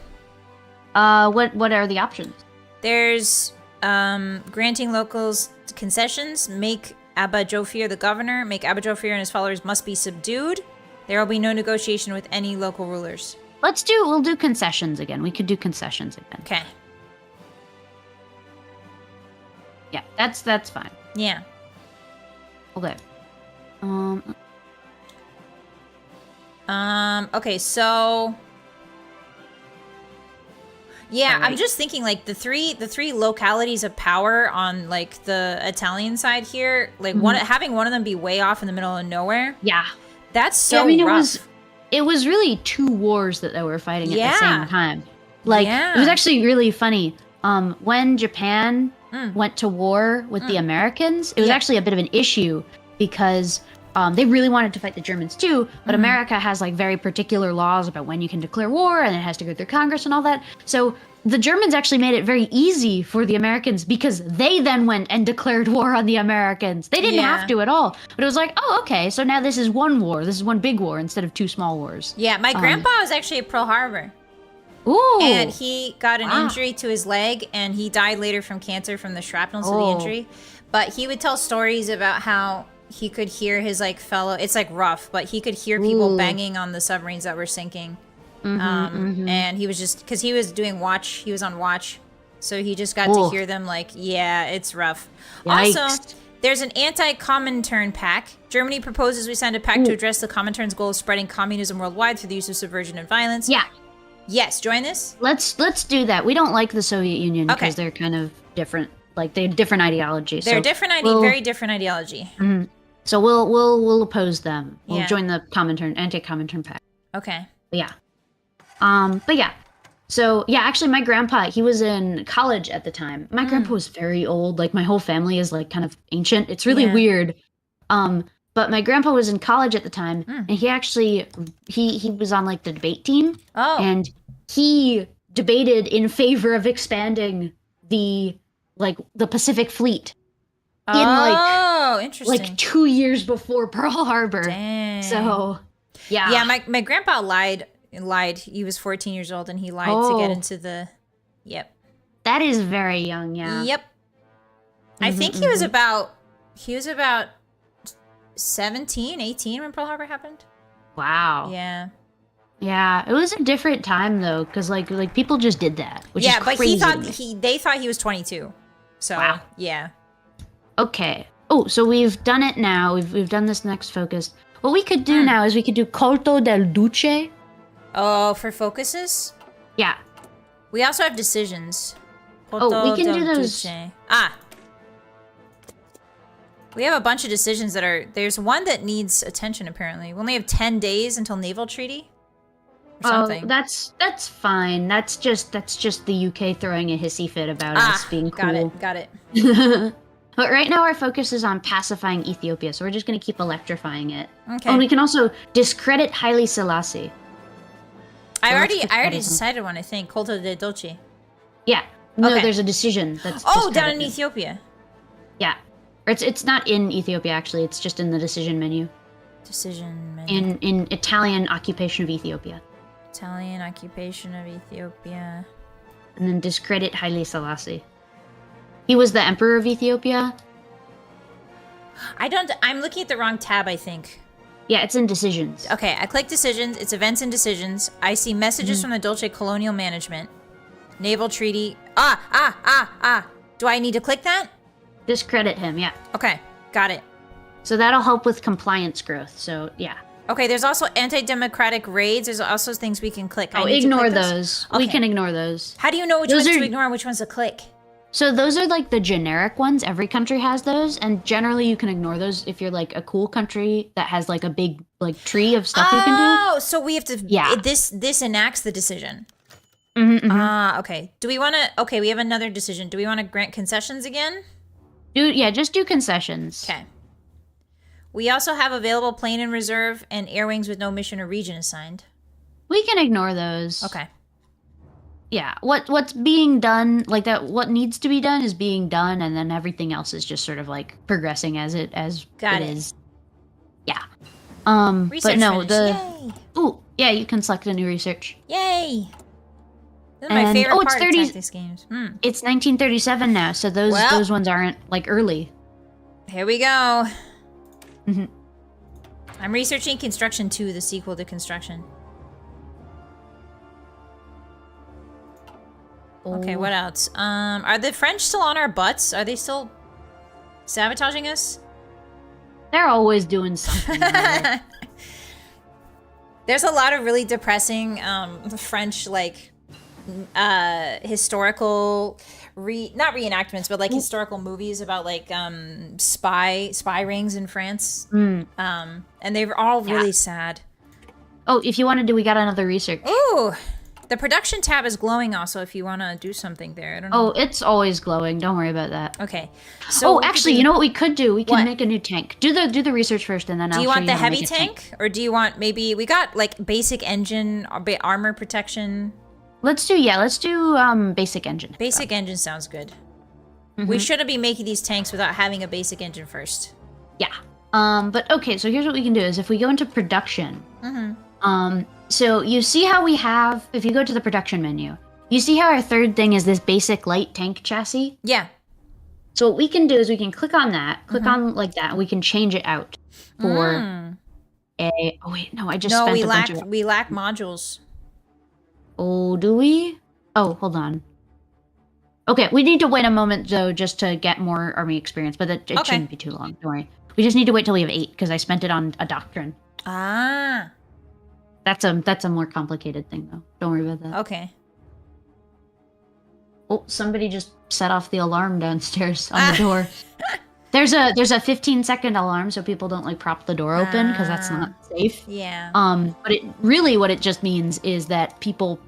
What are the options? There's granting locals concessions, make Abba Jofir the governor, make Abba Jofir and his followers must be subdued. There will be no negotiation with any local rulers. We'll do concessions again. We could do concessions again. Okay. Yeah, that's fine. Yeah. Okay. Okay, so yeah, right. I'm just thinking like the three localities of power on like the Italian side here, like having one of them be way off in the middle of nowhere. Yeah. That's so rough. It was really two wars that they were fighting at the same time. Like it was actually really funny. When Japan went to war with the Americans, it was actually a bit of an issue because they really wanted to fight the Germans too, but America has like very particular laws about when you can declare war, and it has to go through Congress and all that. So the Germans actually made it very easy for the Americans because they then went and declared war on the Americans. They didn't have to at all, but it was like, oh, okay, so now this is one war. This is one big war instead of two small wars. Yeah, my grandpa was actually at Pearl Harbor. Ooh. And he got an injury to his leg, and he died later from cancer from the shrapnel to the injury. But he would tell stories about how he could hear his like fellow, it's like Ruff, but he could hear people banging on the submarines that were sinking. And he was just, because he was doing watch, he was on watch, so he just got to hear them like, yeah, it's rough. Yikes. Also, there's an anti-Comintern pact. Germany proposes we send a pact to address the Comintern's goal of spreading communism worldwide through the use of subversion and violence. Yeah. Yes, join this? Let's do that. We don't like the Soviet Union because they're kind of different. Like, they have different ideology. They're very different ideology. So we'll oppose them. We'll Yeah. join the anti-Comintern pact. Okay. But yeah. But yeah. So yeah, actually my grandpa, he was in college at the time. My grandpa was very old. Like my whole family is like kind of ancient. It's really weird. But my grandpa was in college at the time, and he actually he was on like the debate team. Oh. And he debated in favor of expanding the Pacific Fleet. Interesting. Like 2 years before Pearl Harbor. Dang. So yeah. Yeah, my grandpa lied. He was 14 years old and he lied to get into the. Yep. That is very young, yeah. Yep. I think he was about 17, 18 when Pearl Harbor happened. Wow. Yeah. Yeah, it was a different time though, because like people just did that, which is crazy. But they thought he was 22. So wow. Yeah. Okay. Oh, so we've done it now. We've done this next focus. What we could do now is we could do Colto del Duce. Oh, for focuses? Yeah. We also have decisions. We can do those. Duce. We have a bunch of decisions that are. There's one that needs attention. Apparently, we only have 10 days until naval treaty. Or something. That's fine. That's just the UK throwing a hissy fit about us being cool. Got it. But right now our focus is on pacifying Ethiopia, so we're just going to keep electrifying it. Okay. Oh, and we can also discredit Haile Selassie. I already decided one. I think Colto de Dolce. Yeah. No, Okay. There's a decision that's down in Ethiopia. Yeah. Or it's not in Ethiopia actually. It's just in the decision menu. Decision menu. In Italian occupation of Ethiopia. Italian occupation of Ethiopia. And then discredit Haile Selassie. He was the emperor of Ethiopia. I'm looking at the wrong tab, I think. Yeah, it's in decisions. Okay, I click decisions. It's events and decisions. I see messages from the Dolce Colonial Management. Naval treaty. Do I need to click that? Discredit him, yeah. Okay, got it. So that'll help with compliance growth, so yeah. Okay, there's also anti-democratic raids. There's also things we can click. Ignore those. Okay. We can ignore those. How do you know which ones to ignore and which ones to click? So those are like the generic ones. Every country has those, and generally you can ignore those if you're like a cool country that has like a big like tree of stuff you can do. Oh, so we have to. Yeah. This enacts the decision. Okay. Do we want to? Okay, we have another decision. Do we want to grant concessions again? Just do concessions. Okay. We also have available plane in reserve and air wings with no mission or region assigned. We can ignore those. Okay. Yeah, what's being done, like that, what needs to be done is being done, and then everything else is just sort of like progressing as it is. Yeah. Research but no, Yay! Ooh, yeah, you can select a new research. Yay! This is my favorite part of tactics games. It's 1937 now, so those ones aren't like early. Here we go. I'm researching Construction 2, the sequel to Construction. Okay, what else? Are the French still on our butts? Are they still sabotaging us? They're always doing something. There's a lot of really depressing French, like, historical, not reenactments, but like historical movies about like spy rings in France. And they were all really sad. Oh, if you want to do, we got another research. Ooh! The production tab is glowing also if you want to do something there. I don't know. Oh, it's always glowing. Don't worry about that. Okay. So actually, you know what we could do? We can make a new tank. Do the research first, and then I'll show you. Do you want the heavy tank? Or do you want maybe... We got, like, basic engine, armor protection. Let's do basic engine. Basic engine sounds good. We shouldn't be making these tanks without having a basic engine first. Yeah. But okay, so here's what we can do is if we go into production... So you see how we have, if you go to the production menu, you see how our third thing is this basic light tank chassis? Yeah. So what we can do is we can click on that, on like that, and we can change it out for a, oh wait, no, I just spent a bunch of... we lack modules. Oh, do we? Oh, hold on. Okay, we need to wait a moment though, just to get more army experience, but it shouldn't be too long, don't worry. We just need to wait till we have 8, because I spent it on a doctrine. Ah. That's a more complicated thing, though. Don't worry about that. Okay. Oh, somebody just set off the alarm downstairs on the door. There's a 15-second alarm so people don't like prop the door open because that's not safe. Yeah. But what it just means is that people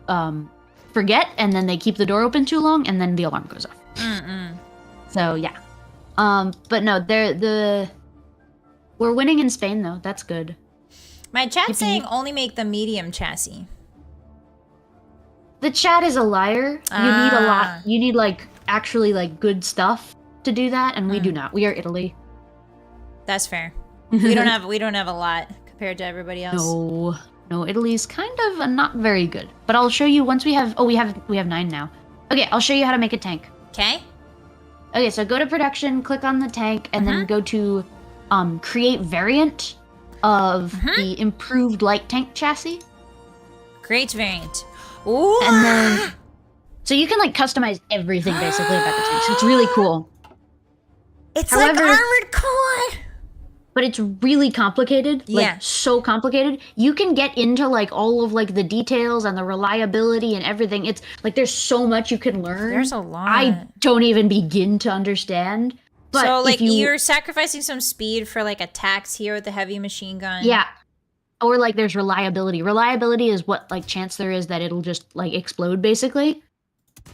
forget and then they keep the door open too long and then the alarm goes off. So yeah. But no, we're winning in Spain though. That's good. My chat's saying only make the medium chassis. The chat is a liar. You need a lot. You need like actually like good stuff to do that, and we do not. We are Italy. That's fair. We don't have a lot compared to everybody else. No, Italy's kind of not very good. But I'll show you once we have. Oh, we have 9 now. Okay, I'll show you how to make a tank. Okay. Okay, so go to production, click on the tank, and then go to create variant of the improved light tank chassis. Create variant. Ooh. And then, so you can like customize everything basically about the tank. So it's really cool. It's like Armored Core. But it's really complicated. Yeah. Like, so complicated. You can get into like all of like the details and the reliability and everything. It's like there's so much you can learn. There's a lot. I don't even begin to understand. But so like you're sacrificing some speed for like attacks here with the heavy machine gun. Yeah. Or like there's reliability. Reliability is what like chance there is that it'll just like explode basically.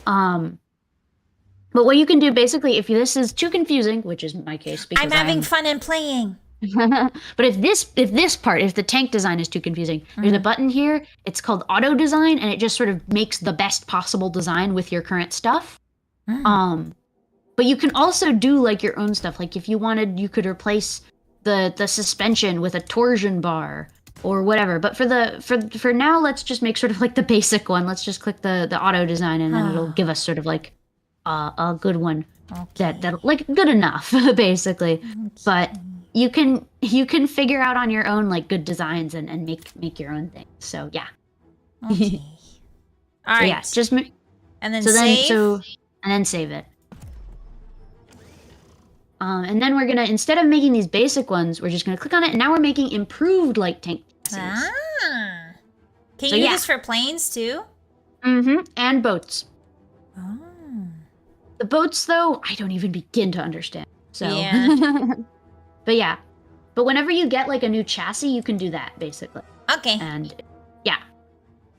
But what you can do basically, if this is too confusing, which is my case, because I'm having fun and playing. But if the tank design is too confusing, there's a button here. It's called auto design, and it just sort of makes the best possible design with your current stuff. But you can also do like your own stuff. Like if you wanted, you could replace the suspension with a torsion bar or whatever. But for now, let's just make sort of like the basic one. Let's just click the auto design, and then it'll give us sort of like a good one that like good enough basically. But you can figure out on your own like good designs and make your own things. So yeah. Okay. All right. Yeah, just and then save. And then save it. And then we're gonna, instead of making these basic ones, we're just gonna click on it, and now we're making improved light tank. Can you do this for planes too? And boats. Oh. The boats, though, I don't even begin to understand. So. Yeah. But whenever you get like a new chassis, you can do that basically. Okay. And yeah.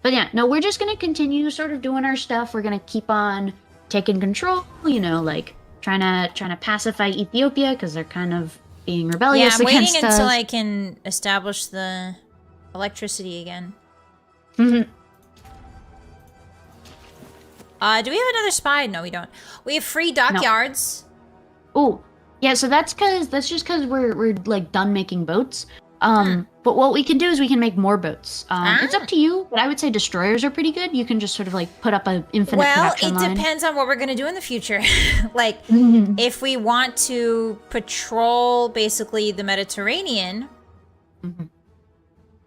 But yeah, no, we're just gonna continue sort of doing our stuff. We're gonna keep on taking control. You know, like trying to pacify Ethiopia because they're kind of being rebellious against us. Yeah, I'm waiting until I can establish the electricity again. Do we have another spy? No, we don't. We have free dockyards. No. Oh, yeah. So that's just because we're like done making boats. But what we can do is we can make more boats. It's up to you, but I would say destroyers are pretty good. You can just sort of like put up an infinite production line. Well, it depends on what we're gonna do in the future. Like, if we want to patrol basically the Mediterranean,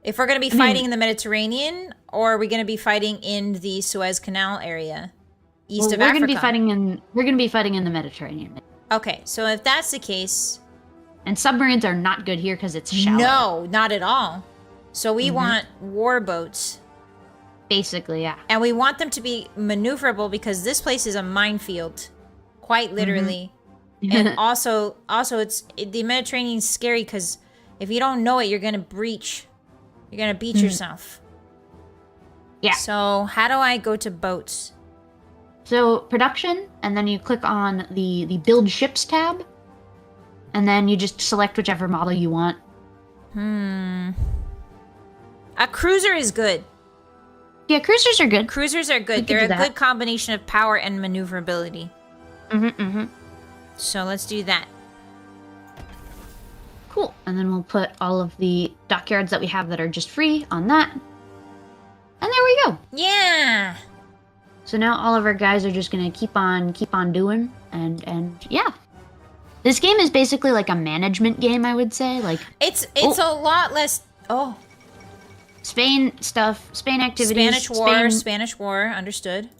if we're gonna be fighting in the Mediterranean, or are we gonna be fighting in the Suez Canal area, east of Africa? We're gonna be fighting in the Mediterranean. Okay, so if that's the case. And submarines are not good here because it's shallow. No, not at all. So we want war boats. Basically, yeah. And we want them to be maneuverable because this place is a minefield. Quite literally. And also the Mediterranean's scary because if you don't know it, you're going to breach. You're going to beat yourself. Yeah. So how do I go to boats? So production, and then you click on the build ships tab. And then you just select whichever model you want. A cruiser is good. Yeah, cruisers are good. Cruisers are good. They're a good combination of power and maneuverability. So let's do that. Cool. And then we'll put all of the dockyards that we have that are just free on that. And there we go. Yeah. So now all of our guys are just gonna keep on doing, and yeah. This game is basically like a management game, I would say. Like it's a lot less. Oh, Spain activities. Spanish War. Understood.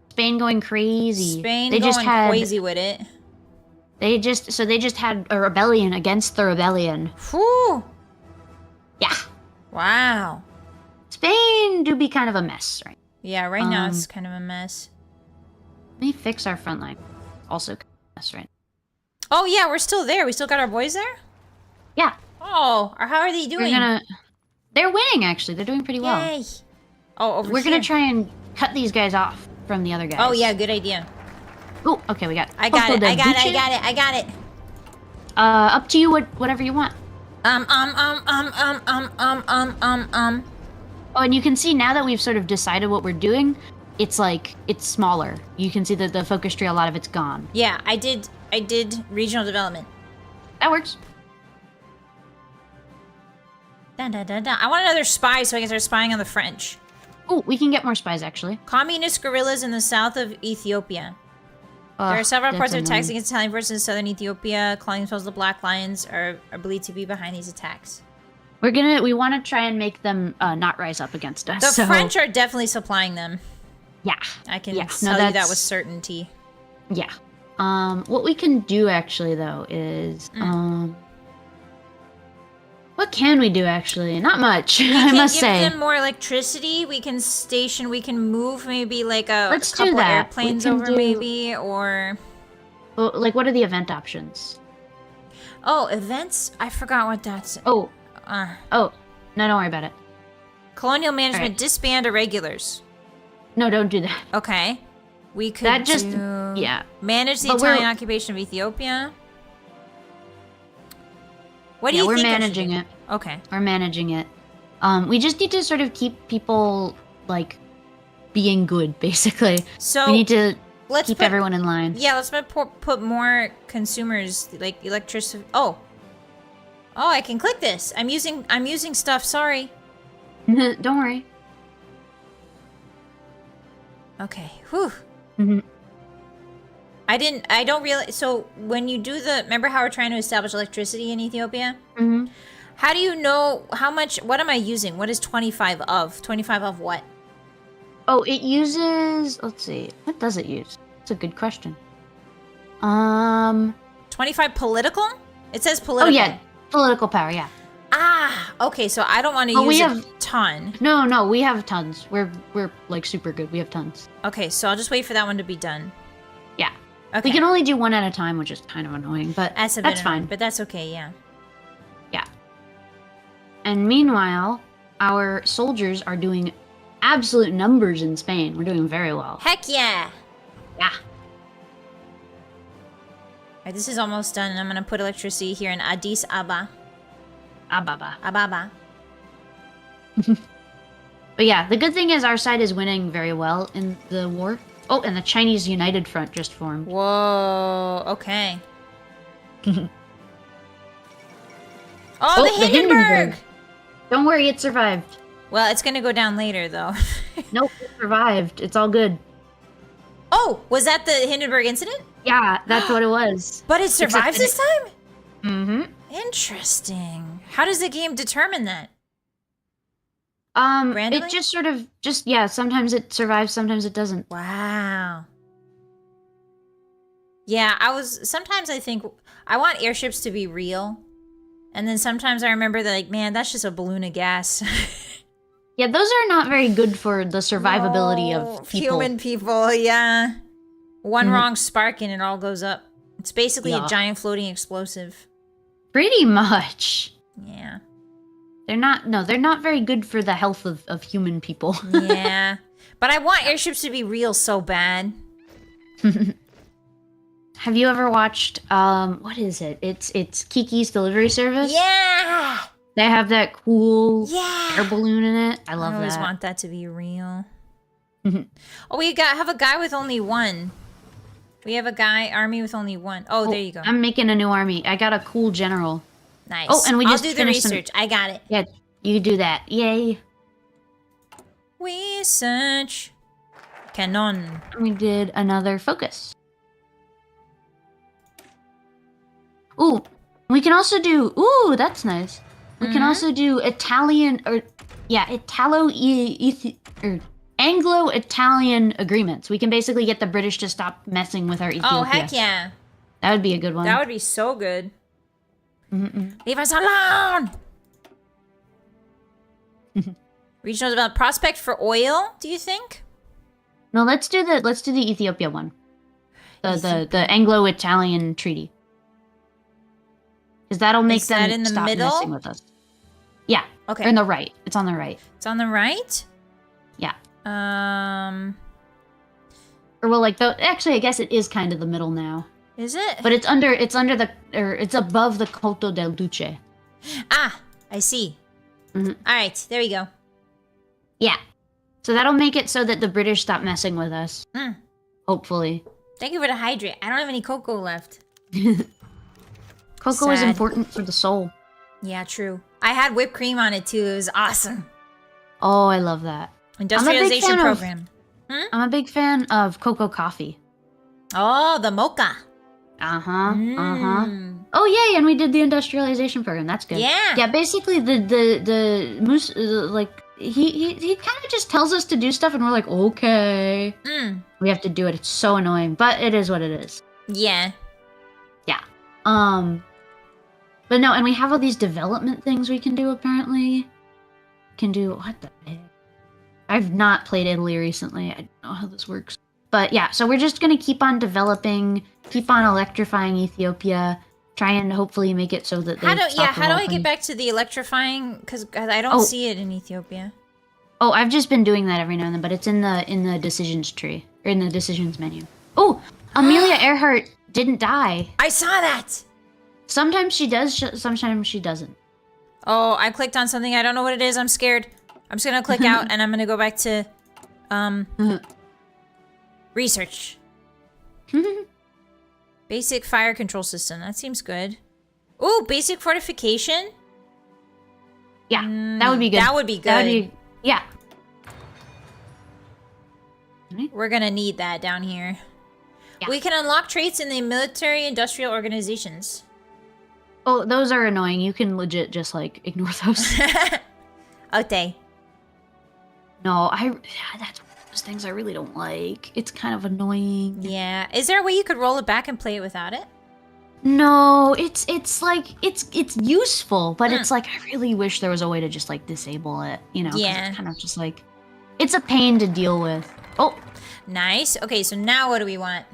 Spain going crazy. Spain going crazy with it. They just had a rebellion against the rebellion. Whew. Yeah. Wow. Spain do be kind of a mess, right? Yeah, right now it's kind of a mess. Let me fix our front line. Also kind of a mess, right? Oh, yeah, we're still there. We still got our boys there? Yeah. Oh, how are they doing? They're winning, actually. They're doing pretty well. Yay. Oh, We're gonna try and cut these guys off from the other guys. Oh, yeah, good idea. Oh, okay, we got I got it. Up to you, whatever you want. Oh, and you can see now that we've sort of decided what we're doing, it's smaller. You can see that the focus tree, a lot of it's gone. Yeah, I did regional development. That works. Dun, dun, dun, dun. I want another spy so I can start spying on the French. Oh, we can get more spies, actually. Communist guerrillas in the south of Ethiopia. There are several reports of attacks against Italian forces in southern Ethiopia. Calling themselves the Black Lions are believed to be behind these attacks. We want to try and make them not rise up against us. The French are definitely supplying them. Yeah. I can tell you that with certainty. Yeah. What we can do, actually, though, is... What can we do, actually? Not much, I must say. We can give them more electricity. We can move maybe like a Let's couple do that. Airplanes over maybe, or... Well, like, what are the event options? Oh, events? I forgot what that's... Oh. No, don't worry about it. Colonial management, disband irregulars. No, don't do that. Okay. We could manage the Italian occupation of Ethiopia. What do you think? We're managing it. Okay. We're managing it. We just need to sort of keep people, like, being good, basically. So we need to keep everyone in line. Yeah, let's put more consumers, like electricity. Oh, I can click this. I'm using stuff. Sorry. Don't worry. Okay. Whew. Mm-hmm. I don't realize. So when you do remember how we're trying to establish electricity in Ethiopia? Mm-hmm. How do you know how much? What am I using? What is 25 of? 25 of what? Oh, it uses. Let's see. What does it use? That's a good question. 25 political? It says political. Oh yeah, political power. Yeah. Ah, okay. So I don't want to use a ton. No, we have tons. We're like super good. We have tons. Okay, so I'll just wait for that one to be done. Yeah. Okay. We can only do one at a time, which is kind of annoying, but that's fine. But that's okay, yeah. Yeah. And meanwhile, our soldiers are doing absolute numbers in Spain. We're doing very well. Heck yeah! Yeah. Alright, this is almost done, and I'm gonna put electricity here in Addis Ababa. Ababa. But yeah, the good thing is our side is winning very well in the war. Oh, and the Chinese United Front just formed. Whoa, okay. The Hindenburg! Don't worry, it survived. Well, it's gonna go down later, though. Nope, it survived. It's all good. Oh, was that the Hindenburg incident? Yeah, that's what it was. But it survives this time? Mm-hmm. Interesting. How does the game determine that? Randomly? It just sort of, sometimes it survives, sometimes it doesn't. Wow. Yeah, sometimes I think, I want airships to be real. And then sometimes I remember that, like, man, that's just a balloon of gas. Yeah, those are not very good for the survivability of people. Human people, yeah. One wrong spark and it all goes up. It's basically a giant floating explosive. Pretty much. Yeah. They're not very good for the health of human people. Yeah. But I want airships to be real so bad. Have you ever watched, what is it? It's Kiki's Delivery Service? Yeah! They have that cool air balloon in it. I love that. I always want that to be real. Oh, we have a guy with only one. We have a army with only one. Oh, there you go. I'm making a new army. I got a cool general. Nice. Oh, and I'll do the research. I got it. Yeah, you do that. Yay. Research. Canon. We did another focus. Ooh, we can also do... Ooh, that's nice. We can also do Italian... Anglo-Italian agreements. We can basically get the British to stop messing with our Ethiopia. Oh, heck yeah. That would be a good one. That would be so good. Leave us alone! Regional development prospect for oil, do you think? No, let's do the Ethiopia one. The Anglo-Italian treaty. Because that'll make Is that them in the stop middle? messing with us. Yeah. Okay. Or in the right. It's on the right. It's on the right? Yeah. Or well, like, actually, I guess it is kind of the middle now. Is it? But it's above the Coto del Duce. Ah, I see. Mm-hmm. All right, there we go. Yeah. So that'll make it so that the British stop messing with us. Mm. Hopefully. Thank you for the hydrate. I don't have any cocoa left. Cocoa is Sad. important for the soul. Yeah, true. I had whipped cream on it too. It was awesome. Oh, I love that. Industrialization program. I'm a big fan of cocoa coffee. Oh, the mocha. Oh, yay! And we did the industrialization program. That's good. Yeah. Yeah. Basically, the moose like he kind of just tells us to do stuff, and we're like, okay, we have to do it. It's so annoying, but it is what it is. Yeah. Yeah. But no, and we have all these development things we can do. Apparently, can do what the heck? I've not played Italy recently. I don't know how this works. But yeah, so we're just gonna keep on developing, keep on electrifying Ethiopia, try and hopefully make it so that they stop how do I get back to the electrifying? Because I don't see it in Ethiopia. Oh, I've just been doing that every now and then, but it's in the decisions tree or in the decisions menu. Oh, Amelia Earhart didn't die. I saw that. Sometimes she does, sometimes she doesn't. Oh, I clicked on something. I don't know what it is. I'm scared. I'm just gonna click out and I'm gonna go back to research. Basic fire control system. That seems good. Ooh, basic fortification. Yeah, that would be good. That would be good. Yeah. We're gonna need that down here. Yeah. We can unlock traits in the military industrial organizations. Oh, those are annoying. You can legit just like ignore those. Okay. No, that's one of those things I really don't like. It's kind of annoying. Yeah. Is there a way you could roll it back and play it without it? No, it's like it's useful, but it's like I really wish there was a way to just like disable it, you know? 'Cause it's kind of just like it's a pain to deal with. Oh, nice. Okay, so now what do we want?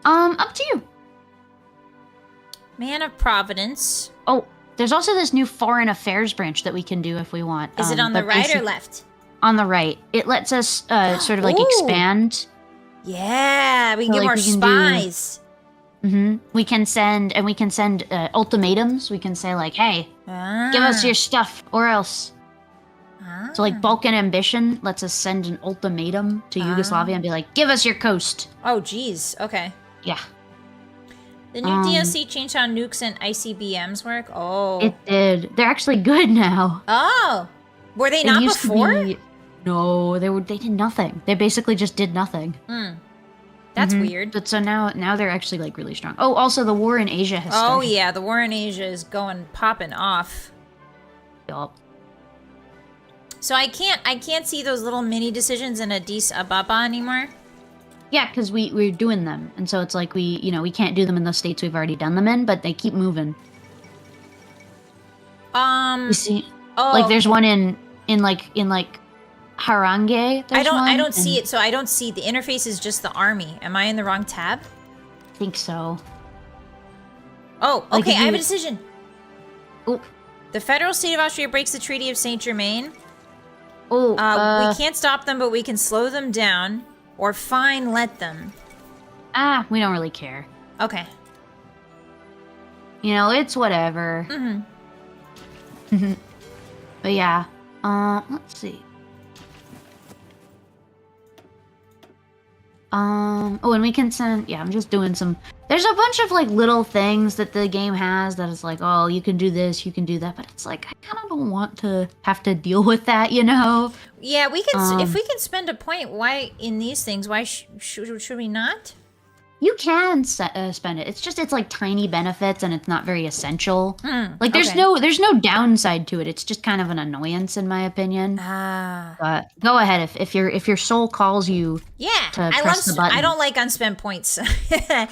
Up to you. Man of Providence. Oh, there's also this new foreign affairs branch that we can do if we want. Is it on the right or left? On the right. It lets us sort of like expand. Yeah, we can get more spies. We can send ultimatums. We can say like, hey, give us your stuff or else. So like Balkan Ambition lets us send an ultimatum to Yugoslavia and be like, give us your coast. Oh, geez. Okay. Yeah. The new DLC changed how nukes and ICBMs work? Oh. It did. They're actually good now. Oh. Were they not before? No, they did nothing. They basically just did nothing. That's weird. But so now they're actually like really strong. Oh, also the war in Asia has started. Oh yeah, the war in Asia is popping off. Yup. So I can't see those little mini decisions in Addis Ababa anymore. Yeah, because we're doing them, and so it's like we can't do them in the states we've already done them in, but they keep moving. You see, like there's one in Harange. I don't see it, so I don't see the interface is just the army. Am I in the wrong tab? I think so. Oh, Like okay, if I have a you- decision. Oh, The federal state of Austria breaks the Treaty of Saint Germain. oh, We can't stop them, but we can slow them down or let them. we don't really care. Okay. It's whatever. But yeah, let's see. Oh, and we can send, I'm just doing there's a bunch of like little things that the game has that is like, oh, you can do this, you can do that, but it's like, I kind of don't want to have to deal with that, Yeah, we can, if we can spend a point, why in these things, why should we not? You can spend it. It's like tiny benefits and it's not very essential. Like there's no downside to it. It's just kind of an annoyance in my opinion. But go ahead if your soul calls you. Yeah, to press the button. I don't like unspent points. the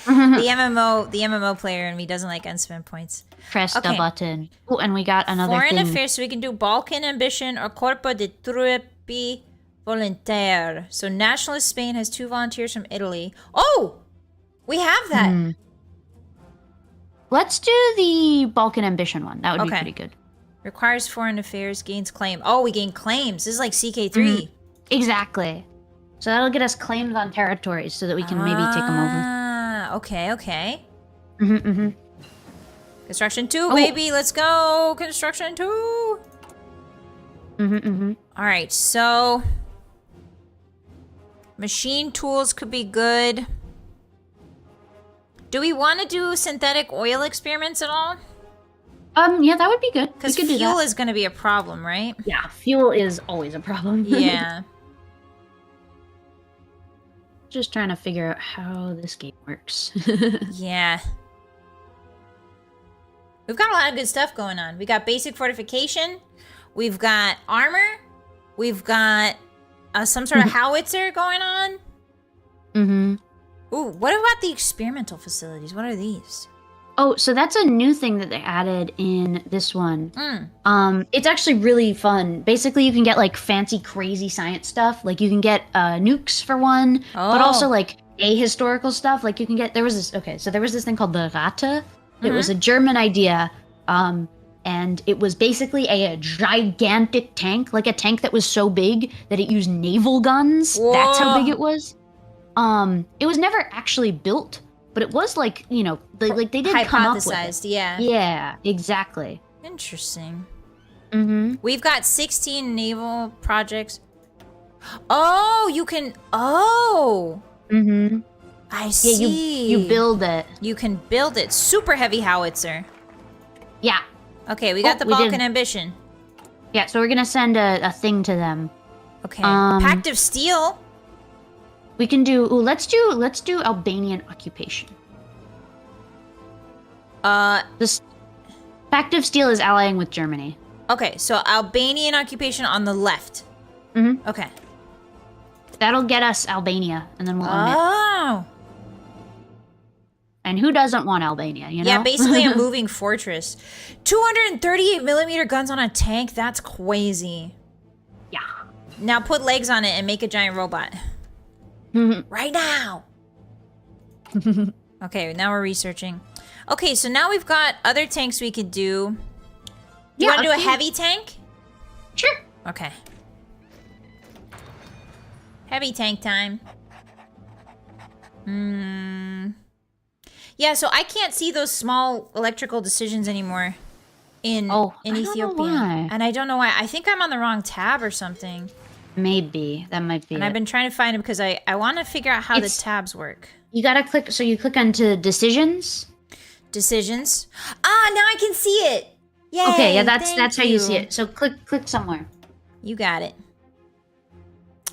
MMO player in me doesn't like unspent points. Press the button. Oh, and we got another Foreign thing. affairs, so we can do Balkan Ambition or Corpo de Truppe Volontaire. So nationalist Spain has 2 volunteers from Italy. Oh! We have that. Let's do the Balkan Ambition one. That would be pretty good. Requires foreign affairs, gains claim. Oh, we gain claims. This is like CK3. Exactly. So that'll get us claims on territories so that we can maybe take them over. Ah, okay. Mm-hmm. Construction 2, baby. Let's go. Construction 2. All right, so machine tools could be good. Do we want to do synthetic oil experiments at all? Yeah, that would be good. Because fuel is going to be a problem, right? Yeah, fuel is always a problem. Yeah. Just trying to figure out how this game works. Yeah. We've got a lot of good stuff going on. We got basic fortification. We've got armor. We've got some sort of howitzer going on. Ooh, what about the experimental facilities? What are these? Oh, so that's a new thing that they added in this one. It's actually really fun. Basically, you can get like fancy, crazy science stuff. Like you can get nukes for one, but also like ahistorical stuff. Like you can get, there was this thing called the Ratte. It was a German idea. And it was basically a gigantic tank, like a tank that was so big that it used naval guns. Whoa. That's how big it was. It was never actually built, but it was like, you know, they did come up with it. Yeah. Yeah, exactly. Interesting. We've got 16 naval projects. Oh, you can. Oh. I see. Yeah, you build it. You can build it. Super heavy howitzer. Yeah. Okay, we got the Balkan Ambition. Yeah, so we're gonna send a thing to them. Okay. Pact of Steel. We can do. Ooh, let's do Albanian occupation. This Pact of Steel is allying with Germany. Okay, so Albanian occupation on the left. Okay. That'll get us Albania, and then we'll own it. Oh. And who doesn't want Albania, you know? Yeah, basically a moving fortress. 238mm guns on a tank? That's crazy. Yeah. Now put legs on it and make a giant robot. Right now! Okay, now we're researching. Okay, so now we've got other tanks we could do. Do you want to do a heavy tank? Sure. Okay. Heavy tank time. Yeah, so I can't see those small electrical decisions anymore in Ethiopia. And I don't know why. I think I'm on the wrong tab or something. Maybe. That might be And I've been trying to find them because I want to figure out how the tabs work. You gotta click, so you click onto decisions. Decisions. Ah, now I can see it. Yay, okay, yeah, that's how you see it. So click somewhere. You got it.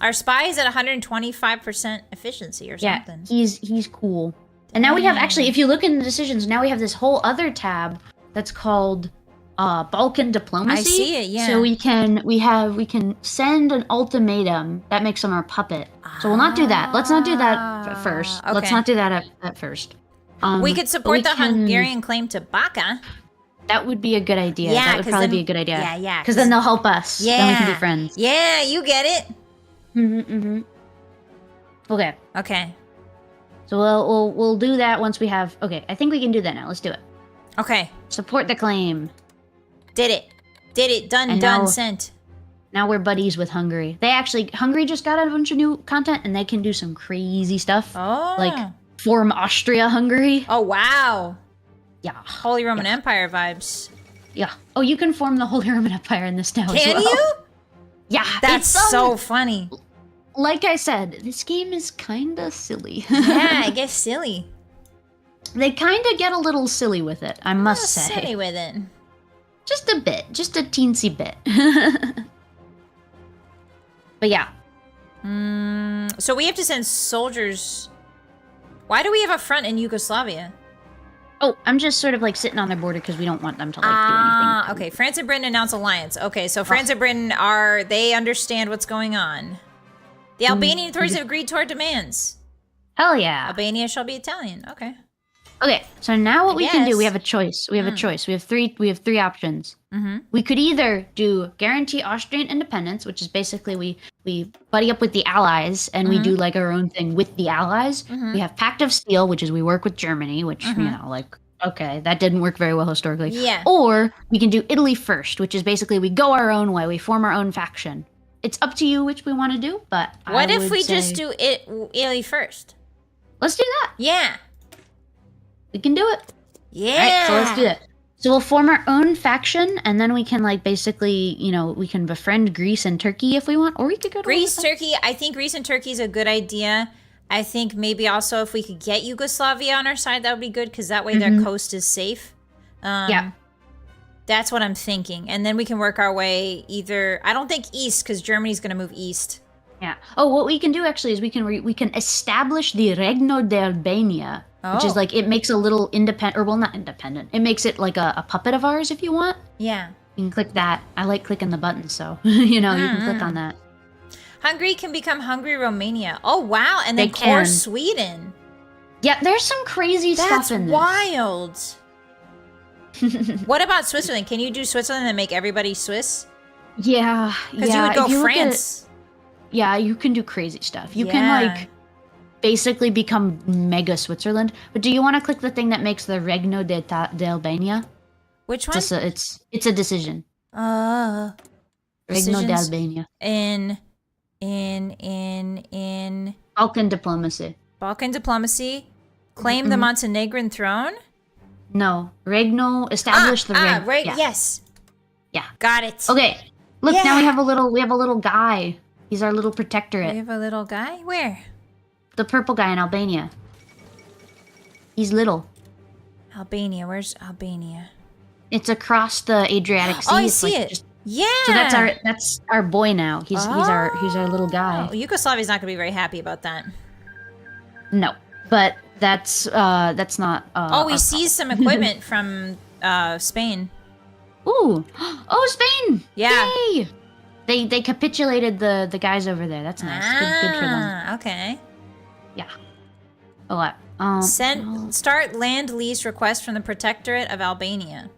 Our spy is at 125% efficiency or something. Yeah, he's cool. And now we have, actually, if you look in the decisions, now we have this whole other tab that's called Balkan diplomacy. I see it, yeah. So we can send an ultimatum that makes them our puppet. So we'll not do that. Let's not do that first. Okay. Let's not do that at first. We could support the Hungarian claim to Baka. That would be a good idea. Yeah, that would probably be a good idea. Yeah. Because then they'll help us. Yeah. Then we can be friends. Yeah, you get it. Okay. Okay. So we'll do that once we have. Okay, I think we can do that now. Let's do it. Okay. Support the claim. Did it. Done, sent. Now we're buddies with Hungary. Hungary just got a bunch of new content, and they can do some crazy stuff. Oh. Like form Austria-Hungary. Oh, wow. Yeah. Holy Roman Empire vibes. Yeah. Oh, you can form the Holy Roman Empire in this now as well. Can you? Yeah. That's so funny. Like I said, this game is kinda silly. Yeah, I guess silly. They kinda get a little silly with it, I must say. Silly with it. Just a bit. Just a teensy bit. But yeah. So we have to send soldiers. Why do we have a front in Yugoslavia? Oh, I'm just sort of like sitting on their border because we don't want them to like do anything. Okay, France and Britain announce alliance. Okay, so France and Britain they understand what's going on. The Albanian authorities have agreed to our demands. Hell yeah. Albania shall be Italian. Okay. Okay, so now what we can do, we have a choice. We have a choice. We have three options. We could either do guarantee Austrian independence, which is basically we buddy up with the Allies and we do like our own thing with the Allies. We have Pact of Steel, which is we work with Germany, which you know, like Okay, that didn't work very well historically. Yeah. Or we can do Italy first, which is basically we go our own way. We form our own faction. It's up to you which we want to do, but What I if would we say- just do Italy first? Let's do that. Yeah. We can do it. Yeah. All right, so let's do it. So we'll form our own faction, and then we can like basically, we can befriend Greece and Turkey if we want, or we could go to Greece, Turkey. I think Greece and Turkey is a good idea. I think maybe also if we could get Yugoslavia on our side, that would be good because that way their coast is safe. Yeah. That's what I'm thinking. And then we can work our way either, I don't think east because Germany's going to move east. Yeah. Oh, what we can do actually is we can establish the Regno d'Albania, which is like it makes a little independent, or well, not independent. It makes it like a puppet of ours if you want. Yeah. You can click that. I like clicking the button, so you can click on that. Hungary can become Hungary Romania. Oh wow! And then They can. core Sweden. Yeah, there's some crazy That's stuff in this. wild. What about Switzerland? Can you do Switzerland and make everybody Swiss? Yeah, Because you would go if look at- France. Yeah, you can do crazy stuff. You Yeah. can like basically become mega Switzerland. But do you want to click the thing that makes the Regno d'Albania? Which one? It's a decision. Regno Decisions d'Albania. in Balkan diplomacy. Balkan diplomacy. Claim the Montenegrin throne. No, Regno establish the Regno. Right. Yeah. Yes. Yeah. Got it. Okay. Look, now Yeah. we have a little guy. He's our little protectorate. We have a little guy. Where? The purple guy in Albania. He's little. Albania. Where's Albania? It's across the Adriatic Sea. Oh, I It's see like it. just- Yeah. So that's our boy now. He's our little guy. Oh, Yugoslavia's not gonna be very happy about that. No, but that's not. Oh, we our seized some equipment from Spain. problem. Ooh, oh Spain! Yeah. Yay! They capitulated the guys over there. That's nice. Good for them. Okay. Yeah. Oh, what? Start land lease request from the Protectorate of Albania.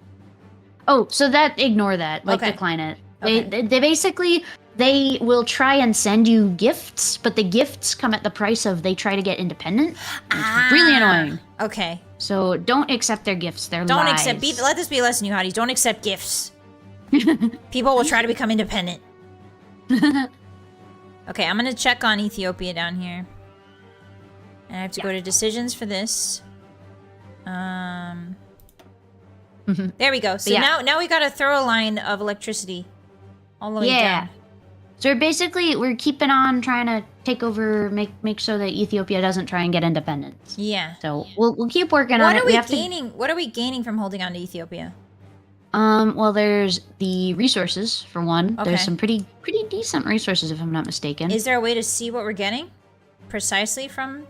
Oh, so ignore that. Like, Okay. decline it. Okay. They basically, they will try and send you gifts, but the gifts come at the price of they try to get independent. And it's really annoying. Okay. So don't accept their gifts. They're Don't lies. accept. Let this be a lesson, you hotties. Don't accept gifts. People will try to become independent. Okay, I'm gonna check on Ethiopia down here. And I have to go to decisions for this. There we go. So Yeah. now we got a thorough line of electricity all the way down. So we're keeping on trying to take over, make sure that Ethiopia doesn't try and get independence. Yeah. So we'll keep working on What it. are we have gaining? What are we gaining from holding on to Ethiopia? Well, there's the resources for one. Okay. There's some pretty decent resources, if I'm not mistaken. Is there a way to see what we're getting precisely from?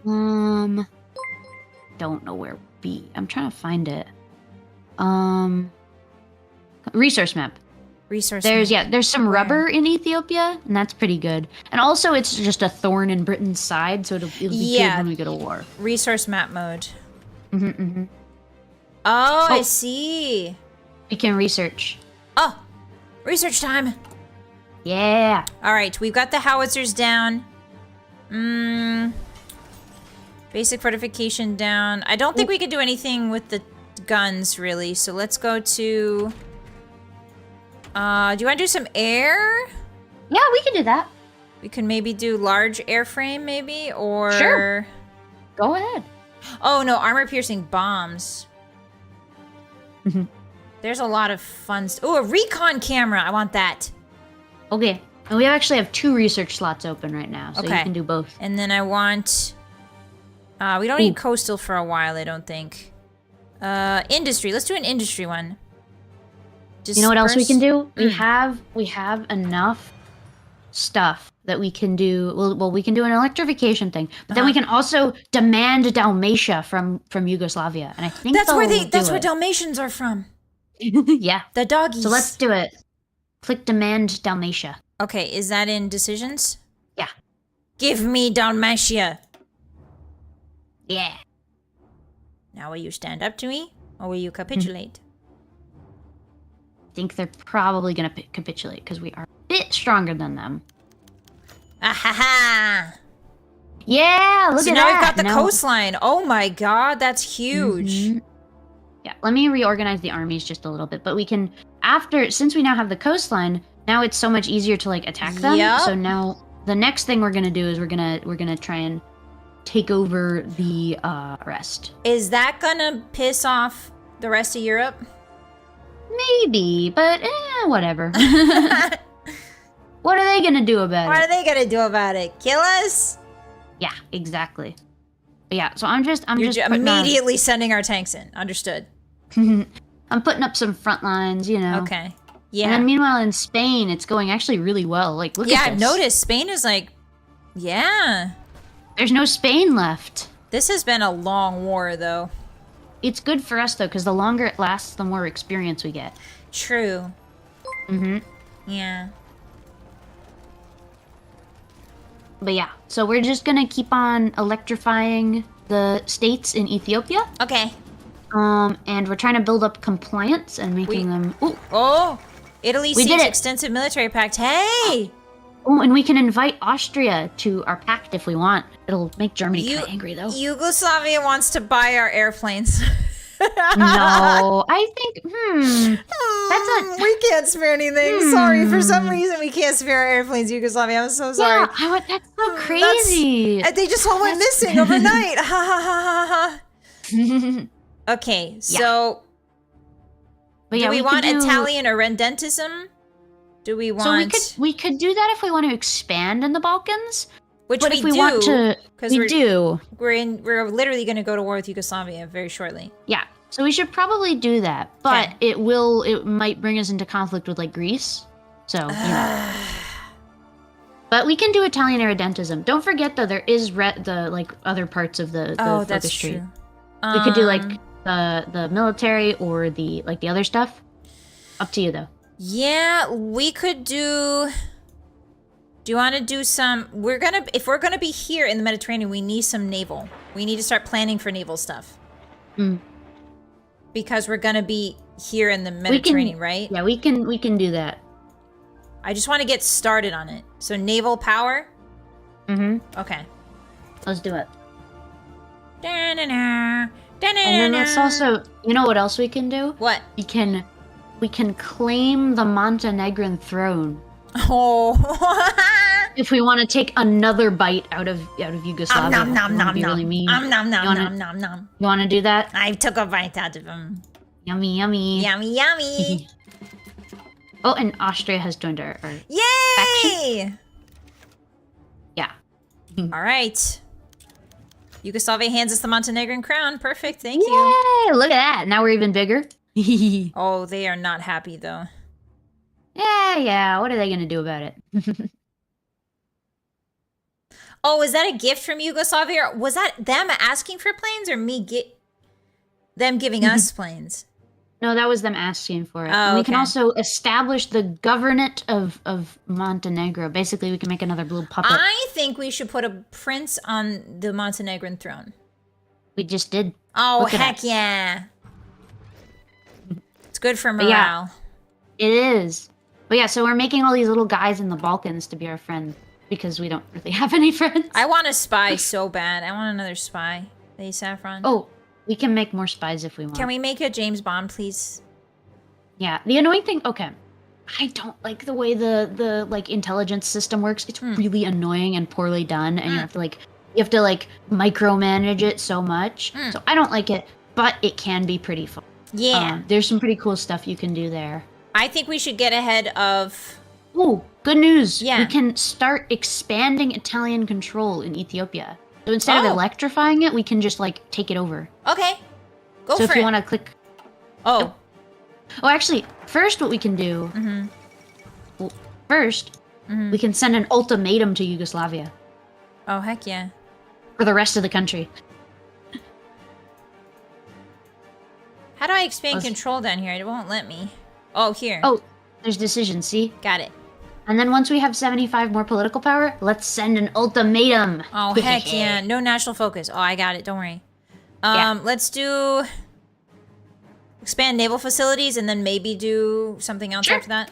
Don't know where it would be. I'm trying to find it. Resource map. There's some rubber in Ethiopia, and that's pretty good. And also, it's just a thorn in Britain's side, so it'll be good when we go to war. Resource map mode. Oh, I see. we can research. Oh, research time. Yeah. All right, we've got the howitzers down. Basic fortification down. I don't think we could do anything with the guns, really. So let's go to... do you want to do some air? Yeah, we can do that. We can maybe do large airframe, maybe? Or... Sure. Go ahead. Oh, no, armor-piercing bombs. There's a lot of fun... Oh, a recon camera. I want that. Okay. And we actually have 2 research slots open right now, so you can do both. And then I want... we don't need coastal for a while, I don't think. Industry. Let's do an industry one. You know what else we can do? Mm. We have enough stuff that we can do. Well, we can do an electrification thing, but then we can also demand Dalmatia from Yugoslavia, and I think That's where that's where Dalmatians are from. Yeah, The doggies. so let's do it. Click demand Dalmatia. Okay, is that in decisions? Yeah. Give me Dalmatia. Yeah. Now will you stand up to me, or will you capitulate? I think they're probably gonna capitulate because we are a bit stronger than them. Ah ha ha! Yeah, look So at now that. we've got the Now- coastline. Oh my god, that's huge. Yeah, let me reorganize the armies just a little bit. But we can, since we now have the coastline, now it's so much easier to like attack them. Yep. So now the next thing we're gonna do is we're gonna try and take over the rest. Is that gonna piss off the rest of Europe? Maybe, but whatever. What are they gonna do about What it? are they gonna do about it? Kill us? Yeah, exactly. But yeah, so I'm just immediately sending our tanks in. Understood. I'm putting up some front lines, you know. Okay. Yeah. And then meanwhile in Spain, it's going actually really well. Like, look at this. Yeah, I've noticed Spain is like, yeah. There's no Spain left. This has been a long war, though. It's good for us, though, because the longer it lasts, the more experience we get. True. Mm-hmm. Yeah. But yeah, so we're just gonna keep on electrifying the states in Ethiopia. Okay. And we're trying to build up compliance and making them... Ooh. Oh! Italy We did seeks it. extensive military pact. Hey! Oh, and we can invite Austria to our pact if we want. It'll make Germany kind of angry, though. Yugoslavia wants to buy our airplanes. No, I think, that's We can't spare anything. Sorry, for some reason we can't spare our airplanes, Yugoslavia. I'm so sorry. Yeah, that's so crazy. They just all went missing overnight. Ha ha ha ha ha. Okay, so But yeah, do we want could do- Italian irredentism? Do we want? So we could do that if we want to expand in the Balkans. Which but we if we do, want to, we do. We're literally going to go to war with Yugoslavia very shortly. Yeah, so we should probably do that. But it might bring us into conflict with like Greece. So, you know. But we can do Italian irredentism. Don't forget though, there is the like other parts of the that's focus tree. true. We could do like the military or the other stuff. Up to you though. Yeah, we could do. Do you want to do some? If we're gonna be here in the Mediterranean, we need some naval. We need to start planning for naval stuff. Because we're gonna be here in the Mediterranean, right? Yeah, we can do that. I just want to get started on it. So naval power. Okay. Let's do it. Da-na-na, da-na-na-na. And then let's also, you know what else we can do? What? We can claim the Montenegrin throne. Oh. If we want to take another bite out of Yugoslavia. Nom nom nom be nom. really mean. Nom nom nom nom nom. You want to do that? I took a bite out of him. Yummy, yummy. Yummy, yummy. Oh, and Austria has joined our Yay! faction. Yeah. All right. Yugoslavia hands us the Montenegrin crown. Perfect. Thank you. Yay! Look at that. Now we're even bigger. Oh, they are not happy though. Yeah. What are they gonna do about it? Oh, is that a gift from Yugoslavia? Or was that them asking for planes or them giving us planes? No, that was them asking for it. Oh, And we can okay. also establish the government of Montenegro. Basically, we can make another blue puppet. I think we should put a prince on the Montenegrin throne. We just did. Oh, Look at heck that. yeah. It's good for But morale. yeah, it is. But yeah, so we're making all these little guys in the Balkans to be our friend because we don't really have any friends. I want a spy so bad. I want another spy. Lady Saffron. Oh, we can make more spies if we want. Can we make a James Bond, please? Yeah. The annoying thing, okay. I don't like the way the like intelligence system works. It's really annoying and poorly done, and you have to micromanage it so much. So I don't like it, but it can be pretty fun. Yeah. There's some pretty cool stuff you can do there. I think we should get ahead of... Ooh, good news. Yeah. We can start expanding Italian control in Ethiopia. So instead of electrifying it, we can just like take it over. Okay. Go So for if you it. want to click... Oh. Oh, actually, first what we can do... Well, first, we can send an ultimatum to Yugoslavia Oh, heck yeah. for the rest of the country. How do I expand control down here? It won't let me. Oh, here. Oh, there's decisions, see? Got it. And then once we have 75 more political power, let's send an ultimatum. Oh, heck yeah. No national focus. Oh, I got it. Don't worry. Yeah. Let's do... expand naval facilities and then maybe do something else after that.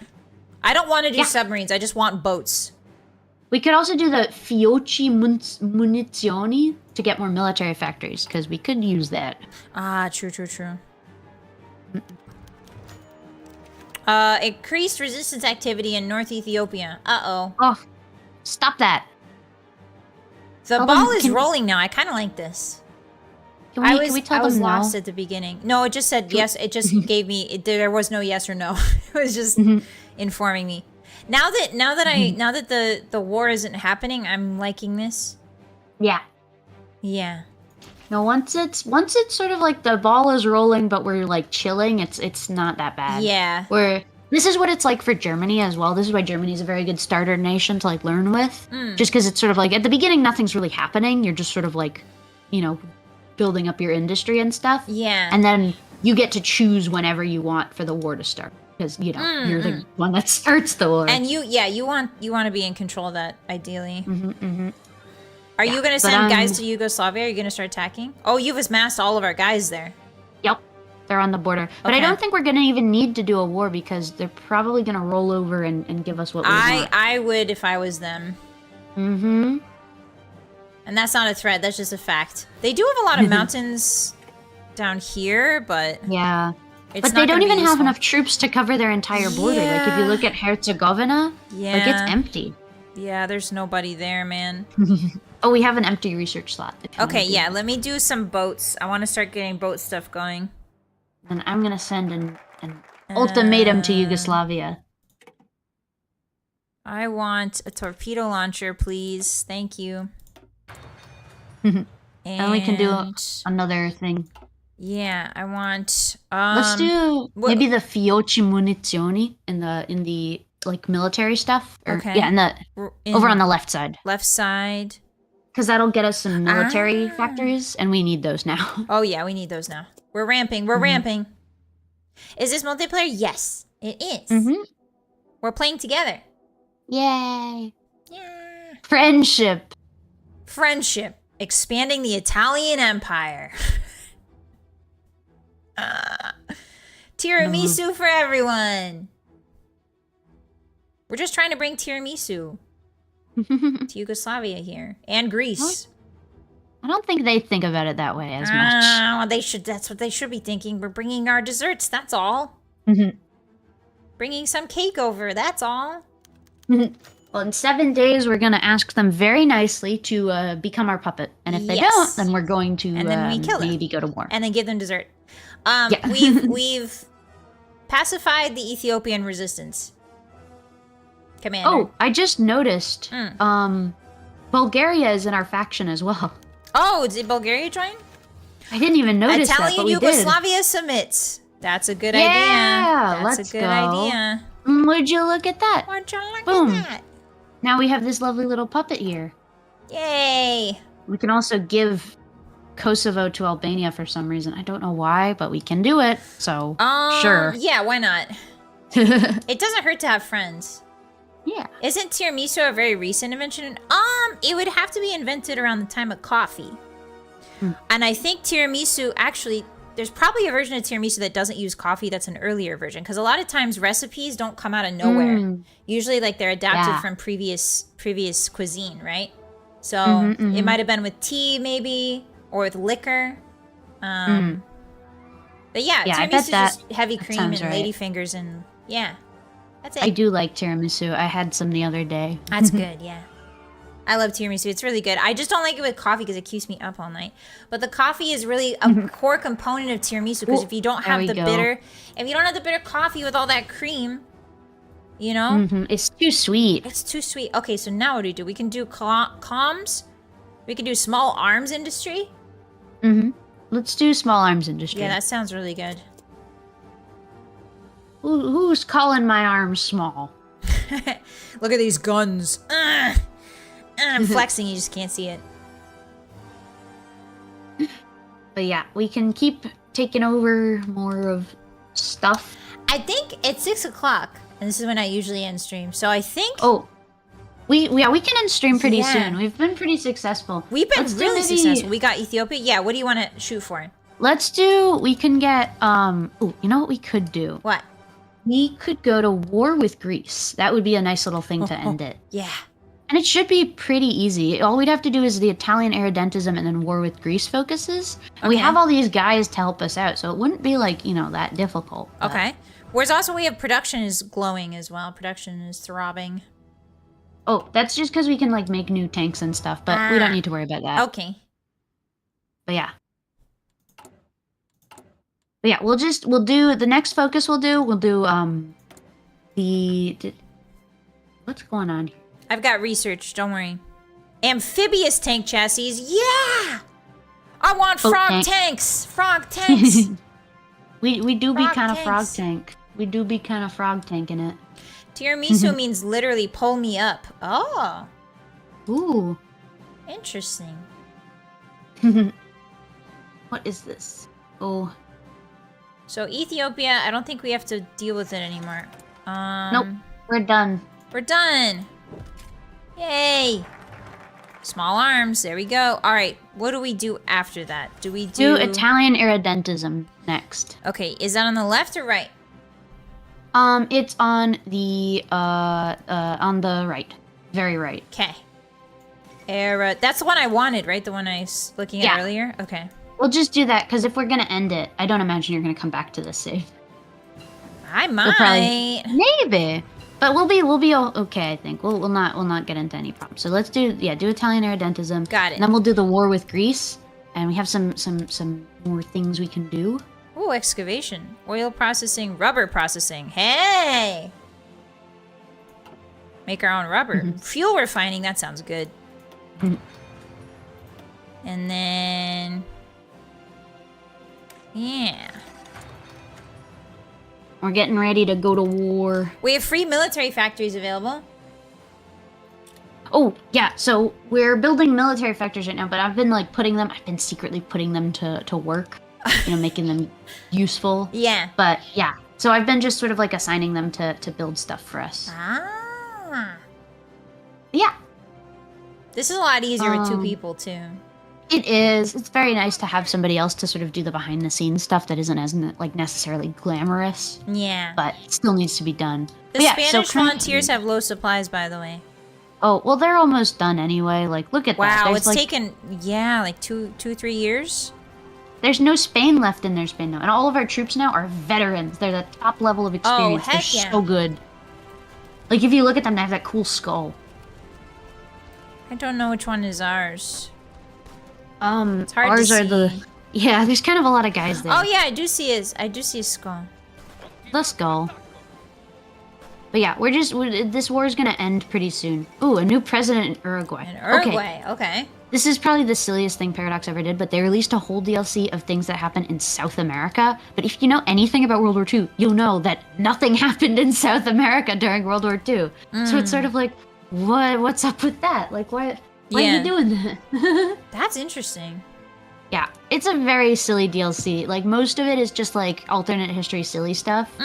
I don't want to do submarines. I just want boats. We could also do the Fioci Munizioni to get more military factories, because we could use that. Ah, true. Increased resistance activity in North Ethiopia. Uh-oh. Oh, stop that. The Tell ball them- is rolling now. I kind of like this. Can I we tell was them lost no? at the beginning. No, it just said yes. It just gave me. There was no yes or no. It was just informing me. Now that the war isn't happening, I'm liking this. Yeah. Yeah. No, once it's sort of like the ball is rolling, but we're like chilling. It's not that bad. Yeah. This is what it's like for Germany as well. This is why Germany is a very good starter nation to like learn with. Just because it's sort of like at the beginning nothing's really happening. You're just sort of like, you know, building up your industry and stuff. Yeah. And then you get to choose whenever you want for the war to start because you know you're the one that starts the war. And you want to be in control of that ideally. Are you gonna but, send guys to Yugoslavia? Are you gonna start attacking? Oh, you've amassed all of our guys there. Yep, they're on the border. But I Okay. don't think we're gonna even need to do a war because they're probably gonna roll over and give us what we want. I would if I was them. Mm-hmm. And that's not a threat. That's just a fact. They do have a lot of mountains down here, but Yeah. it's But not they don't gonna be even have useful. enough troops to cover their entire border. Like if you Yeah. look at Herzegovina, like it's empty. Yeah, there's nobody there, man. Oh, we have an empty research slot. if you Okay, wanna do yeah, that. let me do some boats. I want to start getting boat stuff going. And I'm gonna send an ultimatum to Yugoslavia. I want a torpedo launcher, please. Thank you. And we can do another thing. Yeah, I want. Let's do maybe the Fioci munizioni in the like military stuff. Or, Okay. Yeah, over on the left side. left side. Because that'll get us some military factories, and we need those now. Oh yeah, we need those now. We're ramping. We're ramping. Is this multiplayer? Yes, it is. We're playing together. Yay! Yeah. Friendship. Friendship. Expanding the Italian Empire. Tiramisu for everyone. We're just trying to bring tiramisu to Yugoslavia here. And Greece. I don't think they think about it that way as much. They should. That's what they should be thinking. We're bringing our desserts. That's all. Bringing some cake over. That's all. Well, in 7 days, we're going to ask them very nicely to become our puppet. And if they don't, then we're going to And then we kill them. maybe go to war. And then give them dessert. Yeah. We've pacified the Ethiopian resistance. Commander. Oh, I just noticed. Bulgaria is in our faction as well. Oh, did Bulgaria join? I didn't even notice that, Italian but we did. Yugoslavia submits. That's a good idea. Yeah, That's let's a good go. idea. Would you look at that? Would you look Boom. at that? Now we have this lovely little puppet here. Yay. We can also give Kosovo to Albania for some reason. I don't know why, but we can do it. So, sure. Yeah, why not? It doesn't hurt to have friends. Yeah. Isn't tiramisu a very recent invention? It would have to be invented around the time of coffee. And I think tiramisu, actually, there's probably a version of tiramisu that doesn't use coffee that's an earlier version. Because a lot of times recipes don't come out of nowhere. Usually, like, they're adapted from previous cuisine, right? So, it might have been with tea, maybe, or with liquor. But yeah, I bet tiramisu is that just heavy cream and sounds right. ladyfingers and, yeah. That's it. I do like tiramisu. I had some the other day. That's good, yeah. I love tiramisu. It's really good. I just don't like it with coffee because it keeps me up all night. But the coffee is really a core component of tiramisu because if you don't have the bitter, if you don't have the bitter coffee with all that cream, you know? It's too sweet. It's too sweet. Okay, so now what do? We can do comms. We can do small arms industry. Let's do small arms industry. Yeah, that sounds really good. Who's calling my arms small? Look at these guns. I'm flexing, you just can't see it. But yeah, we can keep taking over more of stuff. I think it's 6 o'clock, and this is when I usually end stream. So I think we can end stream pretty Yeah. soon. We've been pretty successful. we've been Let's do really maybe- successful. We got Ethiopia. Yeah, what do you want to shoot for? We can get you know what we could do? What? We could go to war with Greece. That would be a nice little thing to end it. Yeah. And it should be pretty easy. All we'd have to do is the Italian irredentism and then war with Greece focuses. And we have all these guys to help us out, so it wouldn't be like, you know, that difficult. But... Okay. Whereas also we have production is glowing as well. Production is throbbing. Oh, that's just because we can like make new tanks and stuff, but we don't need to worry about that. Okay. But yeah. But yeah, we'll do the next focus we'll do what's going on here? I've got research, don't worry. Amphibious tank chassis, yeah! I want frog tanks! Frog tanks! we do be kind of frog tank. We do be kind of frog tanking it. Tiramisu means literally pull me up. Oh. Ooh. Interesting. What is this? Oh. So Ethiopia, I don't think we have to deal with it anymore. Nope. We're done. We're done. Yay. Small arms. There we go. All right. What do we do after that? Do we do Italian irredentism next? Okay. Is that on the left or right? It's on the right. Very right. Okay. That's the one I wanted, right? The one I was looking at earlier? Okay. We'll just do that, because if we're gonna end it, I don't imagine you're gonna come back to this save. I might. Maybe. But we'll be okay, I think. We'll not get into any problems. So let's do Italian irredentism. Got it. And then we'll do the war with Greece, and we have some more things we can do. Ooh, excavation, oil processing, rubber processing. Hey! Make our own rubber. Fuel refining, that sounds good. And then... yeah. We're getting ready to go to war. We have free military factories available. Oh, yeah, so we're building military factories right now, but I've been secretly putting them to work. You know, making them useful. Yeah. But, yeah. So I've been just sort of, like, assigning them to build stuff for us. Ah. Yeah. This is a lot easier with 2 people, too. It is. It's very nice to have somebody else to sort of do the behind-the-scenes stuff that isn't as, like, necessarily glamorous. Yeah. But it still needs to be done. The Spanish volunteers have low supplies, by the way. Oh, well, they're almost done anyway. Like, look at that. Wow, it's taken, like 3 years? There's no Spain left in their Spain now. And all of our troops now are veterans. They're the top level of experience. Oh, heck They're so good. Like, if you look at them, they have that cool skull. I don't know which one is ours. It's hard ours to see. Yeah, there's kind of a lot of guys there. Oh yeah, I do see his skull. The skull. But yeah, this war is gonna end pretty soon. Ooh, a new president in Uruguay. Okay. This is probably the silliest thing Paradox ever did, but they released a whole DLC of things that happen in South America. But if you know anything about World War II, you'll know that nothing happened in South America during World War II. So it's sort of like, what's up with that? Like, why are you doing that? That's interesting. Yeah, it's a very silly DLC. Like, most of it is just, like, alternate history silly stuff.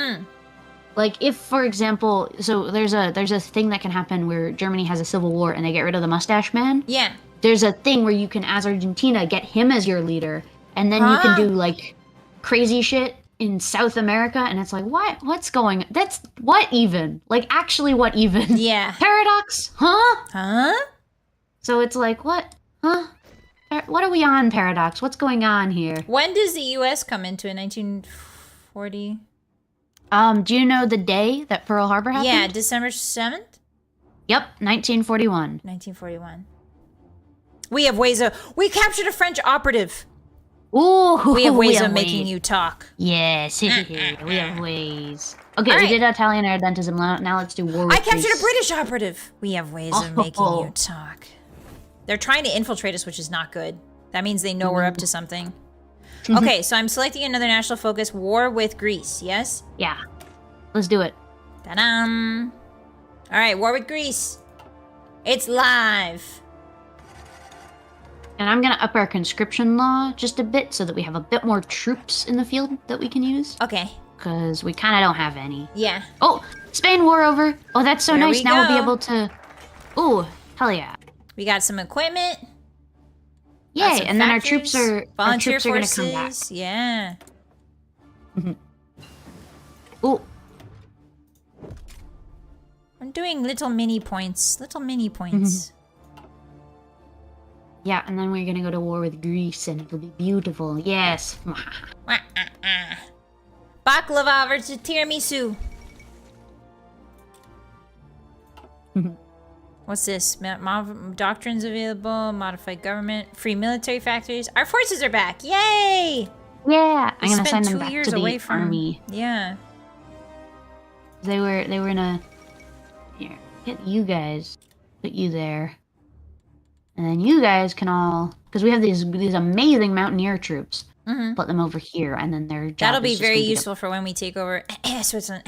Like, if, for example, so there's a thing that can happen where Germany has a civil war and they get rid of the mustache man. Yeah. There's a thing where you can, as Argentina, get him as your leader, and then you can do, like, crazy shit in South America, and it's like, what's going on? What even? Like, actually, what even? Yeah. Paradox? Huh? Huh? So it's like, what? Huh? What are we on, Paradox? What's going on here? When does the U.S. come into it? 1940? Do you know the day that Pearl Harbor happened? Yeah, December 7th? Yep, 1941. 1941. We have ways of... We captured a French operative. Ooh, we have ways of making you talk. Yes, we have ways. Okay, we did Italian irredentism. Now let's do war with I captured a British operative. We have ways of making you talk. They're trying to infiltrate us, which is not good. That means they know we're up to something. Okay, so I'm selecting another national focus. War with Greece, yes? Yeah. Let's do it. Ta-dam. All right, war with Greece. It's live. And I'm going to up our conscription law just a bit so that we have a bit more troops in the field that we can use. Okay. Because we kind of don't have any. Yeah. Oh, Spain war over. Oh, that's so nice. Now we'll be able to... Ooh, hell yeah. We got some equipment. Yay, and then our troops are going to come back. Yeah. Ooh. I'm doing little mini points. Little mini points. Yeah, and then we're gonna go to war with Greece, and it'll be beautiful. Yes. Baklava versus tiramisu. What's this? Doctrines available. Modified government. Free military factories. Our forces are back. Yay! Yeah, I'm gonna spent send them 2 back years to the away from army. Yeah. They were in a. Here, get you guys. Put you there. And then you guys can all, because we have these amazing mountaineer troops. Put them over here, and then their job That'll is be just very gonna useful for when we take over Switzerland.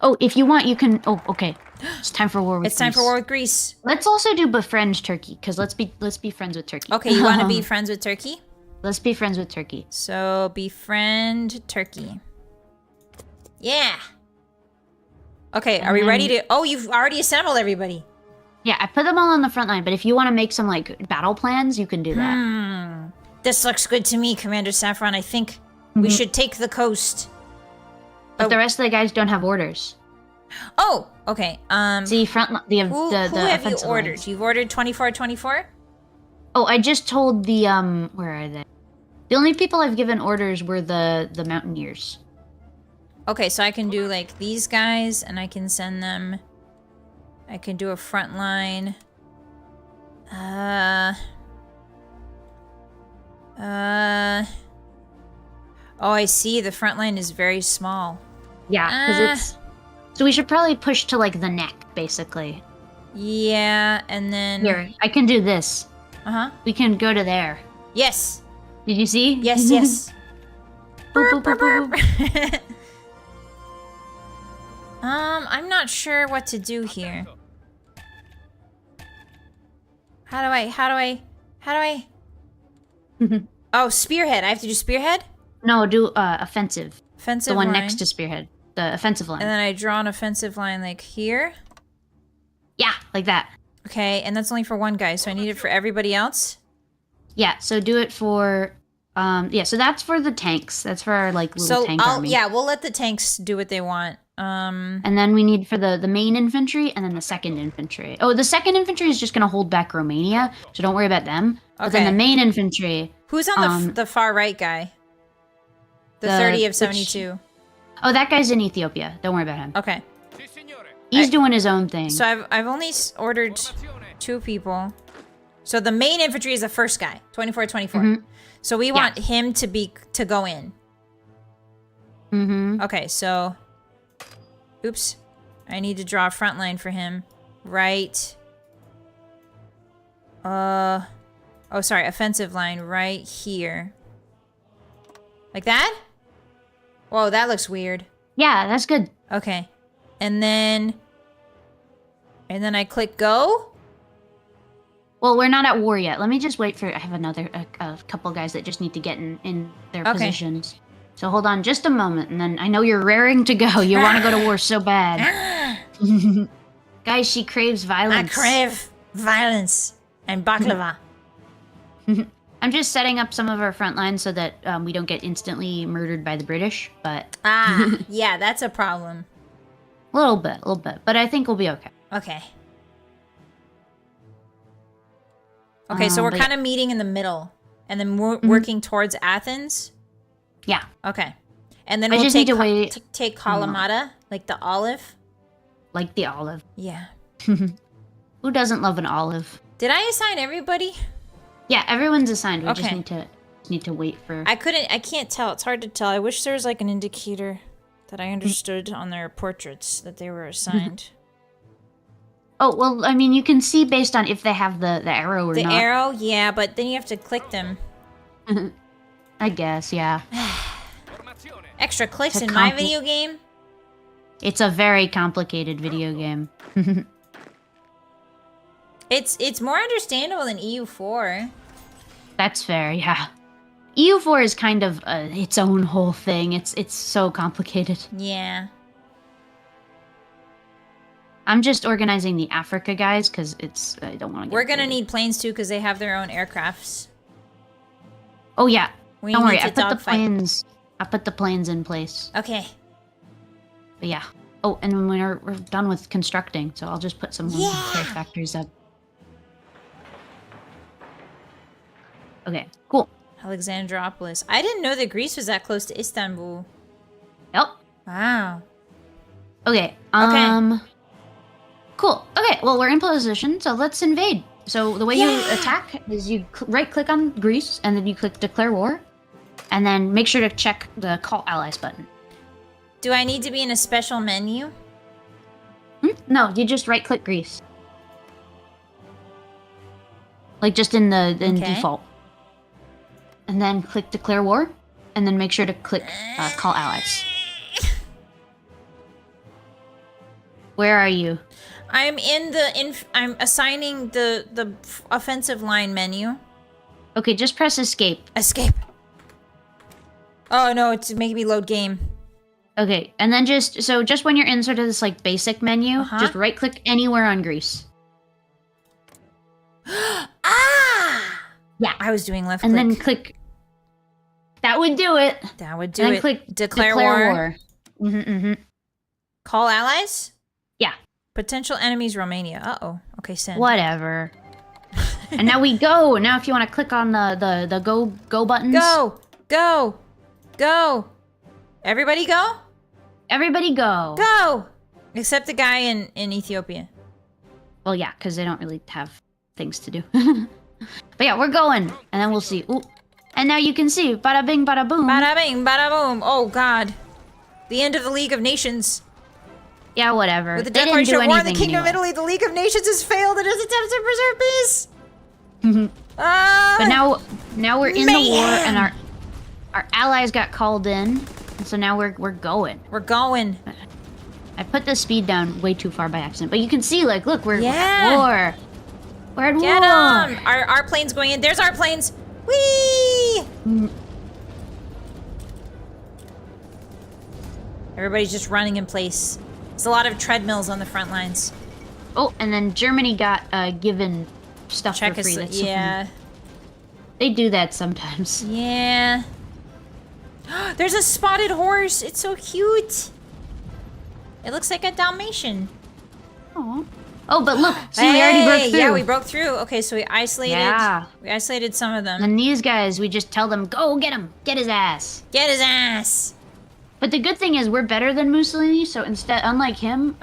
Oh, if you want, you can. Oh, okay. It's time for war with. It's time for war with Greece. Let's also do befriend Turkey, because let's be friends with Turkey. Okay, you want to be friends with Turkey? Let's be friends with Turkey. So befriend Turkey. Yeah. Okay, are we ready to? Oh, you've already assembled everybody. Yeah, I put them all on the front line, but if you want to make some like battle plans, you can do that. This looks good to me, Commander Saffron. I think we should take the coast. But the rest of the guys don't have orders. Oh, okay. See, who have you ordered? Lines. You've ordered 2424? Oh, I just told the where are they? The only people I've given orders were the mountaineers. Okay, so I can do like these guys, and I can send them. I can do a front line. Oh, I see. The front line is very small. Yeah, because it's. So we should probably push to like the neck, basically. Yeah, and then. Here, I can do this. We can go to there. Yes. Did you see? Yes, yes. Boop, boop, boop, boop. I'm not sure what to do here. How do I? Oh, spearhead. I have to do spearhead? No, do offensive. Offensive the one line. next to spearhead. The offensive line. And then I draw an offensive line like here. Yeah, like that. Okay, and that's only for one guy, so I need it for everybody else? Yeah, so do it for yeah, so that's for the tanks. That's for our like little tank army. Yeah, we'll let the tanks do what they want. And then we need for the main infantry and then the second infantry. Oh, the second infantry is just gonna hold back Romania, so don't worry about them. Okay. But then the main infantry. Who's on the far right guy? The 30 of 72. Oh, that guy's in Ethiopia. Don't worry about him. Okay. He's doing his own thing. So I've only ordered 2 people. So the main infantry is the first guy, 2424. So we want him to go in. Okay, so oops. I need to draw a front line for him. Right. Oh, sorry, offensive line right here. Like that? Whoa, that looks weird. Yeah, that's good. Okay. And then I click go. Well, we're not at war yet. Let me just wait for. I have a couple guys that just need to get in their positions. So hold on just a moment, and then I know you're raring to go. You want to go to war so bad. Guys, she craves violence. I crave violence and baklava. I'm just setting up some of our front lines so that we don't get instantly murdered by the British, but... yeah, that's a problem. A little bit. But I think we'll be okay. Okay. Okay, so we're kind of meeting in the middle, and then we're working towards Athens? Yeah. Okay. And then we'll take Kalamata, like the olive? Like the olive. Yeah. Who doesn't love an olive? Did I assign everybody? Yeah, everyone's assigned. We just need to wait for... I can't tell. It's hard to tell. I wish there was like an indicator that I understood on their portraits that they were assigned. Oh, well, I mean, you can see based on if they have the arrow or not. The arrow? Yeah, but then you have to click them. I guess, yeah. Extra clicks in my video game? It's a very complicated video game. It's more understandable than EU4. That's fair, yeah. EU4 is kind of its own whole thing. It's so complicated. Yeah. I'm just organizing the Africa guys because I don't want to. We're gonna need planes too because they have their own aircrafts. Oh yeah. Don't worry. I put the planes in place. Okay. But yeah. Oh, and when we're done with constructing, so I'll just put some care factories up. Okay, cool. Alexandropolis. I didn't know that Greece was that close to Istanbul. Yep. Wow. Okay. Cool. Okay, well, we're in position, so let's invade. So the way you attack is you right-click on Greece, and then you click Declare War, and then make sure to check the Call Allies button. Do I need to be in a special menu? No, you just right-click Greece. Like, just in the default. And then click Declare War, and then make sure to click Call Allies. Where are you? I'm in the I'm assigning the offensive line menu. Okay, just press Escape. Escape. Oh no, it's making me load game. Okay, and then just when you're in sort of this like basic menu, just right click anywhere on Greece. Ah! Yeah. I was doing left and click. And then click. That would do it. That would do and it. Then click Declare War. Mm-hmm. Call allies? Yeah. Potential enemies Romania. Uh-oh. Okay, send. Whatever. And now we go. Now if you want to click on the go buttons. Go! Go! Go! Everybody go? Everybody go. Go! Except the guy in Ethiopia. Well, yeah, because they don't really have things to do. But yeah, we're going. And then we'll see. Ooh. And now you can see. Bada bing, bada boom. Bada bing, bada boom. Oh, God. The end of the League of Nations. Yeah, whatever. With the they declaration didn't of do war in the anything Kingdom of anyway. Italy, the League of Nations has failed in its attempts to preserve peace. But now we're in the war, and our allies got called in, and so now we're going. We're going. I put the speed down way too far by accident, but you can see, like, look, we're at war. We're at war. Get 'em! Our plane's going in. There's our planes. Whee! Everybody's just running in place. There's a lot of treadmills on the front lines. Oh, and then Germany got given stuff for free. That's yeah. They do that sometimes. Yeah. There's a spotted horse. It's so cute. It looks like a Dalmatian. Oh. Oh, but look, see, we already broke through. Yeah, we broke through. Okay, so we isolated. Yeah. We isolated some of them. And these guys, we just tell them, go get him, get his ass. Get his ass. But the good thing is we're better than Mussolini, so instead, unlike him,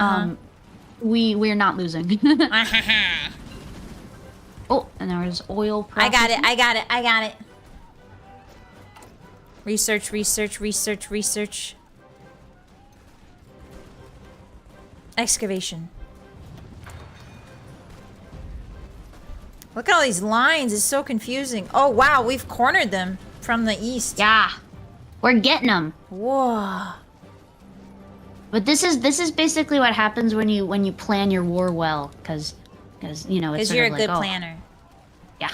we're not losing. Oh, and there was oil processing. I got it. Research. Excavation. Look at all these lines. It's so confusing. Oh, wow. We've cornered them from the east. Yeah. We're getting them. Whoa. But this is basically what happens when you plan your war well, because you know it's because you're a like, good planner. Yeah.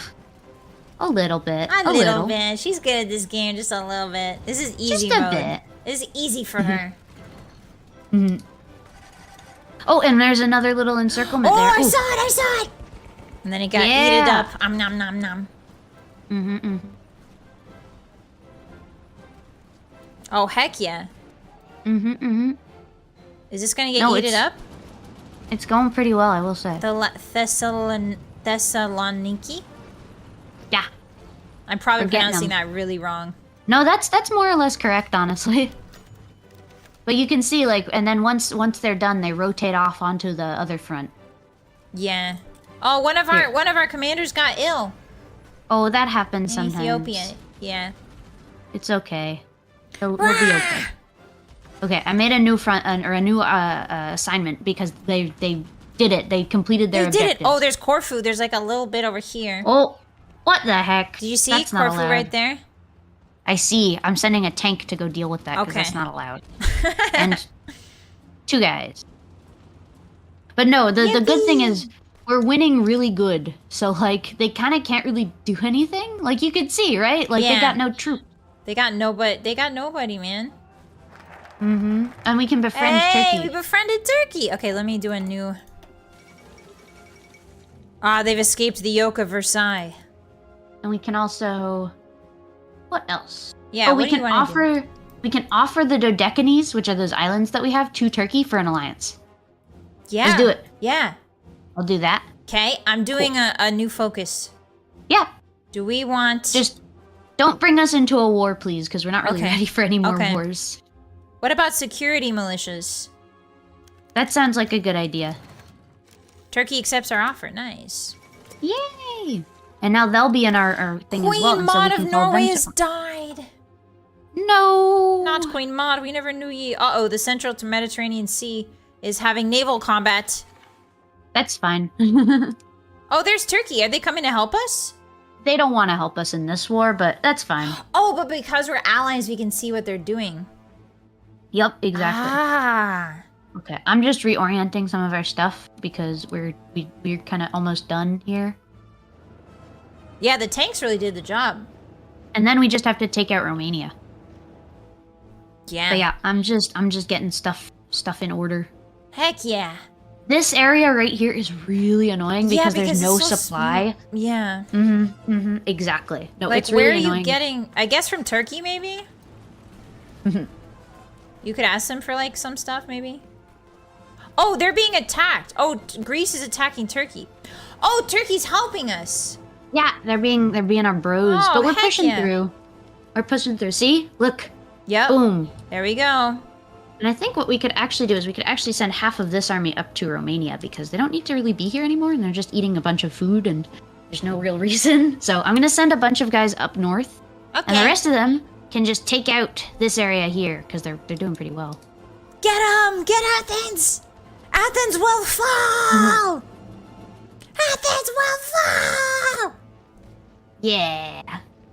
A little bit. A little bit. She's good at this game, just a little bit. This is easy just a mode. bit. This is easy for her. Oh, and there's another little encirclement there. I saw it. And then it got eaten up. Nom nom nom. Oh heck yeah. Is this gonna get eaten up? It's going pretty well, I will say. The Thessaloniki? Yeah. I'm probably pronouncing that really wrong. No, that's more or less correct, honestly. But you can see, like, and then once they're done, they rotate off onto the other front. Yeah. Oh, one of our commanders got ill. Oh, that happens sometimes. Ethiopia. Yeah. It's okay. We'll be okay. Okay, I made a new assignment because they did it. They completed their objectives. Did it. Oh, there's Corfu. There's like a little bit over here. Oh, what the heck? Did you see Corfu right there? I see. I'm sending a tank to go deal with that because that's not allowed. And 2 guys. But no, the good thing is we're winning really good. So like they kind of can't really do anything. Like you could see, right? Like they got no troops. They got nobody, man. And we can befriend Turkey. We befriended Turkey. Okay, let me do a new. They've escaped the yoke of Versailles. And we can also. What else? Yeah. Oh, we can we can offer the Dodecanese, which are those islands that we have, to Turkey for an alliance. Yeah. Let's do it. Yeah. I'll do that. Okay, I'm doing a new focus. Yeah. Do we want... Just don't bring us into a war, please, because we're not really Okay. ready for any more Okay. wars. What about security militias? That sounds like a good idea. Turkey accepts our offer. Nice. Yay! And now they'll be in our thing as well. Queen and so we Maud can of tell them Norway to- has died. No! Not Queen Maud. We never knew ye. Uh-oh, the Central to Mediterranean Sea is having naval combat. That's fine. Oh, there's Turkey. Are they coming to help us? They don't want to help us in this war, but that's fine. Oh, but because we're allies, we can see what they're doing. Yep, exactly. Ah. Okay, I'm just reorienting some of our stuff because we're kind of almost done here. Yeah, the tanks really did the job. And then we just have to take out Romania. Yeah. But yeah, I'm just getting stuff in order. Heck yeah. This area right here is really annoying because there's no it's so supply. Yeah. Exactly. No, Like, it's really where are annoying. you getting... I guess from Turkey, maybe? You could ask them for, like, some stuff, maybe? Oh, they're being attacked. Oh, Greece is attacking Turkey. Oh, Turkey's helping us. Yeah, they're being our bros, Oh, but we're heck pushing yeah. through. We're pushing through. See? Look. Yep. Boom. There we go. And I think what we could actually do is we could actually send half of this army up to Romania because they don't need to really be here anymore and they're just eating a bunch of food and there's no real reason. So I'm going to send a bunch of guys up north. Okay. And the rest of them can just take out this area here because they're doing pretty well. Get 'em! Get Athens! Athens will fall! Athens will fall! Yeah.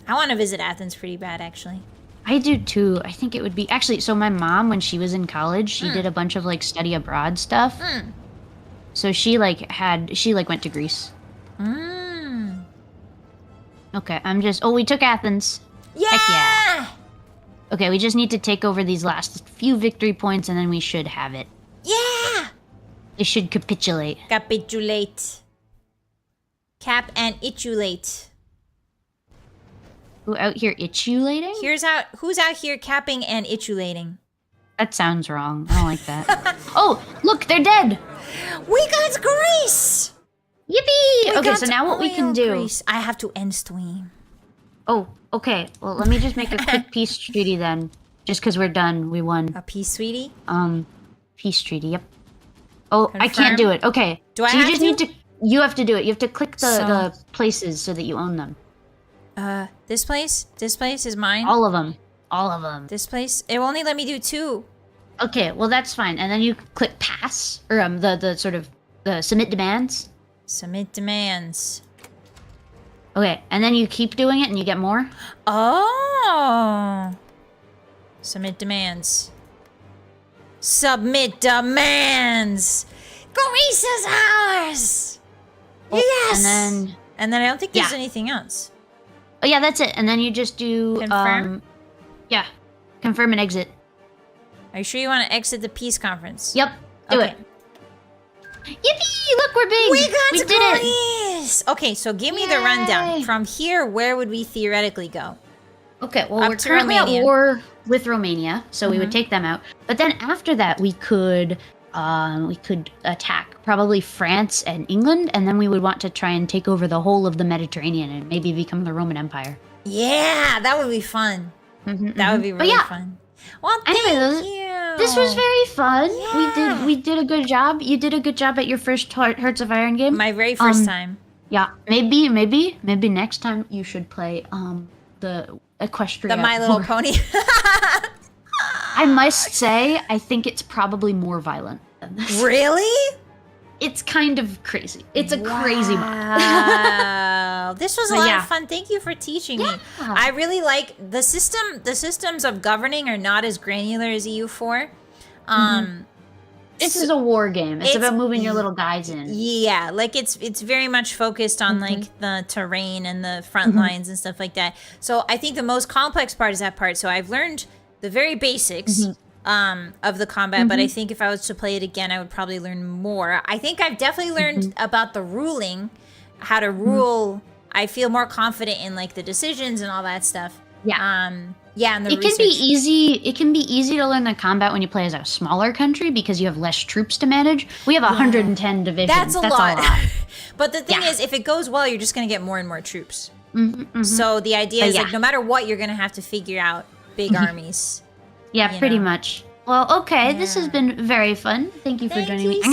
I want to visit Athens pretty bad, actually. I do too. I think it would be actually. So my mom, when she was in college, she did a bunch of like study abroad stuff. So she went to Greece. Okay, we took Athens. Yeah! Heck yeah. Okay, we just need to take over these last few victory points, and then we should have it. Yeah! They should capitulate. Capitulate. Cap and itulate. Who out here itulating? Who's out here capping and itulating? That sounds wrong. I don't like that. Oh, look, they're dead. We got Greece! Yippee! Okay, got so now what we can oil do. Greece. I have to end stream. Oh, okay. Well, let me just make a quick peace treaty then. Just because we're done, we won. A peace, sweetie? Peace treaty. Yep. Oh, I Confirm. can't do it. Okay. Do I so you have just to? need to. You have to do it. You have to click the So- places so that you own them. This place? This place is mine? All of them. All of them. This place? It will only let me do 2. Okay. Well, that's fine. And then you click pass or the sort of the submit demands. Submit demands. Okay. And then you keep doing it and you get more. Oh. Submit demands. Submit demands. Greece is ours. Yes. And then I don't think there's Yeah. anything else. Oh yeah, that's it. And then you just do Confirm? Yeah. Confirm and exit. Are you sure you want to exit the peace conference? Yep. Do Okay. it. Yippee! Look, we're big. We got did it. Greece. Okay, so give me the rundown. Yay. From here, where would we theoretically go? Okay, well, Up we're to currently Romania. at war with Romania, so we would take them out. But then after that, we could attack probably France and England, and then we would want to try and take over the whole of the Mediterranean and maybe become the Roman Empire. Yeah, that would be fun. That would be But really yeah. fun. Well, thank Anyway, you. This was very fun. Yeah. We did a good job. You did a good job at your first Hearts of Iron game. My very first time. Yeah, maybe next time you should play the Equestria. The My Little Pony. I must say, I think it's probably more violent than this. Really? It's kind of crazy. It's a crazy mod. Wow. This was a But lot yeah. of fun. Thank you for teaching me. Yeah. I really like the system. The systems of governing are not as granular as EU4. This is a war game. It's It's- about moving your little guys in. Yeah, like it's very much focused on like the terrain and the front lines and stuff like that. So I think the most complex part is that part. So I've learned the very basics of the combat, but I think if I was to play it again, I would probably learn more. I think I've definitely learned about the ruling, how to rule. I feel more confident in like the decisions and all that stuff. Yeah, and the It can be easy. It can be easy to learn the combat when you play as a smaller country because you have less troops to manage. We have 110 divisions. That's a lot. But the thing is, if it goes well, you're just gonna get more and more troops. So the idea is like no matter what, you're gonna have to figure out big armies. Yeah, pretty much. Well, okay, this has been very fun. Thank you for joining me. I'm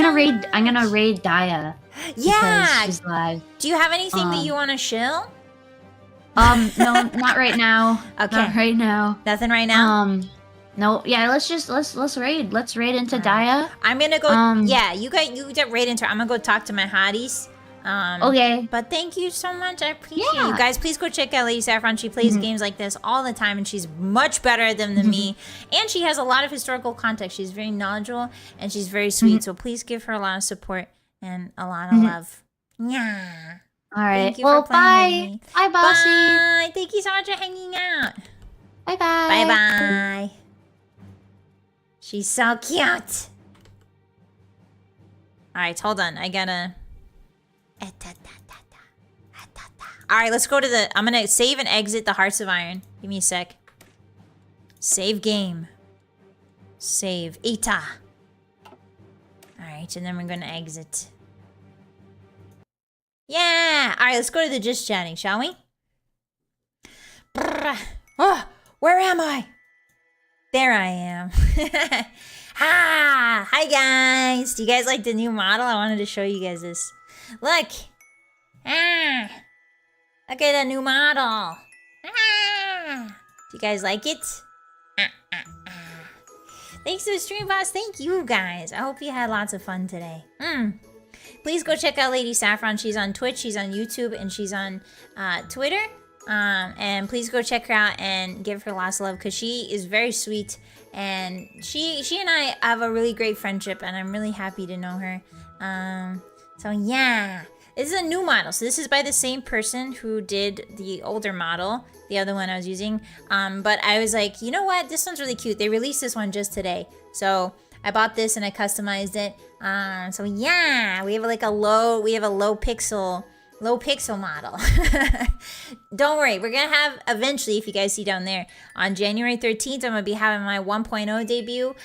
gonna raid Daya. Yeah. She's live. Do you have anything that you want to shill? No, not right now. Okay. Not right now. Nothing right now? No. Yeah, let's raid. Let's raid into Daya. I'm gonna go you get raid into her. I'm gonna go talk to my hotties. Okay. But thank you so much. I appreciate you guys. Please go check out Lady Saffron. She plays games like this all the time, and she's much better than me. And she has a lot of historical context. She's very knowledgeable, and she's very sweet. So please give her a lot of support and a lot of love. Yeah. All right. Thank you well, for playing with me. Bye, Bossy. Bye. Thank you so much for hanging out. Bye-bye. Bye-bye. She's so cute. All right, hold on. I gotta... Alright, let's go to the... I'm gonna save and exit the Hearts of Iron. Give me a sec. Save game. Save. Ita. Alright, and then we're gonna exit. Yeah! Alright, let's go to the Just Chatting, shall we? Oh, where am I? There I am. Hi guys! Do you guys like the new model? I wanted to show you guys this. Look! Look at the new model! Do you guys like it? Thanks to the stream boss. Thank you guys. I hope you had lots of fun today. Please go check out Lady Saffron. She's on Twitch, she's on YouTube, and she's on Twitter. And please go check her out and give her lots of love because she is very sweet. And she and I have a really great friendship, and I'm really happy to know her. So yeah, this is a new model. So this is by the same person who did the older model, the other one I was using. But I was like, you know what? This one's really cute. They released this one just today. So I bought this and I customized it. So yeah, we have like a low pixel model. Don't worry, we're gonna have eventually, if you guys see down there, on January 13th, I'm gonna be having my 1.0 debut.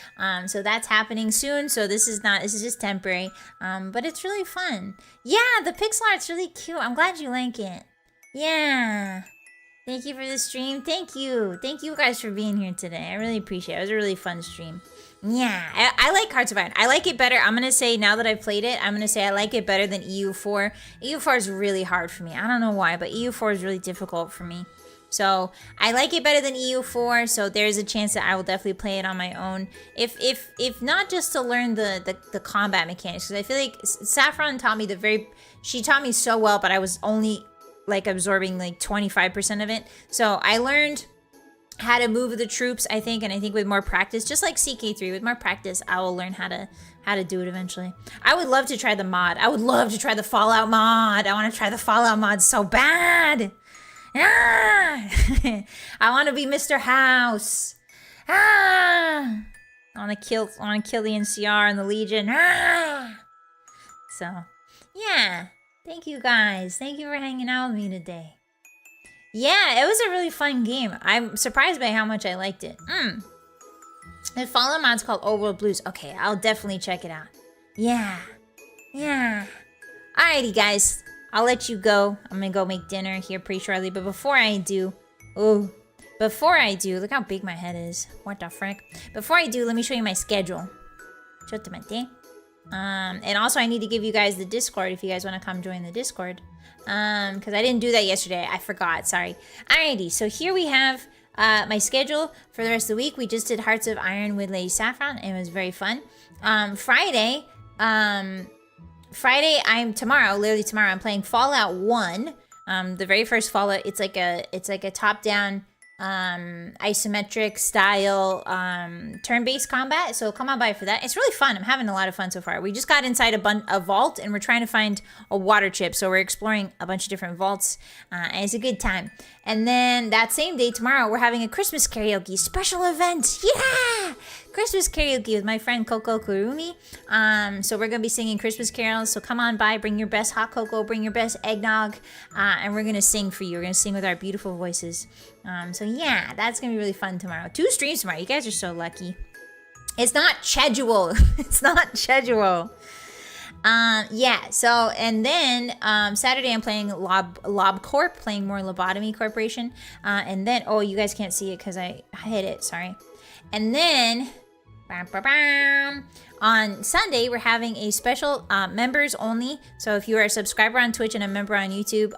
So that's happening soon. So this is just temporary. But it's really fun. Yeah, the pixel art's really cute. I'm glad you like it. Yeah. Thank you for the stream. Thank you. Thank you guys for being here today. I really appreciate it. It was a really fun stream. Yeah, I like Hearts of Iron. I like it better. I'm going to say, now that I've played it, I'm going to say I like it better than EU4. EU4 is really hard for me. I don't know why, but EU4 is really difficult for me. So I like it better than EU4, so there's a chance that I will definitely play it on my own. If not just to learn the combat mechanics, because I feel like Saffron taught me she taught me so well, but I was only like absorbing like 25% of it. So I learned how to move the troops, I think, and I think with more practice, just like CK3, with more practice, I will learn how to do it eventually. I would love to try the mod. I would love to try the Fallout mod. I want to try the Fallout mod so bad. Ah! I want to be Mr. House. Ah! I want to kill the NCR and the Legion. Ah! So, yeah. Thank you guys. Thank you for hanging out with me today. Yeah, it was a really fun game. I'm surprised by how much I liked it. The Fallout mod's called Overworld Blues. Okay, I'll definitely check it out. Yeah. Yeah. Alrighty, guys. I'll let you go. I'm gonna go make dinner here pretty shortly. But before I do, look how big my head is. What the frick? Before I do, let me show you my schedule. And also I need to give you guys the Discord if you guys want to come join the Discord. Because I didn't do that yesterday. I forgot, sorry. Alrighty, so here we have my schedule for the rest of the week. We just did Hearts of Iron with Lady Saffron. It was very fun. Friday, literally tomorrow, I'm playing Fallout 1. The very first Fallout. It's like a top-down isometric style turn-based combat, so come on by for that. It's really fun. I'm having a lot of fun so far. We just got inside a vault and we're trying to find a water chip, so we're exploring a bunch of different vaults, and it's a good time. And then that same day, tomorrow, we're having a Christmas karaoke special event. Yeah, Christmas karaoke with my friend Coco Kurumi. So we're gonna be singing Christmas carols. So come on by, bring your best hot cocoa, bring your best eggnog, and we're gonna sing for you. We're gonna sing with our beautiful voices. So yeah, that's gonna be really fun tomorrow. 2 streams tomorrow. You guys are so lucky. It's not schedule. It's not schedule. Yeah, so, and then, Saturday I'm playing Lob Corp, playing more Lobotomy Corporation, and then, oh, you guys can't see it because I hit it, sorry. And then, on Sunday, we're having a special, members only, so if you are a subscriber on Twitch and a member on YouTube,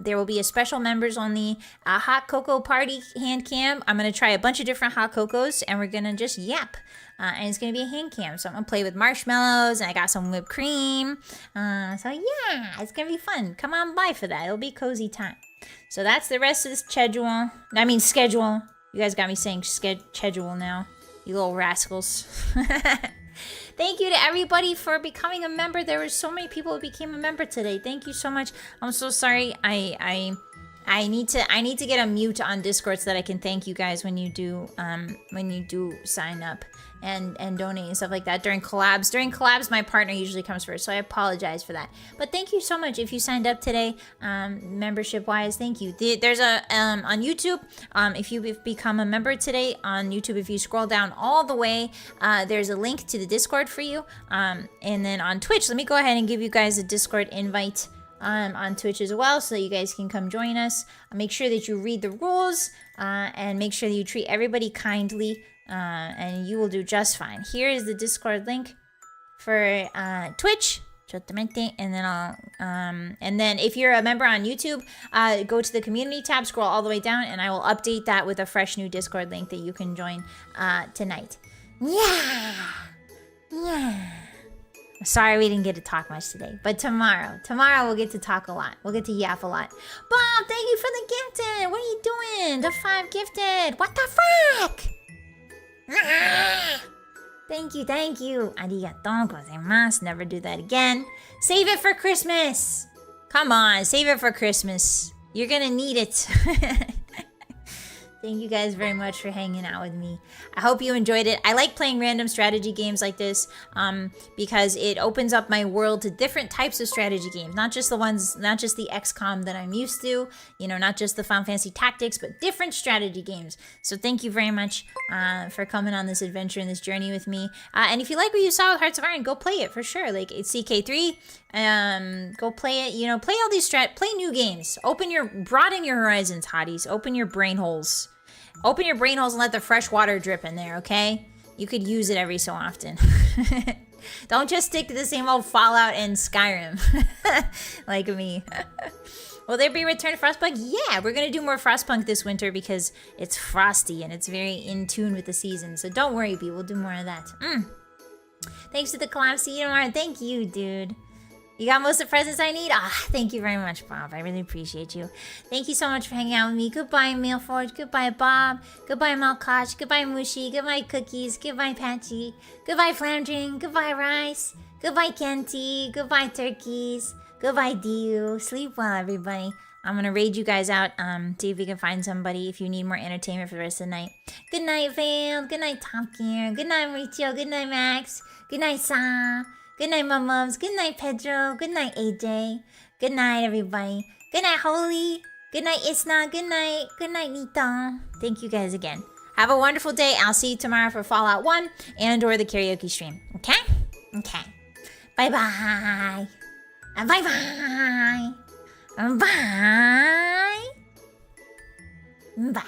there will be a special members only, hot cocoa party hand cam. I'm gonna try a bunch of different hot cocos, and we're gonna just yap. And it's gonna be a hand cam, so I'm gonna play with marshmallows, and I got some whipped cream. So yeah, it's gonna be fun. Come on by for that. It'll be cozy time. So that's the rest of the schedule. Schedule. You guys got me saying schedule now. You little rascals. Thank you to everybody for becoming a member. There were so many people who became a member today. Thank you so much. I'm so sorry. I need to get a mute on Discord so that I can thank you guys when you do sign up and donate and stuff like that during collabs. During collabs, my partner usually comes first, so I apologize for that. But thank you so much if you signed up today, membership wise. Thank you. There's a on YouTube. If you've become a member today on YouTube, if you scroll down all the way, there's a link to the Discord for you. And then on Twitch, let me go ahead and give you guys a Discord invite. On Twitch as well, so that you guys can come join us. Make sure that you read the rules, and make sure that you treat everybody kindly, and you will do just fine. Here is the Discord link for Twitch. And then if you're a member on YouTube, go to the community tab, scroll all the way down, and I will update that with a fresh new Discord link that you can join tonight. Yeah. Sorry we didn't get to talk much today, but tomorrow we'll get to talk a lot. We'll get to yap a lot. Bob, thank you for the gifted. What are you doing? The 5 gifted. What the frick? Thank you. Arigatou gozaimasu. Never do that again. Save it for Christmas. Come on, save it for Christmas. You're gonna need it. Thank you guys very much for hanging out with me. I hope you enjoyed it. I like playing random strategy games like this because it opens up my world to different types of strategy games. Not just the XCOM that I'm used to, not just the Final Fantasy Tactics, but different strategy games. So thank you very much for coming on this adventure and this journey with me. And if you like what you saw with Hearts of Iron, go play it for sure. Like, it's CK3. Go play it. Play all these play new games. Broaden your horizons, hotties. Open your brain holes. Open your brain holes and let the fresh water drip in there, okay? You could use it every so often. Don't just stick to the same old Fallout and Skyrim. Like me. Will there be Return to Frostpunk? Yeah, we're going to do more Frostpunk this winter because it's frosty and it's very in tune with the season. So don't worry, B. We'll do more of that. Thanks to the collab. See you tomorrow. Thank you, dude. You got most of the presents I need? Thank you very much, Bob. I really appreciate you. Thank you so much for hanging out with me. Goodbye, Mailforge. Goodbye, Bob. Goodbye, Malkosh. Goodbye, Mushi. Goodbye, Cookies. Goodbye, Patchy. Goodbye, Flandrin. Goodbye, Rice. Goodbye, Kenty. Goodbye, Turkeys. Goodbye, Dio. Sleep well, everybody. I'm gonna raid you guys out, see if we can find somebody if you need more entertainment for the rest of the night. Good night, Vale. Good night, Top Gear. Good night, Mauricio. Good night, Max. Good night, Sa. Good night, Mums. Good night, Pedro. Good night, AJ. Good night, everybody. Good night, Holy. Good night, Isna. Good night. Good night, Nita. Thank you guys again. Have a wonderful day. I'll see you tomorrow for Fallout 1 and or the karaoke stream. Okay? Okay. Bye-bye. Bye-bye. Bye. Bye.